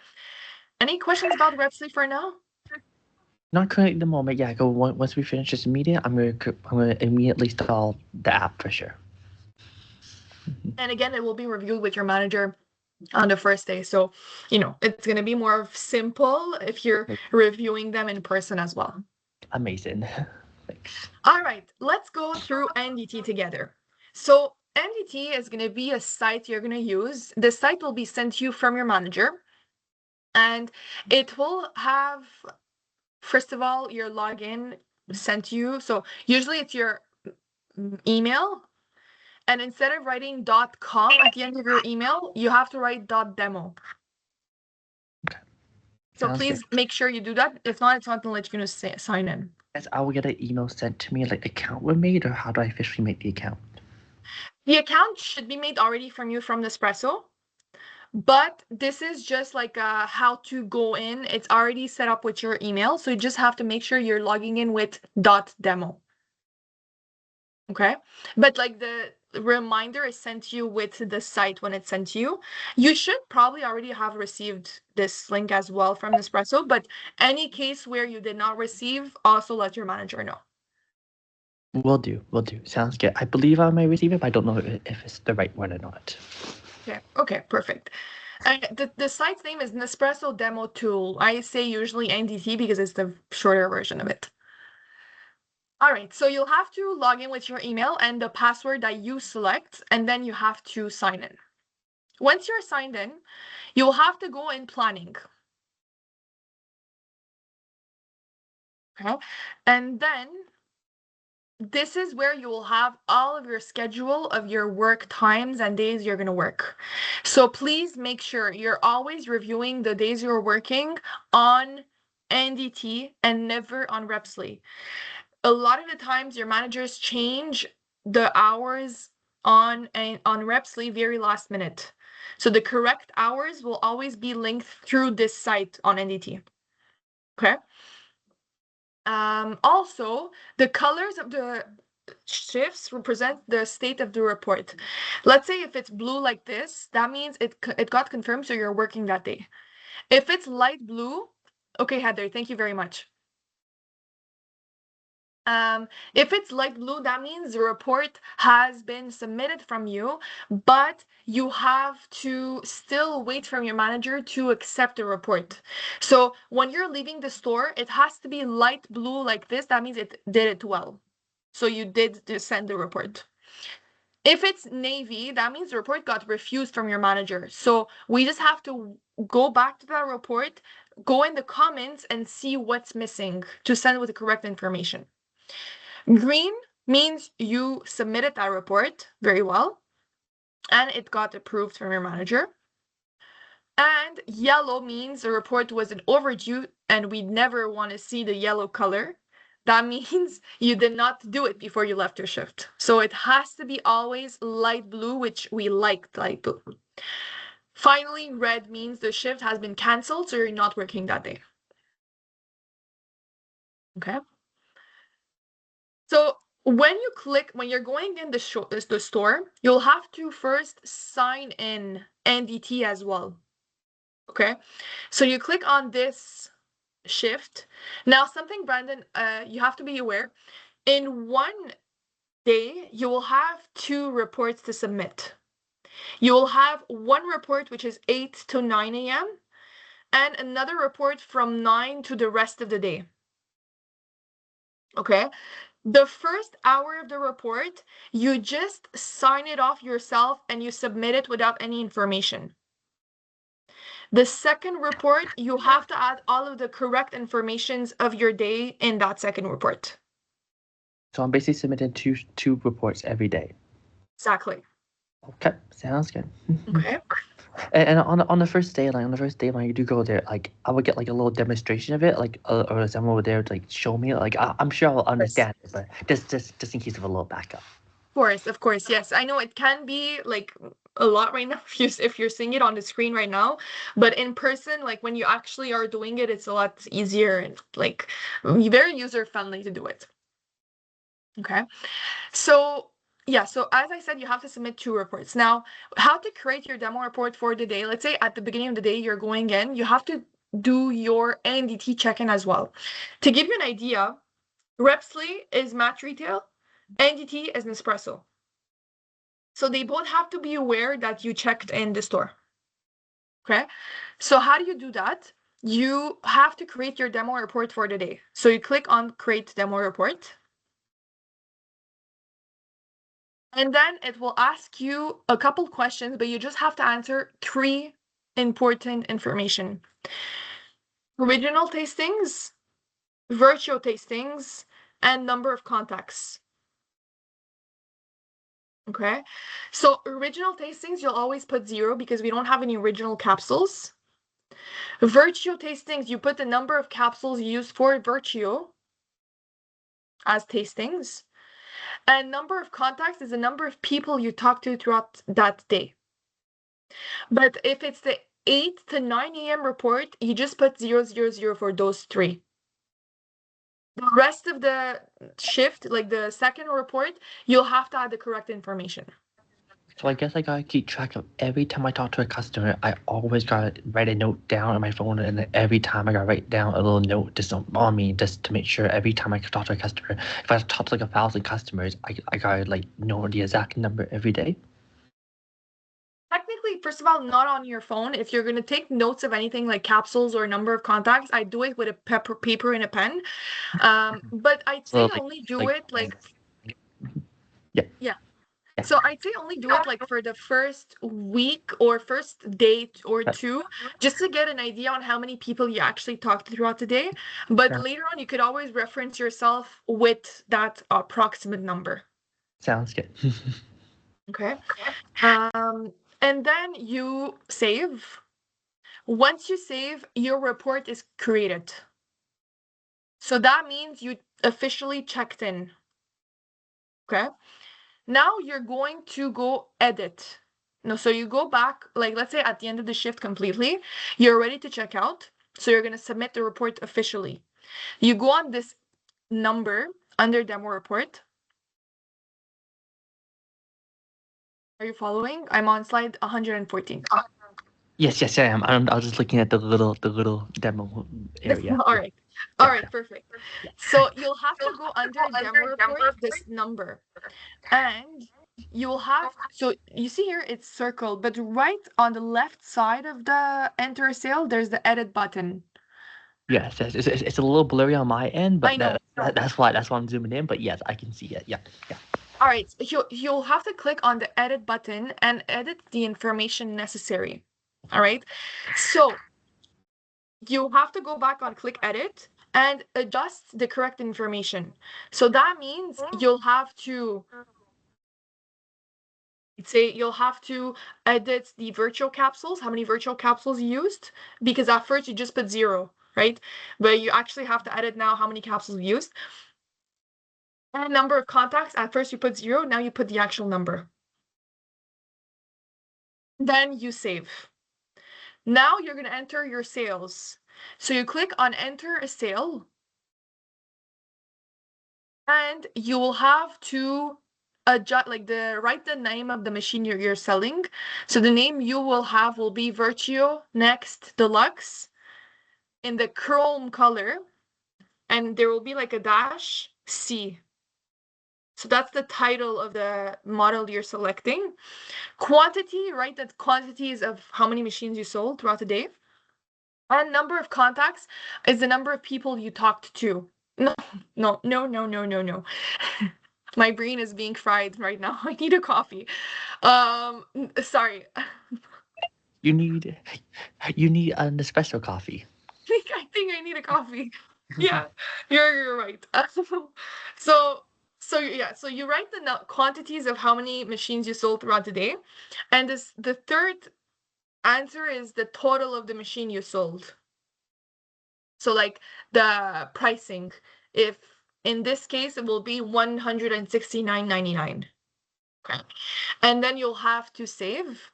Any questions about Repsly for now? Not currently at the moment. Yeah, go once we finish this meeting, I'm gonna immediately install the app for sure. And again, it will be reviewed with your manager on the first day. So, it's going to be more simple if you're reviewing them in person as well. Amazing. Thanks. All right, let's go through NDT together. So NDT is going to be a site you're going to use. The site will be sent to you from your manager, and it will have, first of all, your login sent to you. So usually it's your email, and instead of writing .com at the end of your email, you have to write .demo. Okay. So Sounds please good. make sure you do that. If not, it's not going to let you sign in. Yes, I will get an email sent to me like account were made, or how do I officially make the account? The account should be made already from Nespresso. But this is just like how to go in. It's already set up with your email. So you just have to make sure you're logging in with .demo. Okay. But like the reminder is sent to you with the site when it's sent to you. You should probably already have received this link as well from Nespresso. But any case where you did not receive, also let your manager know. Will do. Will do. Sounds good. I believe I may receive it, but I don't know if it's the right one or not. Okay, perfect. The site's name is Nespresso Demo Tool. I say usually NDT because it's the shorter version of it. All right, so you'll have to log in with your email and the password that you select, and then you have to sign in. Once you're signed in, you'll have to go in planning. Okay, and then this is where you will have all of your schedule of your work times and days you're going to work. So please make sure you're always reviewing the days you're working on NDT and never on Repsly. A lot of the times your managers change the hours on Repsly very last minute. So the correct hours will always be linked through this site on NDT. Okay. Also, the colors of the shifts represent the state of the report. Let's say if it's blue like this, that means it got confirmed, so you're working that day. If it's light blue, okay, Heather, thank you very much. If it's light blue, that means the report has been submitted from you, but you have to still wait from your manager to accept the report. So when you're leaving the store, it has to be light blue like this. That means it did it well. So you did send the report. If it's navy, that means the report got refused from your manager. So we just have to go back to that report, go in the comments and see what's missing to send with the correct information. Green means you submitted that report very well and it got approved from your manager. And yellow means the report was an overdue and we never want to see the yellow color. That means you did not do it before you left your shift. So it has to be always light blue, which we like light blue. Finally, red means the shift has been canceled, so you're not working that day. Okay. So when you're going in the store, you'll have to first sign in NDT as well. Okay. So you click on this shift. Now, something, Brandon, you have to be aware. In one day, you will have 2 reports to submit. You will have one report, which is 8 to 9 a.m., and another report from 9 to the rest of the day. Okay. The first hour of the report, you just sign it off yourself and you submit it without any information. The second report, you have to add all of the correct informations of your day in that second report. So I'm basically submitting two reports every day. Exactly. Okay, sounds good. Okay. And on the first day, when you do go there, like I would get like a little demonstration of it, like or someone over there to like show me. Like I'm sure I'll understand it, but just in case of a little backup. Of course, yes. I know it can be like a lot right now if you're seeing it on the screen right now, but in person, like when you actually are doing it, it's a lot easier and like very user friendly to do it. Okay. So yeah, so as I said, you have to submit 2 reports. Now, how to create your demo report for the day? Let's say at the beginning of the day you're going in, you have to do your NDT check-in as well. To give you an idea, Repsly is match retail, NDT is Nespresso. So they both have to be aware that you checked in the store. Okay. So how do you do that? You have to create your demo report for the day. So you click on create demo report. And then it will ask you a couple questions, but you just have to answer 3 important information. Original tastings, virtual tastings, and number of contacts. Okay. So original tastings, you'll always put 0 because we don't have any original capsules. Virtual tastings, you put the number of capsules used for Virtio as tastings. And number of contacts is the number of people you talk to throughout that day. But if it's the 8 to 9 a.m. report, you just put 000 for those 3. The rest of the shift, like the second report, you'll have to add the correct information. So I guess I gotta keep track of every time I talk to a customer. I always gotta write a note down on my phone, and then every time I gotta write down a little note just on me, just to make sure every time I talk to a customer. If I talk to like 1,000 customers, I gotta like know the exact number every day. Technically, actually, first of all, not on your phone. If you're going to take notes of anything like capsules or number of contacts, I do it with a paper and a pen. But I'd say So only do it like, yeah, yeah. yeah. So I'd say only do it like for the first week or first day or That two, just to get an idea on how many people you actually talked to throughout the day. But sounds later on, you could always reference yourself with that approximate number. sounds good. Okay. And then you save. Once you save, your report is created. So that means you officially checked in. Okay. Now you're going to go edit. No, so you go back, like let's say at the end of the shift completely, you're ready to check out. So you're going to submit the report officially. You go on this number under demo report. Are you following? I'm on slide 114. Yes, yes, I am. I was just looking at the little demo area. All Yeah, right. All yeah, right, perfect. So you'll have to go under demo report, this number. And you will have, so you see here it's circled, but right on the left side of the enter sale, there's the edit button. yes, yes. It's a little blurry on my end, I but know. that's why I'm zooming in. But yes, I can see it. Yeah, yeah. All right, so you'll have to click on the edit button and edit the information necessary. All right. So you have to go back on click edit and adjust the correct information. So that means you'll have to say you'll have to edit the virtual capsules, how many virtual capsules you used, because at first you just put 0, right? But you actually have to edit now how many capsules you used. And number of contacts, at first you put 0, now you put the actual number. Then you save. Now you're going to enter your sales. So you click on enter a sale, and you will have to adjust write the name of the machine you're selling. So the name you will have will be Virtio Next Deluxe in the chrome color, and there will be like a dash C. So that's the title of the model you're selecting. Quantity, right? That quantities of how many machines you sold throughout the day. And number of contacts is the number of people you talked to. No, no, no, no, no, no, no. My brain is being fried right now. I need a coffee. Sorry. You need you need an espresso coffee. I think I need a coffee. Yeah, you're right. So so you write the quantities of how many machines you sold throughout the day, and the third answer is the total of the machine you sold. So like the pricing, if in this case it will be 169.99. Okay. And then you'll have to save.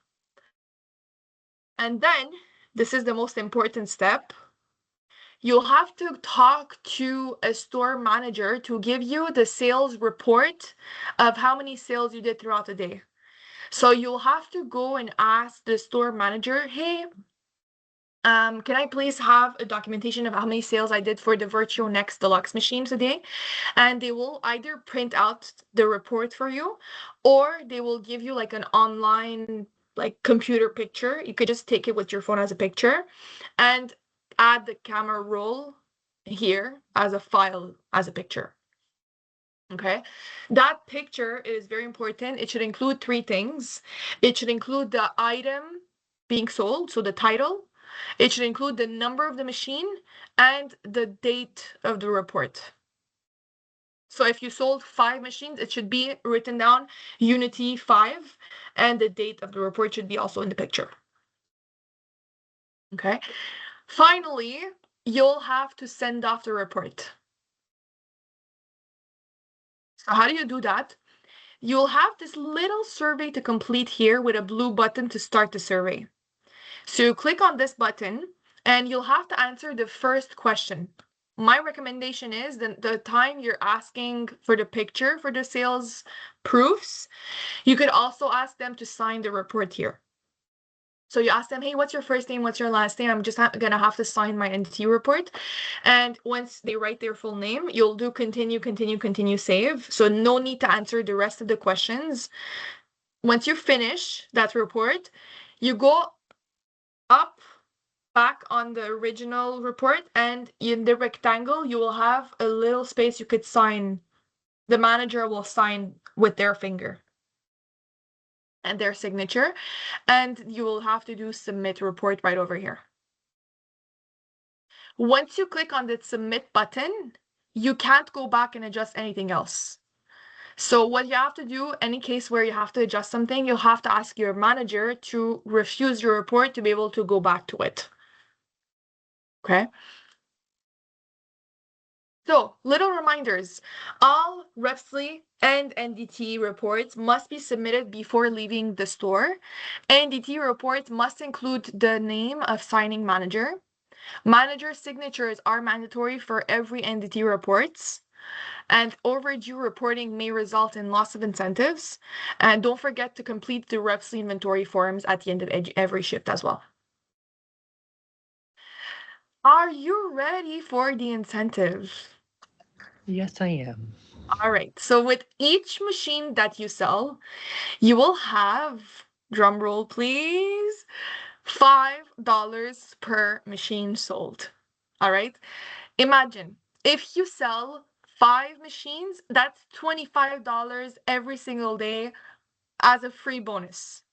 And then this is the most important step. You'll have to talk to a store manager to give you the sales report of how many sales you did throughout the day. So you'll have to go and ask the store manager, hey, can I please have a documentation of how many sales I did for the Virtual Next Deluxe machine today? And they will either print out the report for you, or they will give you like an online like computer picture. You could just take it with your phone as a picture and add the camera roll here as a file as a picture. Okay, that picture is very important. It should include three things. It should include the item being sold, so the title. It should include the number of the machine and the date of the report. So if you sold 5 machines, it should be written down Unity 5, and the date of the report should be also in the picture. Okay. Finally, you'll have to send off the report. So how do you do that? You'll have this little survey to complete here with a blue button to start the survey. So you click on this button and you'll have to answer the first question. My recommendation is that the time you're asking for the picture for the sales proofs, you could also ask them to sign the report here. So you ask them, hey, what's your first name? What's your last name? I'm just gonna have to sign my entity report. And once they write their full name, you'll do continue, continue, continue, save. So no need to answer the rest of the questions. once you finish that report, you go up back on the original report, and in the rectangle you will have a little space you could sign. The manager will sign with their finger and their signature, and you will have to do submit report right over here. Once you click on the submit button, you can't go back and adjust anything else. So what you have to do, any case where you have to adjust something, you'll have to ask your manager to refuse your report to be able to go back to it. Okay? So, little reminders. All Repsly and NDT reports must be submitted before leaving the store. NDT reports must include the name of signing manager. Manager signatures are mandatory for every NDT reports. And overdue reporting may result in loss of incentives. And don't forget to complete the Repsly inventory forms at the end of every shift as well. Are you ready for the incentives? Yes, I am. All right. So with each machine that you sell, you will have, drum roll please, $5 per machine sold. All right. Imagine if you sell 5 machines, that's $25 every single day as a free bonus.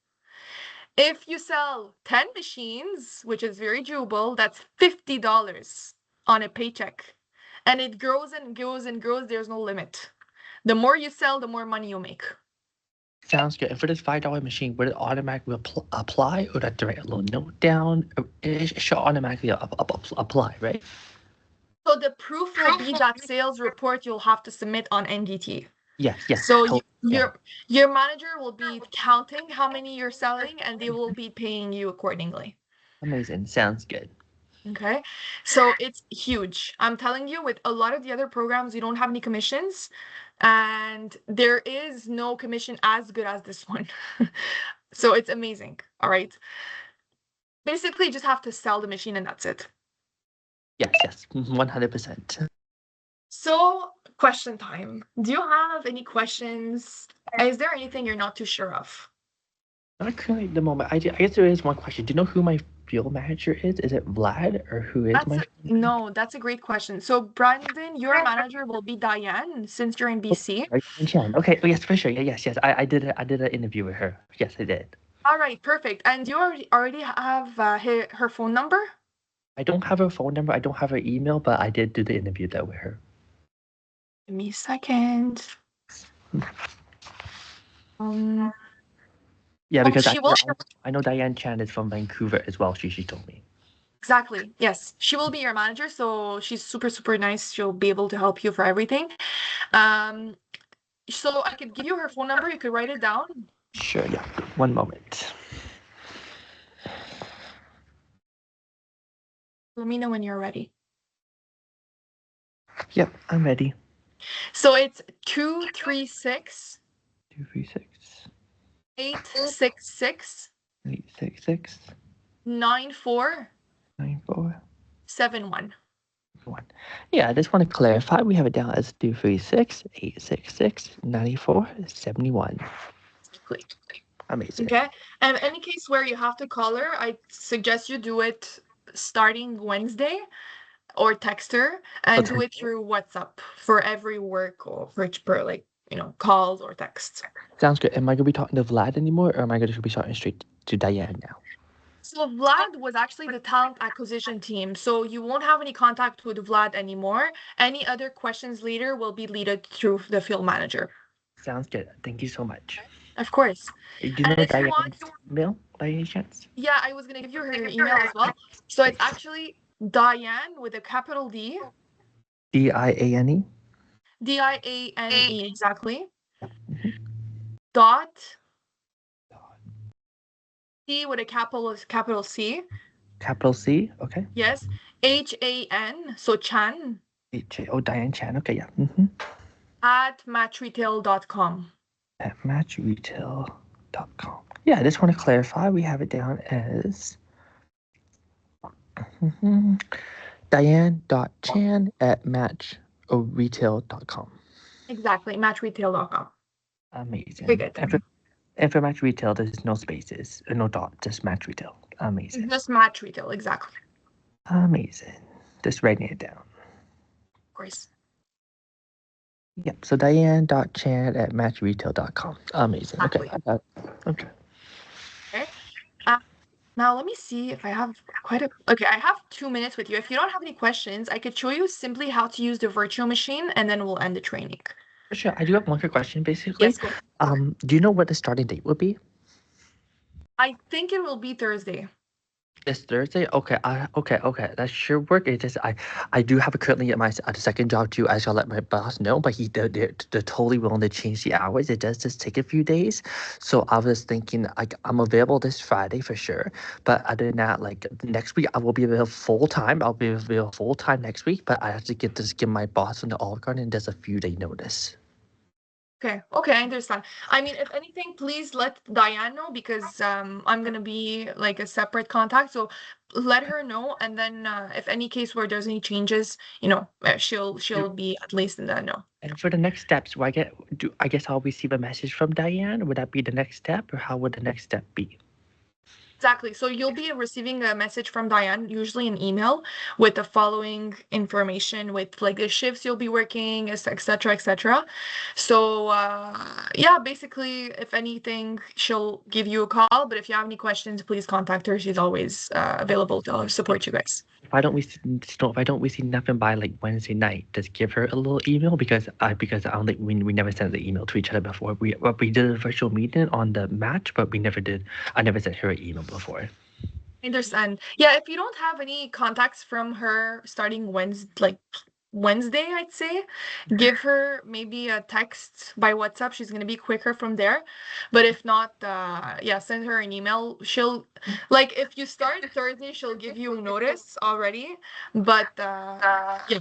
If you sell 10 machines, which is very doable, that's $50 on a paycheck. And it grows and grows and grows. There's no limit. The more you sell, the more money you make. Sounds good. And for this $5 machine, would it automatically apply, or do I have to write a little note down? It should automatically apply, right? So the proof will be that sales report you'll have to submit on NDT. Yes, yes. So yeah. your manager will be counting how many you're selling, and they will be paying you accordingly. Amazing. Sounds good. Okay, so it's huge. I'm telling you, with a lot of the other programs, you don't have any commissions, and there is no commission as good as this one. So it's amazing. All right. Basically, you just have to sell the machine and that's it. Yes, 100%. So, question time. Do you have any questions? Is there anything you're not too sure of? Not currently at the moment. I guess there is one question. Do you know who my field manager is? Is it Vlad, or who is my? No, that's a great question. So, Brandon, your manager will be Diane since you're in BC. Right, Chan. Okay. Oh, yes, for sure. Yeah, yes. I did an interview with her. Yes, I did. All right, perfect. And you already have her phone number? I don't have her phone number. I don't have her email, but I did do the interview though with her. Give me a second. Yeah, because will. I know Diane Chan is from Vancouver as well. She told me. Exactly. Yes, she will be your manager, so she's super, super nice. She'll be able to help you for everything. So I could give you her phone number. You could write it down. Sure. Yeah. One moment. Let me know when you're ready. Yep, I'm ready. So it's 236 236 866 866 94 94 71. Yeah, I just want to clarify. We have it down as 236 866 94 71. Exactly. Amazing. Okay. And any case where you have to call her, I suggest you do it starting Wednesday, or text her, and do it through WhatsApp for every work or for like, calls or texts. Sounds good. Am I going to be talking to Vlad anymore, or am I going to be talking straight to Diane now? So Vlad was actually the talent acquisition team, so you won't have any contact with Vlad anymore. Any other questions later will be leaded through the field manager. Sounds good. Thank you so much. Of course. Do you know Diane's email by any chance? Yeah, I was going to give you her email as well. So it's actually Diane with a capital D. DIANE? DIANE, exactly. Dot. C with a capital C. Capital C, okay. Yes. HAN, so Chan. Oh, Diane Chan, okay, yeah. At matchretail.com. At matchretail.com. Yeah, I just want to clarify. We have it down as Diane.Chan at matchretail.com. Exactly, matchretail.com. Amazing. Very good. And for Match Retail, there's no spaces, no dot, just Match Retail. Amazing. Just Match Retail, exactly. Amazing. Just writing it down. Of course. Yep. So Diane.chan at matchretail.com. Amazing. Okay. Exactly. I got okay. Okay. Uh, Now let me see if I have quite a. Okay, I have 2 minutes with you. If you don't have any questions, I could show you simply how to use the virtual machine, and then we'll end the training. For sure. I do have one quick question basically. Yes, go. Do you know what the starting date would be? I think it will be Thursday. This Thursday? Okay, okay. That should work. It's just I do have a currently at the second job too. I shall let my boss know, but they're totally willing to change the hours. It does just take a few days, so I was thinking I'm available this Friday for sure. But other than that, like next week, I will be available full time. I'll be available full time next week, but I have to give my boss from the Olive Garden just a few day notice. Okay, I understand. I mean, if anything, please let Diane know because I'm gonna be like a separate contact. So let her know, and then if any case where there's any changes, she'll be at least in the know. And for the next steps, I guess I'll receive a message from Diane. Would that be the next step, or how would the next step be? Exactly. So you'll be receiving a message from Diane, usually an email, with the following information, with like the shifts you'll be working, etc., etc. So yeah, basically, if anything, she'll give you a call. But if you have any questions, please contact her. She's always available to support you guys. If I don't receive nothing by like Wednesday night, just give her a little email because I don't think we never sent the email to each other before. We did a virtual meeting on the match, but we never did. I never sent her an email before. I understand. Yeah, if you don't have any contacts from her starting Wednesday, I'd say, give her maybe a text by WhatsApp. She's gonna be quicker from there. But if not, yeah, send her an email. She'll like if you start Thursday, she'll give you notice already. But yeah,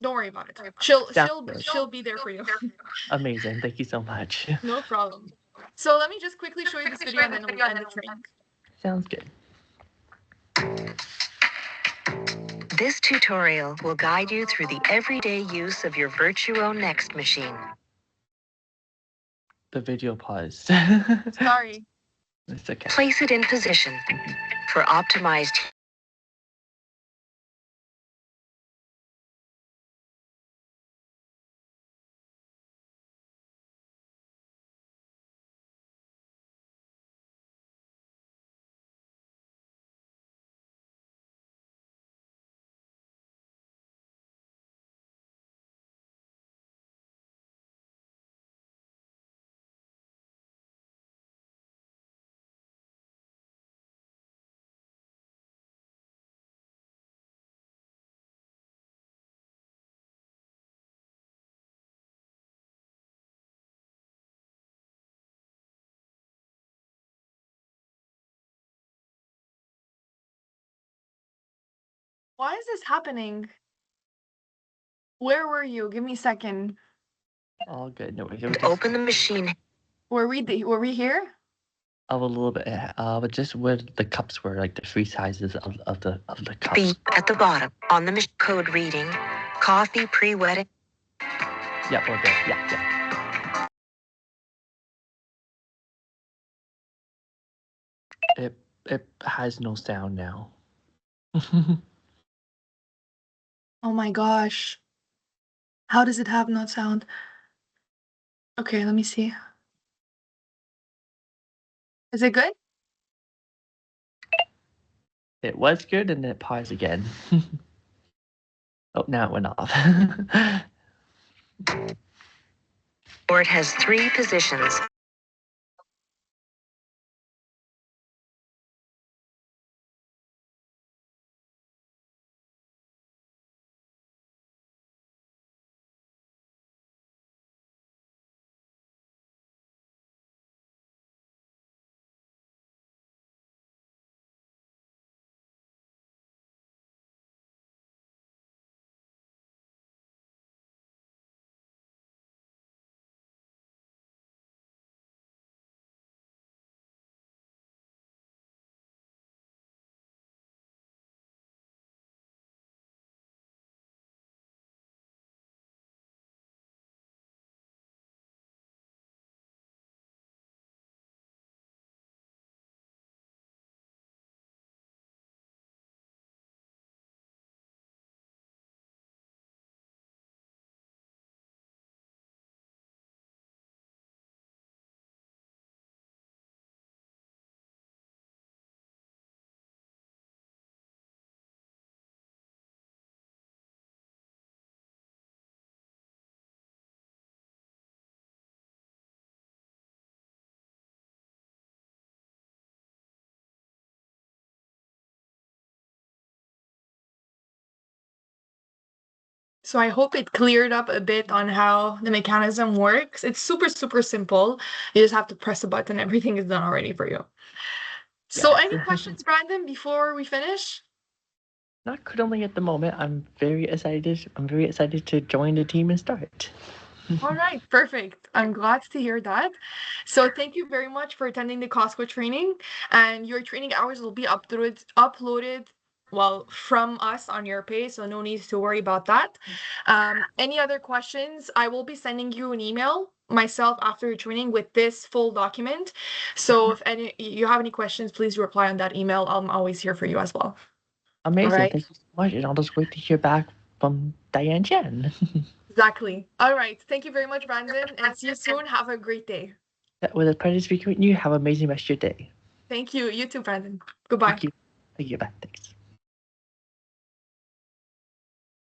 don't worry about it. She'll Sounds she'll good. she'll be there for you. Amazing. Thank you so much. No problem. So let me just quickly show you this video and then we'll end the training. Sounds good. This tutorial will guide you through the everyday use of your Virtuo Next machine. The video paused. Sorry. It's okay. Place it in position. For optimized Why is this happening? Where were you? Give me a second. All good. No worries. It was just open the machine Were we here? a little bit, but just where the cups were, like the three sizes of the cups. B at the bottom on the code reading coffee pre-wedding. Yeah, we're good. Yeah. It has no sound now. Oh my gosh. How does it have no sound? Okay, let me see. Is it good? It was good, and then it paused again. Oh, now it went off. Or it has 3 positions. So I hope it cleared up a bit on how the mechanism works. It's super, super simple. You just have to press a button. Everything is done already for you. So any Yes. questions, Brandon, before we finish? Not currently at the moment. I'm very excited. I'm very excited to join the team and start. All right, perfect. I'm glad to hear that. So thank you very much for attending the Costco training, and your training hours will be uploaded well from us on your page, so no need to worry about that. Any other questions? I will be sending you an email myself after your training with this full document. So if any you have any questions, please reply on that email. I'm always here for you as well. All Amazing. right. Thank you so much. And I'll just wait to hear back from Diane Chen. Exactly. All right. Thank you very much, Brandon, and see you soon. Have a great day. That was a pleasure speaking with you. Have an amazing rest of your day. Thank you. You too, Brandon. Goodbye. Thank you. Thank you. Bye. Thanks.